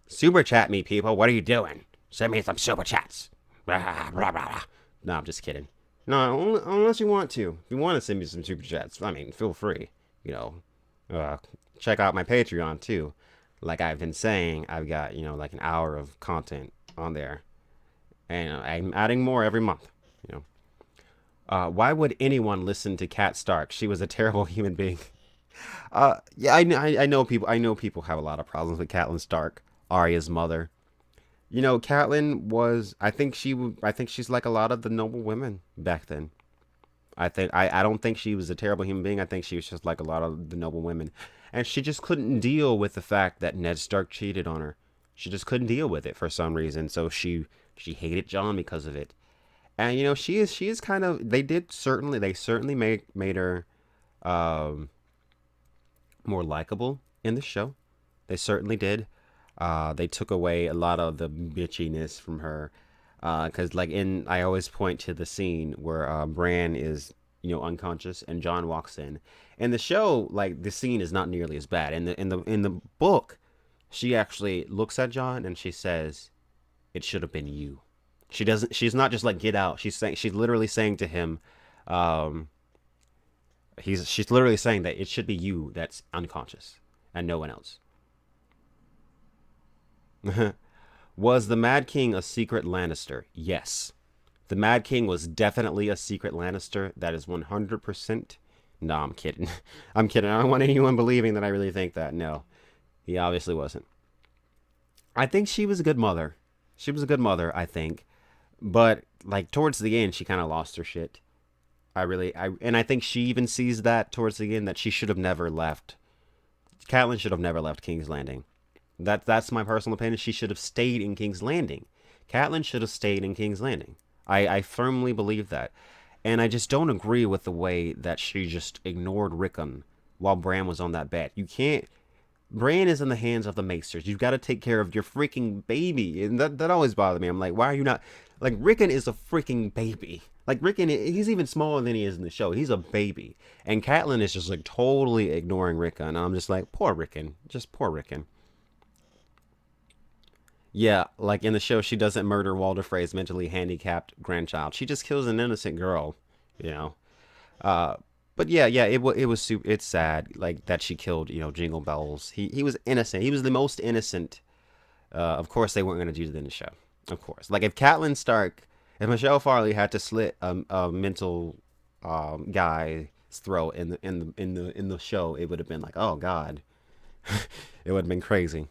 Super chat me, people. What are you doing? Send me some super chats. Blah, blah, blah. No, I'm just kidding. No, unless you want to. If you want to send me some super chats, I mean, feel free. You know, uh, check out my Patreon too. Like I've been saying, I've got like an hour of content on there, and I'm adding more every month. You know, why would anyone listen to Kat Stark? She was a terrible human being. Yeah, I know people. I know people have a lot of problems with Catelyn Stark, Arya's mother. Catelyn was. I think she's like a lot of the noble women back then. I don't think she was a terrible human being. I think she was just like a lot of the noble women, and she just couldn't deal with the fact that Ned Stark cheated on her. She just couldn't deal with it for some reason. So she hated John because of it. And she is kind of. They certainly made her um, more likable in the show. They certainly did. They took away a lot of the bitchiness from her. Because I always point to the scene where Bran is unconscious and John walks in. In the show, like the scene is not nearly as bad. In the book, she actually looks at John and she says, "It should have been you." She doesn't. She's not just like get out. She's literally saying to him, um, she's literally saying that it should be you that's unconscious and no one else. Was the Mad King a secret Lannister? Yes. The Mad King was definitely a secret Lannister. That is 100%. No, I'm kidding. I'm kidding. I don't want anyone believing that I really think that. No, he obviously wasn't. I think she was a good mother. She was a good mother, I think. But like towards the end, she kind of lost her shit. And I think she even sees that towards the end that she should have never left. Catelyn should have never left King's Landing. That's my personal opinion. She should have stayed in King's Landing. Catelyn should have stayed in King's Landing. I firmly believe that. And I just don't agree with the way that she just ignored Rickon while Bran was on that bed. You can't. Bran is in the hands of the Maesters. You've got to take care of your freaking baby. And that always bothered me. I'm like, why are you not. Like, Rickon is a freaking baby. Like, Rickon, he's even smaller than he is in the show. He's a baby. And Catelyn is just, like, totally ignoring Rickon. And I'm just like, poor Rickon. Just poor Rickon. Yeah, like in the show, she doesn't murder Walder Frey's mentally handicapped grandchild. She just kills an innocent girl, you know. Uh, but yeah, yeah, it was super. It's sad, like that she killed, Jingle Bells. He was innocent. He was the most innocent. Of course, they weren't going to do that in the show. Of course, like if Catelyn Stark, if Michelle Farley had to slit a mental guy's throat in the show, it would have been like, oh God, it would have been crazy.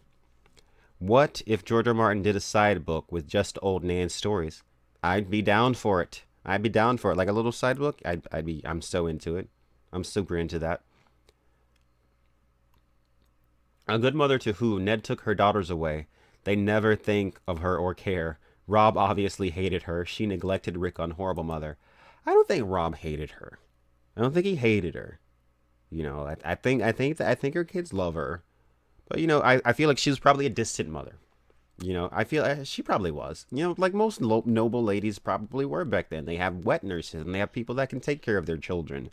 What if George R. R. Martin did a side book with just old Nan's stories? I'd be down for it. I'd be down for it. Like a little side book. I'm so into it. I'm super into that. A good mother to who Ned took her daughters away. They never think of her or care. Rob obviously hated her. She neglected Rickon. Horrible mother. I don't think Rob hated her. I don't think he hated her. I think her kids love her. But I feel like she was probably a distant mother. I feel she probably was. Like most noble ladies probably were back then. They have wet nurses and they have people that can take care of their children.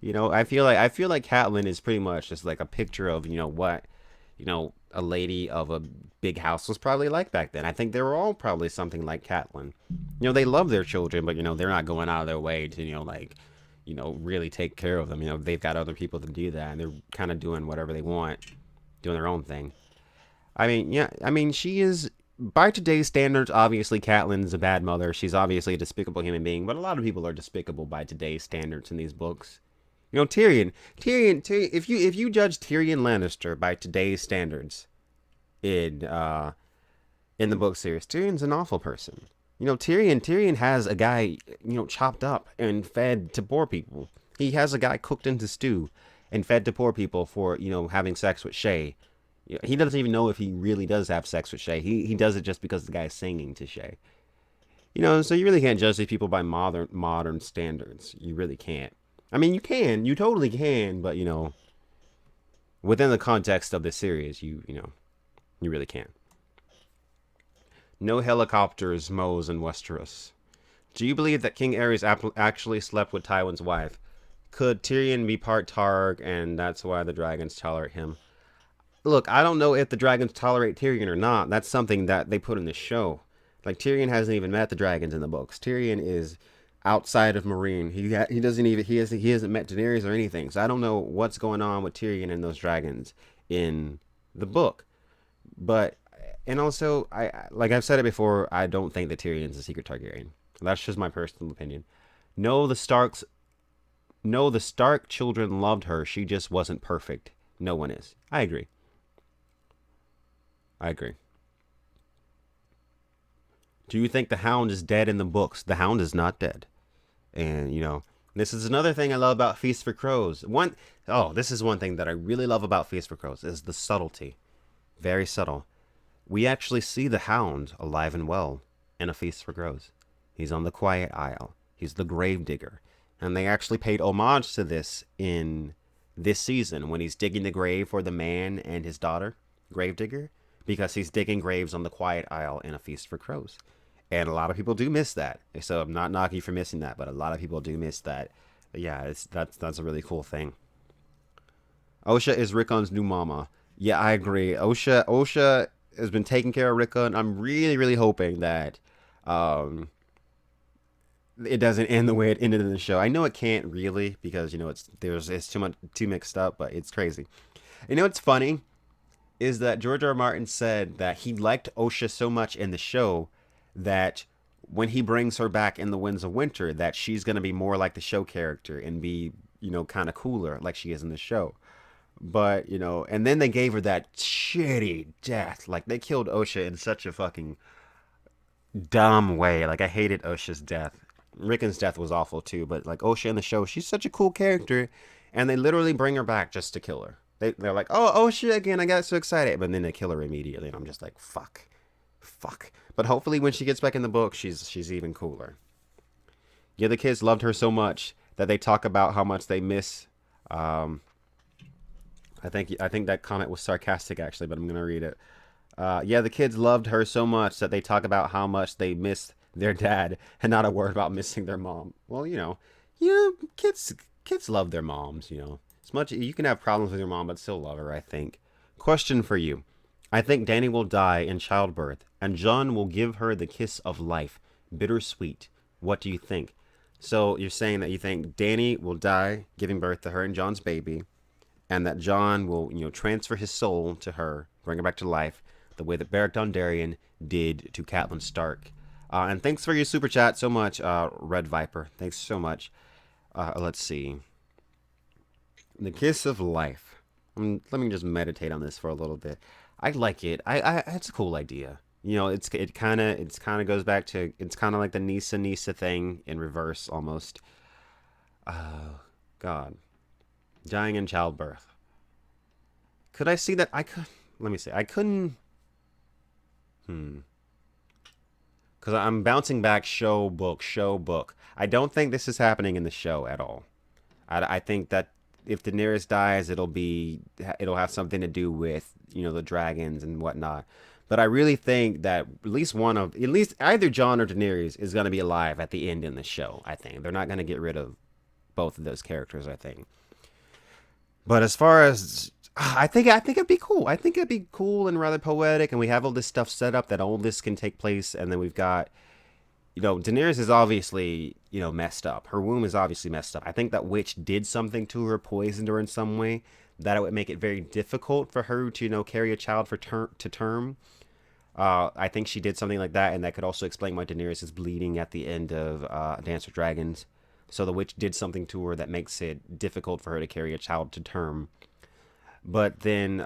I feel like Catelyn is pretty much just like a picture of what a lady of a big house was probably like back then. I think they were all probably something like Catelyn. They love their children, but they're not going out of their way to really take care of them. They've got other people to do that, and they're kind of doing whatever they want, doing their own thing. I mean, yeah, I mean, she is, by today's standards, obviously Catelyn's a bad mother. She's obviously a despicable human being, but a lot of people are despicable by today's standards in these books. Tyrion. If you judge Tyrion Lannister by today's standards in in the book series, Tyrion's an awful person. Tyrion has a guy chopped up and fed to poor people. He has a guy cooked into stew and fed to poor people for having sex with Shay. He doesn't even know if he really does have sex with Shay. He does it just because the guy's singing to Shay. So you really can't judge these people by modern standards. You really can't. I mean, you can, you totally can, but within the context of the series, you really can't. No helicopters, Moes, in Westeros. Do you believe that King Aerys actually slept with Tywin's wife? Could Tyrion be part Targ, and that's why the dragons tolerate him? Look, I don't know if the dragons tolerate Tyrion or not. That's something that they put in the show. Like, Tyrion hasn't even met the dragons in the books. Tyrion is outside of Meereen. He doesn't even he hasn't met Daenerys or anything. So I don't know what's going on with Tyrion and those dragons in the book. But and also like I've said it before, I don't think that Tyrion's a secret Targaryen. That's just my personal opinion. No, the Stark children loved her. She just wasn't perfect. No one is. I agree. I agree. Do you think the Hound is dead in the books? The Hound is not dead. And, this is another thing I love about Feast for Crows. This is one thing that I really love about Feast for Crows is the subtlety. Very subtle. We actually see the Hound alive and well in A Feast for Crows. He's on the Quiet Isle. He's the gravedigger. And they actually paid homage to this in this season when he's digging the grave for the man and his daughter, Gravedigger, because he's digging graves on the Quiet Isle in A Feast for Crows. And a lot of people do miss that. So I'm not knocking you for missing that, but a lot of people do miss that. But yeah, that's a really cool thing. Osha is Rickon's new mama. Yeah, I agree. Osha has been taking care of Rickon. I'm really, really hoping that it doesn't end the way it ended in the show. I know it can't really because it's too mixed up, but it's crazy. What's funny is that George R. R. Martin said that he liked Osha so much in the show that when he brings her back in the Winds of Winter, that she's going to be more like the show character and be, kind of cooler like she is in the show. But, and then they gave her that shitty death. Like, they killed Osha in such a fucking dumb way. Like, I hated Osha's death. Rickon's death was awful too, but like Osha in the show, she's such a cool character, and they literally bring her back just to kill her. They're like, oh shit again, I got so excited, but then they kill her immediately, and I'm just like, fuck. But hopefully when she gets back in the book, she's even cooler. Yeah, the kids loved her so much that they talk about how much they miss. Um, I think that comment was sarcastic actually, but I'm gonna read it. Yeah, the kids loved her so much that they talk about how much they missed their dad, and not a word about missing their mom. Well, kids love their moms. As much you can have problems with your mom, but still love her. I think. Question for you: I think Danny will die in childbirth, and John will give her the kiss of life, bittersweet. What do you think? So you're saying that you think Danny will die giving birth to her and John's baby, and that John will, transfer his soul to her, bring her back to life, the way that Beric Dondarrion did to Catelyn Stark. And thanks for your super chat so much, Red Viper. Thanks so much. Let's see. The kiss of life. Let me just meditate on this for a little bit. I like it. It's a cool idea. It kind of goes back to it's kind of like the Nisa thing in reverse almost. Oh God, dying in childbirth. Could I see that? I could. Let me see. I couldn't. Hmm. Because I'm bouncing back show book, show book. I don't think this is happening in the show at all. I think that if Daenerys dies, it'll have something to do with the dragons and whatnot. But I really think that at least either Jon or Daenerys is going to be alive at the end in the show. I think they're not going to get rid of both of those characters. I think. But as far as I think it'd be cool. I think it'd be cool and rather poetic, and we have all this stuff set up that all this can take place, and then we've got Daenerys is obviously, messed up. Her womb is obviously messed up. I think that witch did something to her, poisoned her in some way, that it would make it very difficult for her to, carry a child to term. I think she did something like that, and that could also explain why Daenerys is bleeding at the end of Dance with Dragons. So the witch did something to her that makes it difficult for her to carry a child to term. But then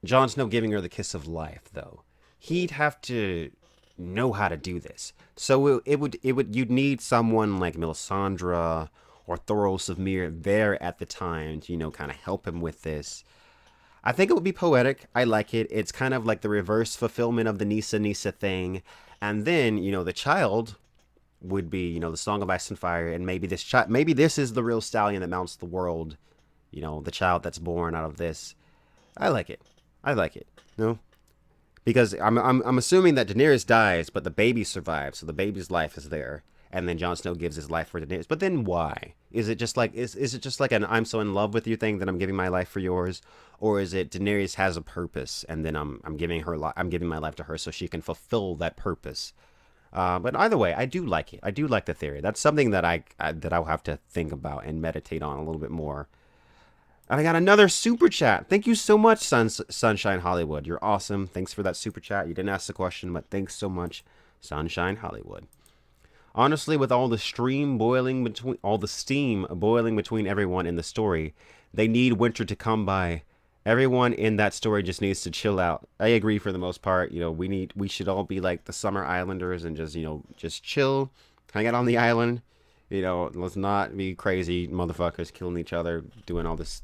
Jon Snow giving her the kiss of life, though, he'd have to know how to do this. So you'd need someone like Melisandre or Thoros of Myr there at the time to kind of help him with this. I think it would be poetic. I like it. It's kind of like the reverse fulfillment of the Nisa thing, and then the child would be the Song of Ice and Fire, and maybe this is the real stallion that mounts the world. The child that's born out of this. I like it. I like it. No, because I'm assuming that Daenerys dies, but the baby survives, so the baby's life is there, and then Jon Snow gives his life for Daenerys. But then why? Is it just like is it just like an I'm so in love with you thing that I'm giving my life for yours, or is it Daenerys has a purpose and then I'm giving my life to her so she can fulfill that purpose? But either way, I do like it. I do like the theory. That's something that I'll have to think about and meditate on a little bit more. And I got another super chat. Thank you so much, Sunshine Hollywood. You're awesome. Thanks for that super chat. You didn't ask the question, but thanks so much, Sunshine Hollywood. Honestly, with all the steam boiling between everyone in the story, they need winter to come by. Everyone in that story just needs to chill out. I agree for the most part. We should all be like the summer islanders and just chill, hang out on the island. Let's not be crazy motherfuckers killing each other, doing all this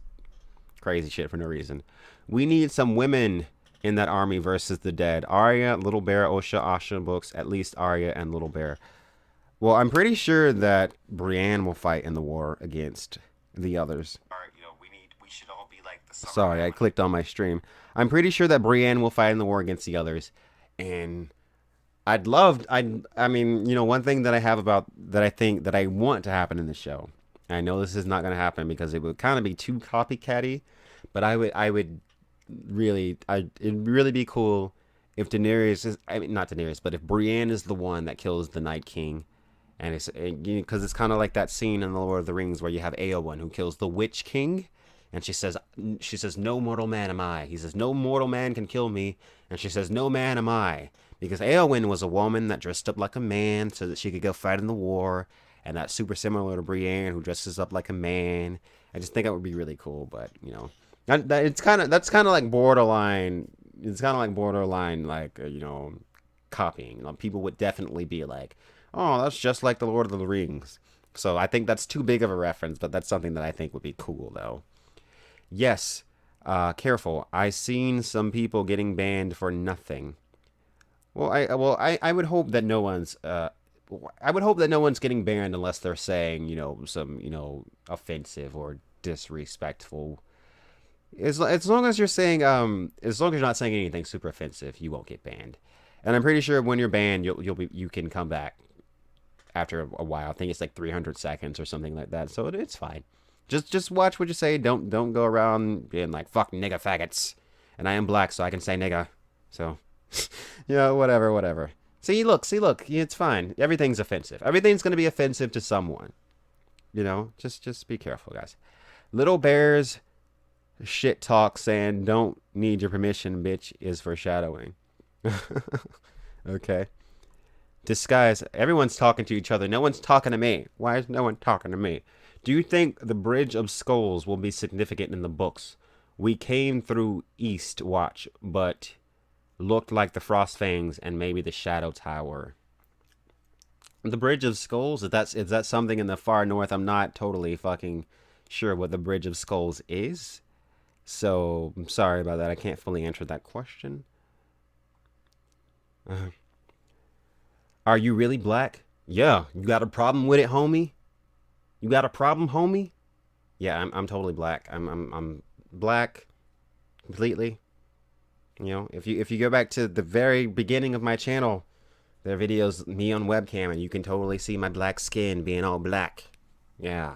crazy shit for no reason. We need some women in that army versus the dead. Arya, Little Bear, Osha, Asha books, at least Arya and Little Bear. Well, I'm pretty sure that Brienne will fight in the war against the others. We should all be like the Sorry, I clicked on my stream. I'm pretty sure that Brienne will fight in the war against the others, and I mean, one thing that I have about that I think that I want to happen in the show. I know this is not going to happen because it would kind of be too copycatty, but it'd really be cool if Daenerys is, I mean, not Daenerys, but if Brienne is the one that kills the Night King, and because it's kind of like that scene in the Lord of the Rings where you have Eowyn who kills the Witch King, and she says, no mortal man am I. He says, no mortal man can kill me, and she says, no man am I. Because Eowyn was a woman that dressed up like a man so that she could go fight in the war, and that's super similar to Brienne, who dresses up like a man. I just think that would be really cool, but that's kind of like borderline. It's kind of like borderline, like copying. People would definitely be like, "Oh, that's just like the Lord of the Rings." So I think that's too big of a reference, but that's something that I think would be cool though. Yes, careful. I seen some people getting banned for nothing. I would hope that no one's I would hope that no one's getting banned unless they're saying, some, offensive or disrespectful. As long as you're saying as long as you're not saying anything super offensive, you won't get banned. And I'm pretty sure when you're banned, you can come back after a while. I think it's like 300 seconds or something like that. So it's fine. Just watch what you say. Don't go around being like fuck nigga faggots. And I am black, so I can say nigga. So whatever. See, look, it's fine. Everything's offensive. Everything's gonna be offensive to someone. Just be careful, guys. Little Bear's shit talk saying don't need your permission, bitch, is foreshadowing. Okay. Disguise. Everyone's talking to each other. No one's talking to me. Why is no one talking to me? Do you think the Bridge of Skulls will be significant in the books? We came through East Watch, but looked like the Frost Fangs and maybe the Shadow Tower. The Bridge of Skulls? Is that something in the far north? I'm not totally fucking sure what the Bridge of Skulls is. So I'm sorry about that. I can't fully answer that question. Uh, are you really black? Yeah. You got a problem with it, homie? You got a problem, homie? Yeah, I'm totally black. I'm black completely. If you go back to the very beginning of my channel, there are videos me on webcam, and you can totally see my black skin being all black. Yeah,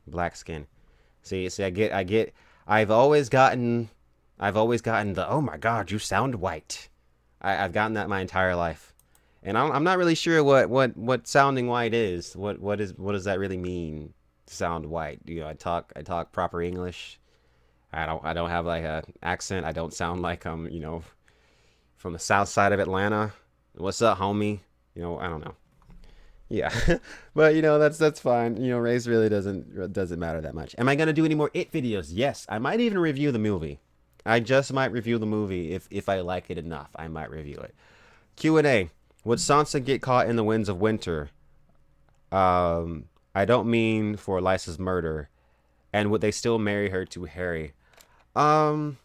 black skin. See, I get. I've always gotten the oh my god, you sound white. I've gotten that my entire life, and I'm not really sure what sounding white is. What does that really mean? Sound white? I talk proper English. I don't have like a accent. I don't sound like I'm from the south side of Atlanta. What's up, homie? I don't know. Yeah, but that's fine. Race really doesn't matter that much. Am I gonna do any more It videos? Yes, I might even review the movie. I just might review the movie if I like it enough. I might review it. Q&A. Would Sansa get caught in the winds of winter? I don't mean for Lysa's murder. And would they still marry her to Harry? Um,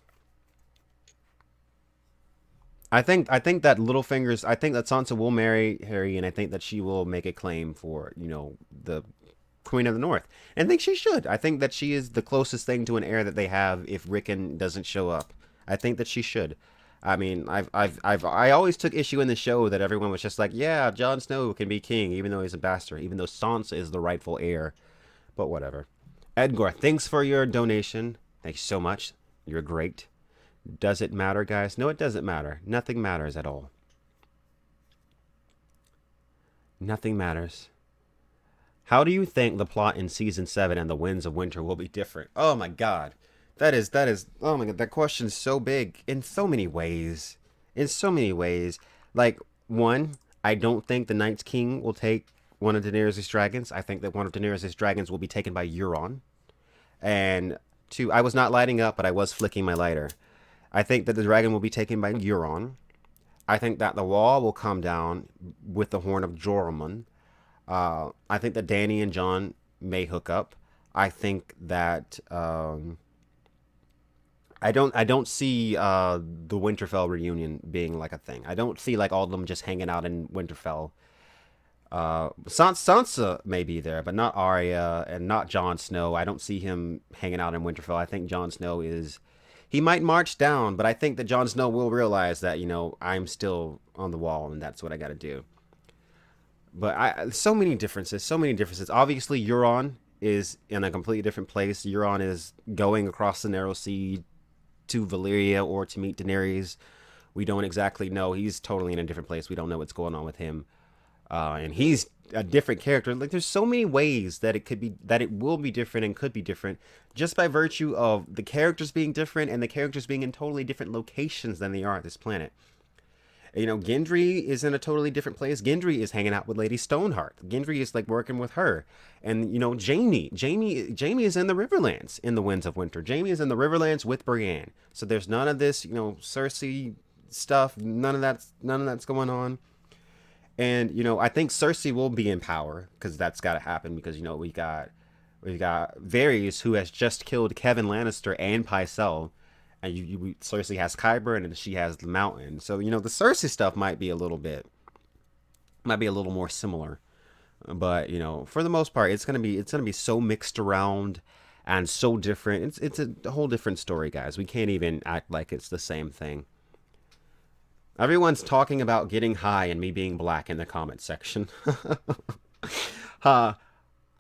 I think that Littlefinger's I think that Sansa will marry Harry, and I think that she will make a claim for the Queen of the North. And I think she should. I think that she is the closest thing to an heir that they have if Rickon doesn't show up. I think that she should. I mean, I always took issue in the show that everyone was just like, yeah, Jon Snow can be king, even though he's a bastard, even though Sansa is the rightful heir. But whatever. Edgar, thanks for your donation. Thanks so much. You're great. Does it matter, guys? No, it doesn't matter. Nothing matters at all. Nothing matters. How do you think the plot in season 7 and the Winds of Winter will be different? Oh my god. That is oh my god, that question's so big in so many ways. In so many ways. Like, one, I don't think the Night's King will take one of Daenerys' dragons. I think that one of Daenerys' dragons will be taken by Euron. And two, I was not lighting up, but I was flicking my lighter. I think that the dragon will be taken by Euron. I think that the wall will come down with the horn of Joramun. I think that Dany and Jon may hook up. I think that I don't see the Winterfell reunion being like a thing. I don't see like all of them just hanging out in Winterfell. Sansa may be there, but not Arya and not Jon Snow. I don't see him hanging out in Winterfell. I think Jon Snow is. He might march down, but I think that Jon Snow will realize that I'm still on the wall, and that's what I got to do. But so many differences, so many differences. Obviously, Euron is in a completely different place. Euron is going across the Narrow Sea to Valyria or to meet Daenerys. We don't exactly know. He's totally in a different place. We don't know what's going on with him. And he's a different character. Like, there's so many ways that it will be different and could be different just by virtue of the characters being different and the characters being in totally different locations than they are at this planet. Gendry is in a totally different place. Gendry is hanging out with Lady Stoneheart. Gendry is like working with her. And Jaime is in the Riverlands in the Winds of Winter. Jaime is in the Riverlands with Brienne. So there's none of this, Cersei stuff. None of that's going on. And I think Cersei will be in power because that's got to happen because we got Varys who has just killed Kevin Lannister and Pycelle, and Cersei has Qyburn and she has the Mountain. So the Cersei stuff might be a little more similar, but for the most part, it's gonna be so mixed around and so different. It's a whole different story, guys. We can't even act like it's the same thing. Everyone's talking about getting high and me being black in the comment section. uh,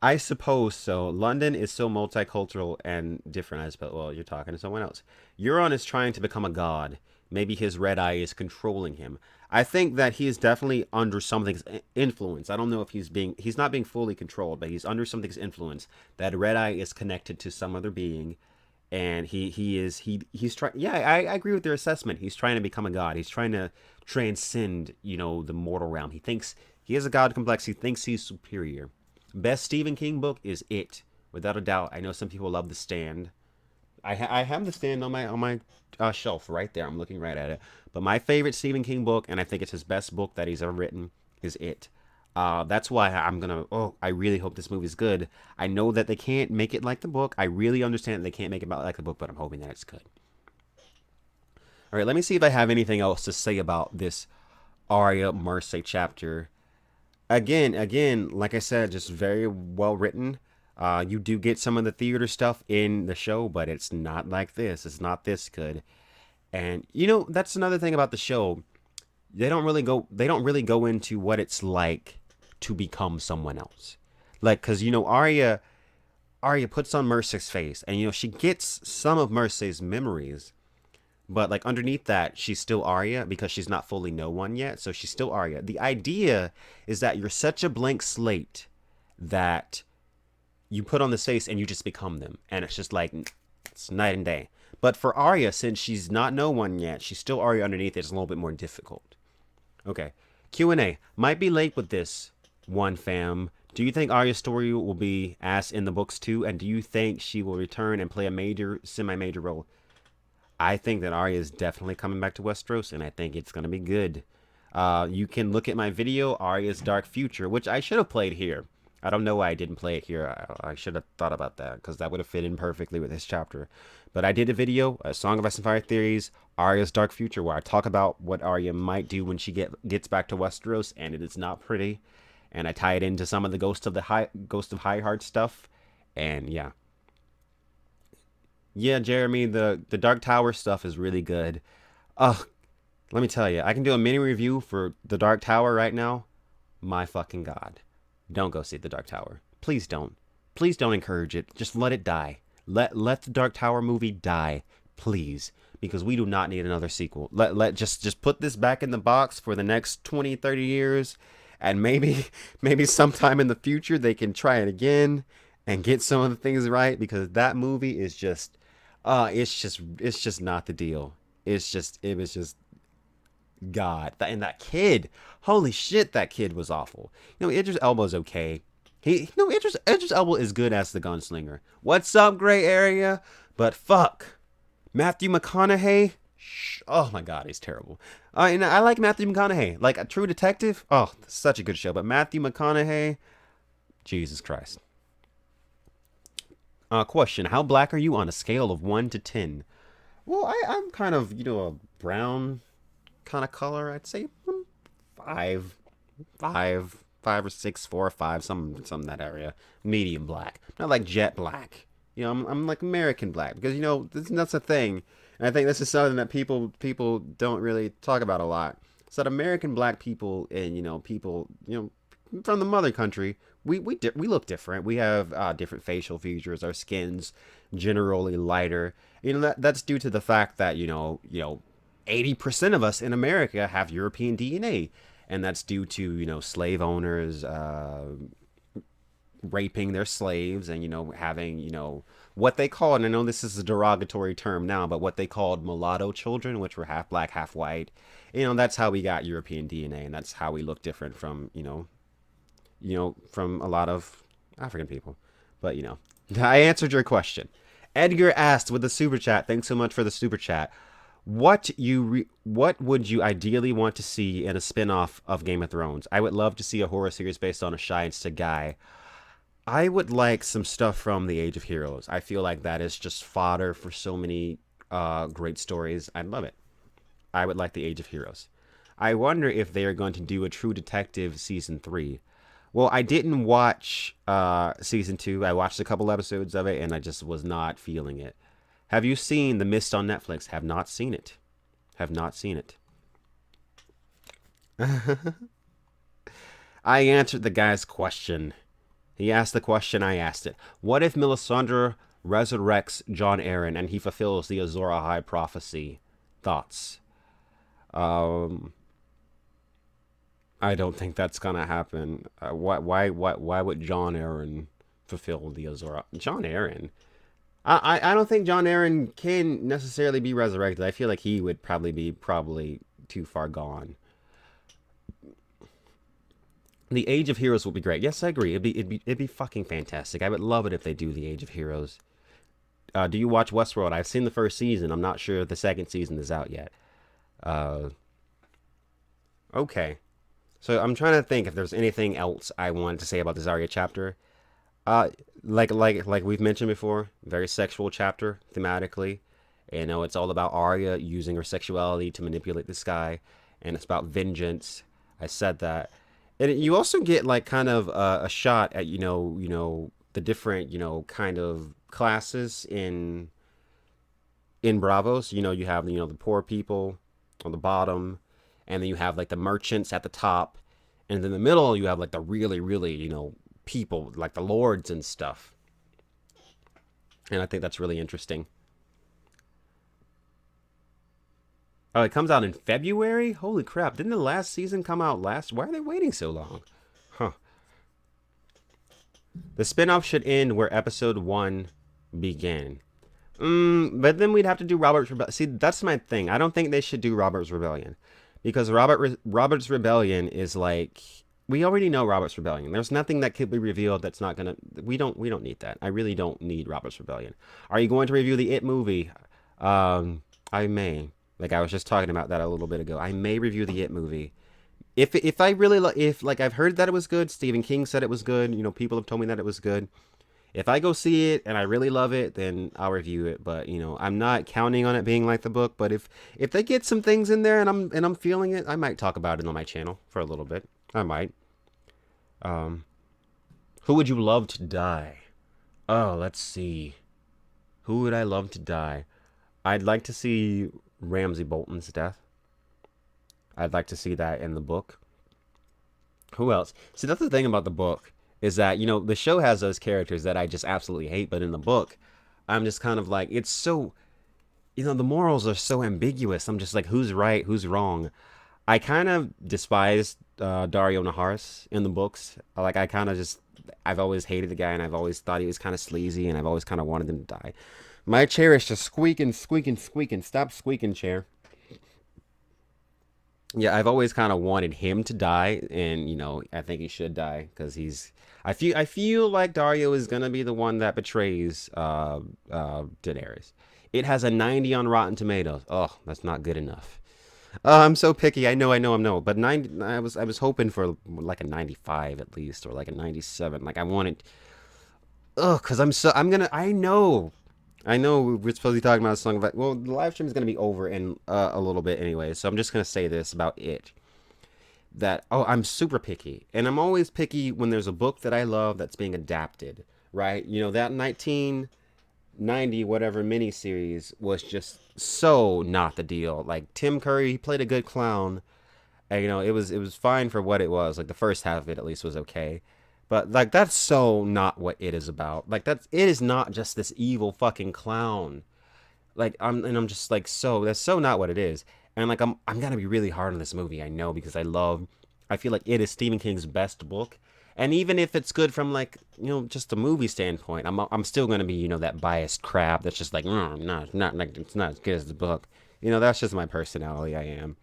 I suppose so. London is so multicultural and different. I suppose. Well, you're talking to someone else. Euron is trying to become a god. Maybe his red eye is controlling him. I think that he is definitely under something's influence. I don't know if he's not being fully controlled, but he's under something's influence. That red eye is connected to some other being, and he's trying. Yeah, I agree with their assessment. He's trying to become a god. He's trying to transcend, the mortal realm. He thinks he has a god complex. He thinks he's superior. Best Stephen King book is It, without a doubt. I know some people love The Stand. I have The Stand on my shelf right there. I'm looking right at it. But my favorite Stephen King book, and I think it's his best book that he's ever written, is It. That's why I'm gonna. Oh, I really hope this movie's good. I know that they can't make it like the book. I really understand that they can't make it like the book, but I'm hoping that it's good. All right, let me see if I have anything else to say about this Arya Marseille chapter. Again, like I said, just very well written. You do get some of the theater stuff in the show, but it's not like this. It's not this good. And that's another thing about the show. They don't really go into what it's like to become someone else. Like, cause Arya puts on Mercer's face, and she gets some of Mercer's memories, but like underneath that, she's still Arya because she's not fully no one yet. So she's still Arya. The idea is that you're such a blank slate that you put on this face and you just become them, and it's just like it's night and day. But for Arya, since she's not no one yet, she's still Arya underneath. It's a little bit more difficult. Okay, Q&A. Might be late with this one, fam. Do you think Arya's story will be as in the books too? And do you think she will return and play a major, semi-major role? I think that Arya is definitely coming back to Westeros, and I think it's going to be good. You can look at my video, Arya's Dark Future, which I should have played here. I don't know why I didn't play it here. I should have thought about that, because that would have fit in perfectly with this chapter. But I did a video, A Song of Ice and Fire Theories, Arya's Dark Future, where I talk about what Arya might do when she gets back to Westeros, and it is not pretty. And I tie it into some of the Ghost of High Heart stuff, and yeah. Yeah, Jeremy, the Dark Tower stuff is really good. Ugh, let me tell you, I can do a mini review for the Dark Tower right now. My fucking god. Don't go see the Dark Tower. Please don't. Please don't encourage it. Just let it die. Let the Dark Tower movie die, please, because we do not need another sequel. Just put this back in the box for the next 20, 30 years, and maybe sometime in the future they can try it again and get some of the things right, because that movie is just it's just not the deal. It was just God. And that kid, holy shit, that kid was awful. Idris Elba's okay. Idris Elba is good as the gunslinger. What's up, gray area? But fuck, Matthew McConaughey. Oh my god, he's terrible. And I like Matthew McConaughey, like a True Detective. Oh, such a good show. But Matthew McConaughey, Jesus Christ. Question: how black are you on a scale of 1 to 10? Well, I'm kind of a brown kind of color. I'd say five, five or six, 4 or 5, some in that area. Medium black, not like jet black. I'm like American black, because that's a thing, and I think this is something that people don't really talk about a lot. So that American black people and people from the mother country, we look different. We have different facial features. Our skin's generally lighter. That's due to the fact that 80% of us in America have European DNA, and that's due to slave owners raping their slaves, and having what they called, and I know this is a derogatory term now, but what they called mulatto children, which were half black, half white. That's how we got European DNA, and that's how we look different from from a lot of African people. But I answered your question. Edgar asked with the super chat. Thanks so much for the super chat. what would you ideally want to see in a spin-off of Game of Thrones? I would love to see a horror series based on a Shai guy. I would like some stuff from the Age of Heroes. I feel like that is just fodder for so many great stories. I'd love it. I would like the Age of Heroes. I wonder if they are going to do a True Detective season 3. Well, I didn't watch season 2. I watched a couple episodes of it and I just was not feeling it. Have you seen The Mist on Netflix? Have not seen it. Have not seen it. I answered the guy's question. He asked the question, I asked it. What if Melisandre resurrects Jon Arryn and he fulfills the Azor Ahai prophecy? Thoughts? Um, I don't think that's gonna happen. Why would Jon Arryn fulfill the Azor? Jon Arryn? I don't think Jon Arryn can necessarily be resurrected. I feel like he would probably be too far gone. The Age of Heroes would be great. Yes, I agree. It'd be fucking fantastic. I would love it if they do the Age of Heroes. Do you watch Westworld? I've seen the first season. I'm not sure if the second season is out yet. Uh, okay. So I'm trying to think if there's anything else I wanted to say about this Arya chapter. Uh, like we've mentioned before, very sexual chapter thematically. You know, it's all about Arya using her sexuality to manipulate this guy, and it's about vengeance. I said that, and you also get like kind of a shot at the different kind of classes in Bravos. You know, you have the poor people on the bottom, and then you have like the merchants at the top, and then in the middle you have like the really really people like the lords and stuff. And I think that's really interesting. Oh, it comes out in February? Holy crap. Didn't the last season come out last? Why are they waiting so long? Huh. The spinoff should end where episode 1 began. But then we'd have to do Robert's Rebellion. See, that's my thing. I don't think they should do Robert's Rebellion. Because Robert's Rebellion is like we already know Robert's Rebellion. There's nothing that could be revealed that's not gonna. We don't need that. I really don't need Robert's Rebellion. Are you going to review the It movie? I may. Like I was just talking about that a little bit ago. I may review the It movie. If I really if like I've heard that it was good. Stephen King said it was good. People have told me that it was good. If I go see it and I really love it, then I'll review it. But I'm not counting on it being like the book. But if they get some things in there and I'm feeling it, I might talk about it on my channel for a little bit. I might. Um, who would you love to die? Oh, let's see. Who would I love to die? I'd like to see Ramsay Bolton's death. I'd like to see that in the book. Who else? See, that's the thing about the book is that the show has those characters that I just absolutely hate, but in the book, I'm just kind of like it's so the morals are so ambiguous. I'm just like who's right, who's wrong. I kind of despise Dario Naharis in the books. Like I kind of just I've always hated the guy and I've always thought he was kind of sleazy and I've always kind of wanted him to die. My chair is just squeaking, squeaking, squeaking. Stop squeaking, chair. Yeah, I've always kind of wanted him to die, and I think he should die because he's. I feel like Dario is gonna be the one that betrays Daenerys. It has a 90 on Rotten Tomatoes. Oh, that's not good enough. I'm so picky. I know. But 90, I was hoping for like a 95 at least, or like a 97. Like I wanted. Ugh, because I know we're supposed to be talking about a song, but well, the live stream is going to be over in a little bit anyway, so I'm just going to say this about it. That, I'm super picky. And I'm always picky when there's a book that I love that's being adapted, right? That 1990 whatever miniseries was just so not the deal. Like, Tim Curry, he played a good clown. And, it was fine for what it was. Like, the first half of it at least was okay. But like that's so not what it is about. Like it is not just this evil fucking clown. Like I'm just like that's so not what it is. And like I'm gonna be really hard on this movie. I know because I feel like it is Stephen King's best book. And even if it's good from like just a movie standpoint, I'm still gonna be that biased crap that's just like not like it's not as good as the book. That's just my personality. I am.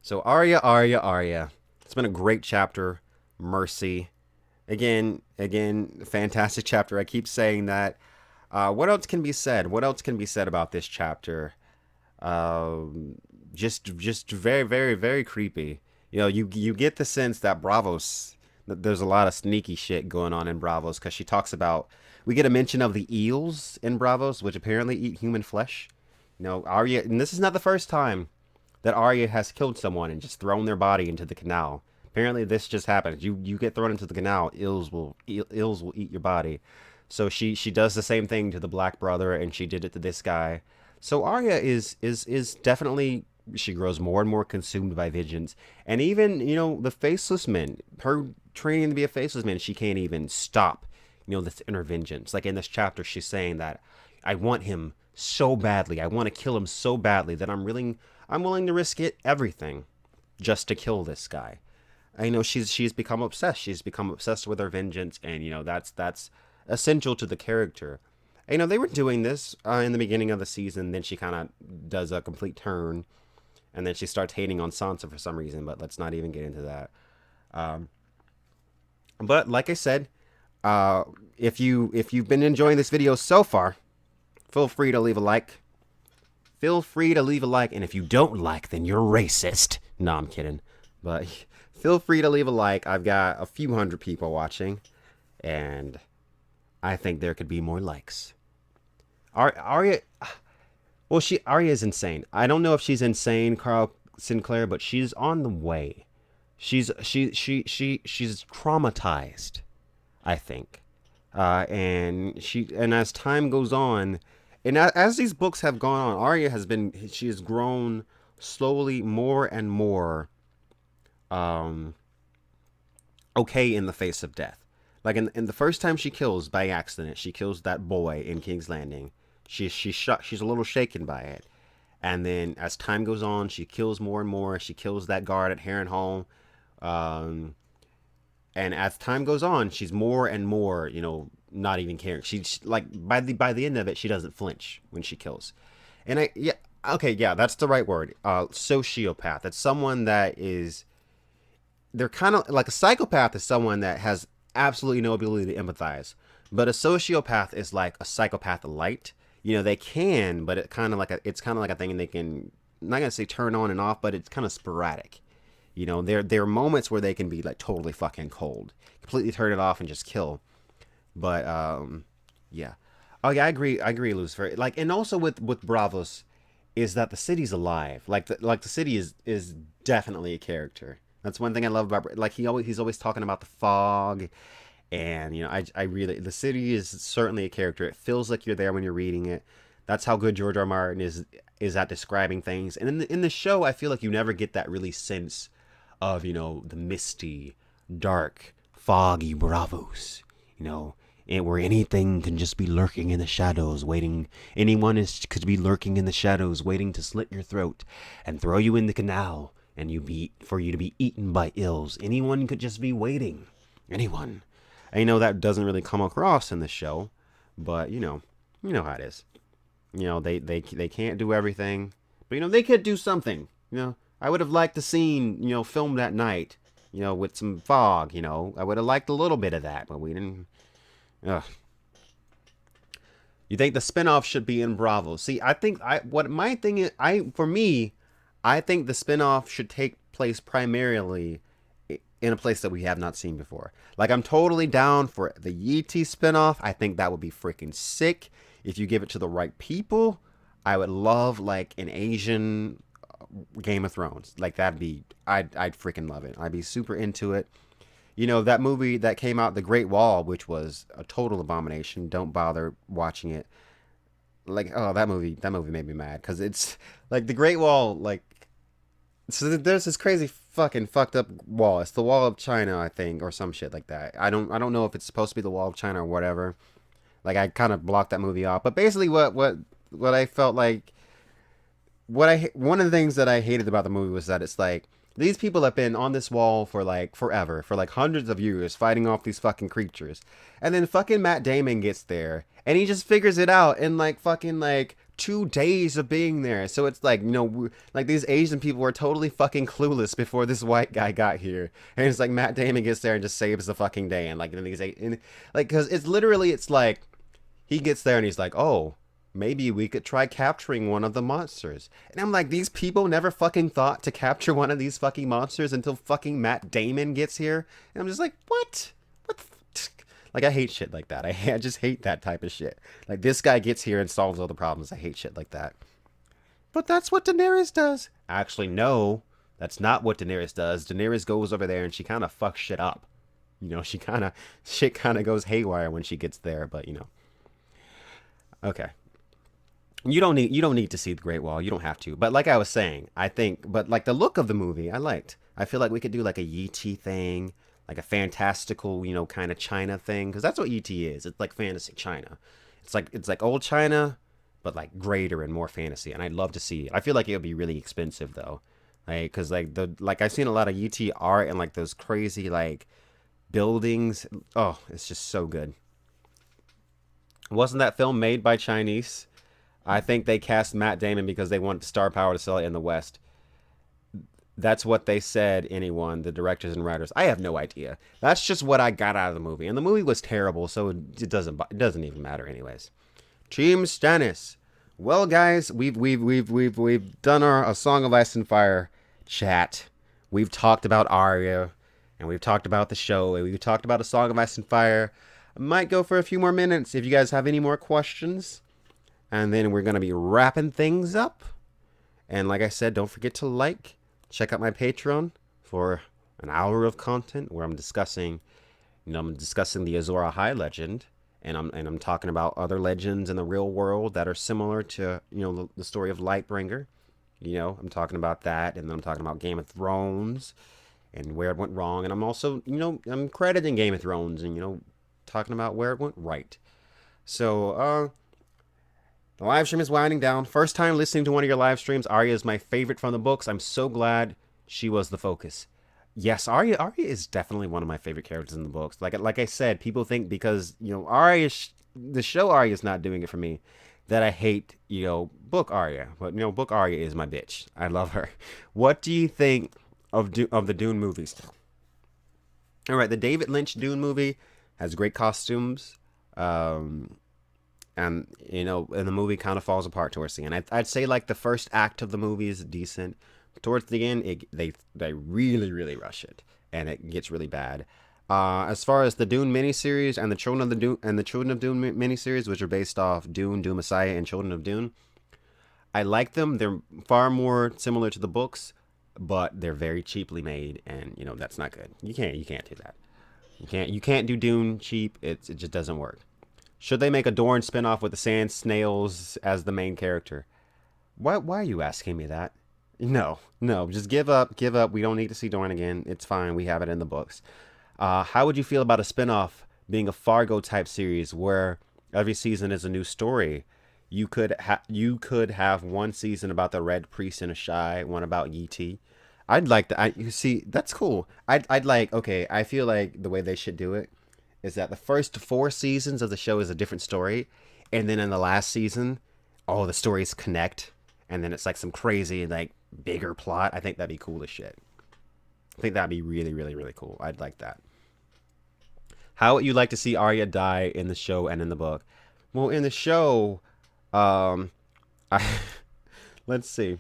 So Arya, Arya, Arya. It's been a great chapter. Mercy. Again, fantastic chapter. I keep saying that. What else can be said? What else can be said about this chapter? Um, just very, very, very creepy. You get the sense that Bravos, that there's a lot of sneaky shit going on in Bravos because she talks about. We get a mention of the eels in Bravos, which apparently eat human flesh. Arya, and this is not the first time that Arya has killed someone and just thrown their body into the canal. Apparently, this just happens. You get thrown into the canal, ills will eat your body. So she does the same thing to the Black Brother, and she did it to this guy. So Arya is definitely, she grows more and more consumed by vengeance, and even the faceless men. Her training to be a faceless man, she can't even stop. This inner vengeance. Like in this chapter, she's saying that I want him so badly. I want to kill him so badly that I'm willing to risk everything just to kill this guy. I know she's become obsessed. She's become obsessed with her vengeance, and that's essential to the character. They were doing this in the beginning of the season. Then she kind of does a complete turn, and then she starts hating on Sansa for some reason. But let's not even get into that. Um, but like I said, if you've been enjoying this video so far, feel free to leave a like. Feel free to leave a like, and if you don't like, then you're racist. No, I'm kidding. But feel free to leave a like. I've got a few hundred people watching, and I think there could be more likes. Arya, well, Arya is insane. I don't know if she's insane, Carl Sinclair, but she's on the way. She's traumatized, I think, and as time goes on, and as these books have gone on, Arya she has grown slowly more and more okay in the face of death. Like in the first time she kills by accident, she kills that boy in King's Landing. She's a little shaken by it. And then as time goes on, she kills more and more. She kills that guard at Harrenhal. And as time goes on, she's more and more, not even caring. She's like by the end of it, she doesn't flinch when she kills. And that's the right word. Sociopath. It's someone that is. They're kind of like a psychopath is someone that has absolutely no ability to empathize, but a sociopath is like a psychopath light. They can, but it's kind of like a thing they can. I'm not gonna say turn on and off, but it's kind of sporadic. There are moments where they can be like totally fucking cold, completely turn it off and just kill. But yeah. Oh yeah, I agree, Lucifer. Like, and also with Bravos, is that the city's alive. Like the city is definitely a character. That's one thing I love about, like, he's always talking about the fog, and I really, the city is certainly a character. It feels like you're there when you're reading it. That's how good George R. R. Martin is at describing things. And in the show, I feel like you never get that really sense of the misty, dark, foggy Bravos. And where anything can just be lurking in the shadows, waiting. Could be lurking in the shadows, waiting to slit your throat and throw you in the canal, and for you to be eaten by ills. Anyone could just be waiting. Anyone. I know that doesn't really come across in the show, but you know how it is. They can't do everything, but they could do something. I would have liked the scene, filmed at night, with some fog. I would have liked a little bit of that, but we didn't. Ugh. You think the spinoff should be in Bravo? See, I think what my thing is, for me, I think the spinoff should take place primarily in a place that we have not seen before. Like, I'm totally down for the Yeti spinoff. I think that would be freaking sick if you give it to the right people. I would love like an Asian Game of Thrones. Like, I'd freaking love it. I'd be super into it. That movie that came out, The Great Wall, which was a total abomination. Don't bother watching it. Like, oh, that movie made me mad because it's like The Great Wall. Like, so there's this crazy fucking fucked up wall. It's the Wall of China, I think, or some shit like that. I don't know if it's supposed to be the Wall of China or whatever. Like, I kind of blocked that movie off. But basically, what I felt like, one of the things that I hated about the movie was that it's like, these people have been on this wall for like forever, for like hundreds of years, fighting off these fucking creatures. And then fucking Matt Damon gets there, and he just figures it out in like fucking like 2 days of being there. So it's like, like these Asian people were totally fucking clueless before this white guy got here. And it's like Matt Damon gets there and just saves the fucking day. And like, because it's like, he gets there and he's like, oh, maybe we could try capturing one of the monsters. And I'm like, these people never fucking thought to capture one of these fucking monsters until fucking Matt Damon gets here. And I'm just like, what? What the like, I hate shit like that. I just hate that type of shit. Like, this guy gets here and solves all the problems. I hate shit like that. But that's what Daenerys does. Actually, no, that's not what Daenerys does. Daenerys goes over there and she kind of fucks shit up. You know, shit kind of goes haywire when she gets there. But you know, okay. You don't need to see the Great Wall. You don't have to. But like I was saying, I think, but like the look of the movie, I liked. I feel like we could do like a Yee thing, like a fantastical, kind of China thing, because that's what Yee is. It's like fantasy China. It's like old China, but like greater and more fantasy. And I'd love to see it. I feel like it would be really expensive though, like because like I've seen a lot of Yee art and like those crazy like buildings. Oh, it's just so good. Wasn't that film made by Chinese? I think they cast Matt Damon because they wanted star power to sell it in the West. That's what they said, anyone, the directors and writers. I have no idea. That's just what I got out of the movie. And the movie was terrible, so it doesn't even matter anyways. Team Stannis. Well, guys, we've done our A Song of Ice and Fire chat. We've talked about Arya, and we've talked about the show, and we've talked about A Song of Ice and Fire. I might go for a few more minutes if you guys have any more questions. And then we're going to be wrapping things up. And like I said, don't forget to check out my Patreon for an hour of content where I'm discussing the Azor Ahai legend. And I'm talking about other legends in the real world that are similar to, the story of Lightbringer. I'm talking about that. And then I'm talking about Game of Thrones and where it went wrong. And I'm also, I'm crediting Game of Thrones and, talking about where it went right. So, the live stream is winding down. First time listening to one of your live streams. Arya is my favorite from the books. I'm so glad she was the focus. Yes, Arya is definitely one of my favorite characters in the books. Like I said, people think because, the show Arya is not doing it for me, that I hate, book Arya. But, book Arya is my bitch. I love her. What do you think of the Dune movies? All right, the David Lynch Dune movie has great costumes. And and the movie kind of falls apart towards the end. I'd say like the first act of the movie is decent. Towards the end, they really really rush it, and it gets really bad. As far as the Dune miniseries and the Children of Dune miniseries, which are based off Dune, Doom Messiah, and Children of Dune, I like them. They're far more similar to the books, but they're very cheaply made, and that's not good. You can't do that. You can't do Dune cheap. It just doesn't work. Should they make a Dorne spinoff with the sand snails as the main character? Why are you asking me that? No, just give up. We don't need to see Dorne again. It's fine. We have it in the books. How would you feel about a spinoff being a Fargo type series where every season is a new story? You could have one season about the Red Priest and Ashai, one about Yee. I'd like that. You see, that's cool. I'd like. Okay, I feel like the way they should do it is that the first 4 seasons of the show is a different story, and then in the last season, all the stories connect, and then it's like some crazy, like, bigger plot. I think that'd be cool as shit. I think that'd be really, really, really cool. I'd like that. How would you like to see Arya die in the show and in the book? Well, in the show, I let's see.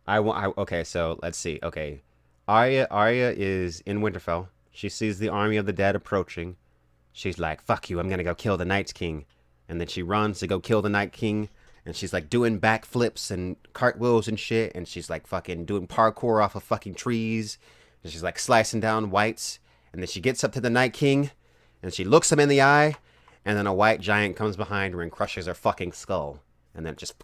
Okay, so let's see. Okay, Arya is in Winterfell. She sees the army of the dead approaching. She's like, fuck you, I'm gonna go kill the Night King. And then she runs to go kill the Night King. And she's like doing backflips and cartwheels and shit. And she's like fucking doing parkour off of fucking trees. And she's like slicing down whites. And then she gets up to the Night King. And she looks him in the eye. And then a white giant comes behind her and crushes her fucking skull. And then just...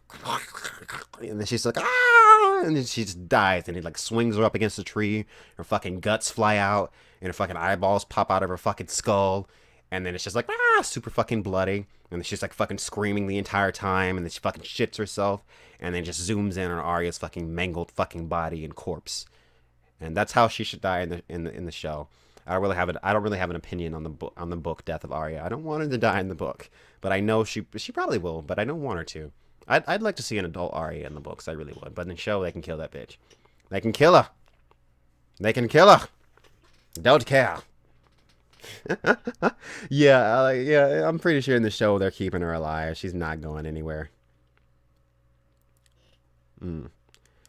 And then she's like, ah! And then she just dies. And he like swings her up against a tree. Her fucking guts fly out. And her fucking eyeballs pop out of her fucking skull. And then it's just like, super fucking bloody. And then she's like fucking screaming the entire time. And then she fucking shits herself. And then just zooms in on Arya's fucking mangled fucking body and corpse. And that's how she should die in the show. I don't really have an opinion on the book Death of Arya. I don't want her to die in the book, but I know she probably will. But I don't want her to. I'd like to see an adult Arya in the books. I really would. But in the show, they can kill that bitch. They can kill her. Don't care. Yeah, yeah, I'm pretty sure in the show they're keeping her alive. She's not going anywhere. Mm.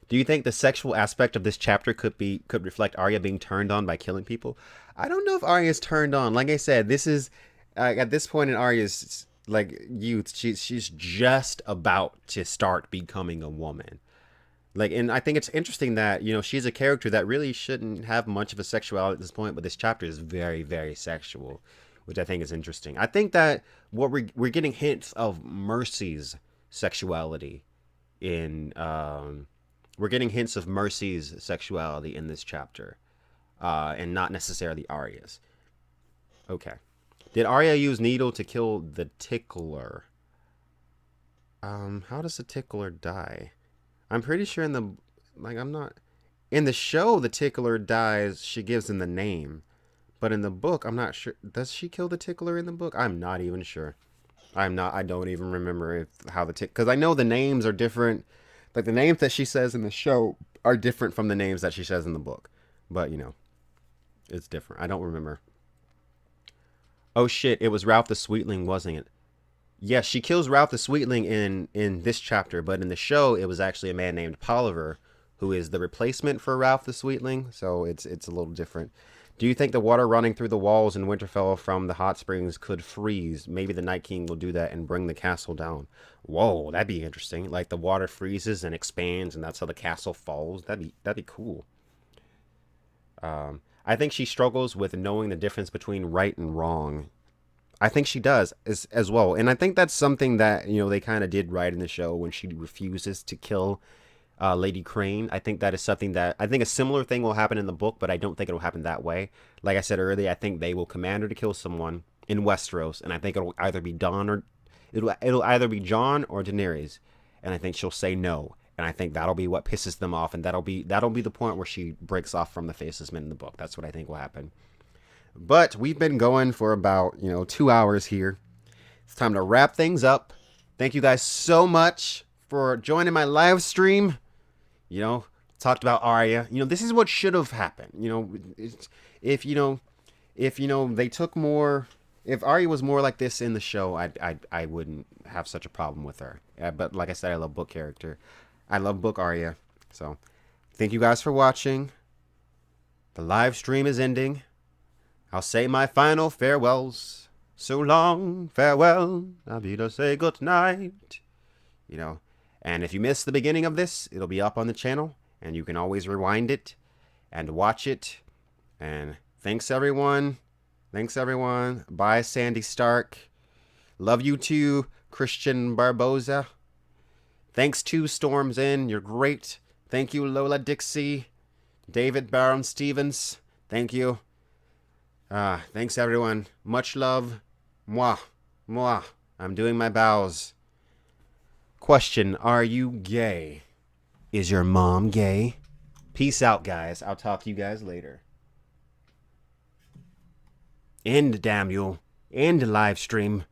Do you think the sexual aspect of this chapter could reflect Arya being turned on by killing people? I don't know if Arya's turned on. Like I said, this is at this point in Arya's like youth, she's just about to start becoming a woman. Like, and I think it's interesting that she's a character that really shouldn't have much of a sexuality at this point, but this chapter is very, very sexual, which I think is interesting. I think that what we're getting hints of Mercy's sexuality in we're getting hints of Mercy's sexuality in this chapter, and not necessarily Arya's. Okay. Did Arya use Needle to kill the Tickler? How does the Tickler die? I'm pretty sure in the I'm not in the show the Tickler dies. She gives him the name, but in the book I'm not sure. Does she kill the Tickler in the book? I'm not even sure. I'm not. I don't even remember how the tick because I know the names are different. Like the names that she says in the show are different from the names that she says in the book, but it's different. I don't remember. Oh shit! It was Ralph the Sweetling, wasn't it? Yes, she kills Ralph the Sweetling in this chapter, but in the show it was actually a man named Polliver who is the replacement for Ralph the Sweetling, so it's a little different. Do you think the water running through the walls in Winterfell from the hot springs could freeze? Maybe the Night King will do that and bring the castle down. Whoa, that'd be interesting. Like the water freezes and expands, and that's how the castle falls. That'd be cool. I think she struggles with knowing the difference between right and wrong. I think she does as well, and I think that's something that they kind of did right in the show when she refuses to kill Lady Crane. I think that is something that I think a similar thing will happen in the book, but I don't think it'll happen that way. Like I said earlier, I think they will command her to kill someone in Westeros, and I think it'll either be Don or it'll either be Jon or Daenerys, and I think she'll say no, and I think that'll be what pisses them off, and that'll be the point where she breaks off from the Faceless Men in the book. That's what I think will happen. But we've been going for about 2 hours here. It's time to wrap things up. Thank you guys so much for joining my live stream. you know, talked about Arya. This is what should have happened. If they took more, if Arya was more like this in the show, I wouldn't have such a problem with her. But like I said, I love book character. I love book Arya. So, thank you guys for watching. The live stream is ending. I'll say my final farewells. So long, farewell. I'll be to say good night. And if you missed the beginning of this, it'll be up on the channel, and you can always rewind it and watch it. And thanks everyone. Thanks everyone. Bye, Sandy Stark. Love you too, Christian Barboza. Thanks to Storms In. You're great. Thank you, Lola Dixie. David Barham Stevens. Thank you. Thanks everyone. Much love. Mwah. Mwah. I'm doing my bows. Question, are you gay? Is your mom gay? Peace out, guys. I'll talk to you guys later. End, damn you. End live stream.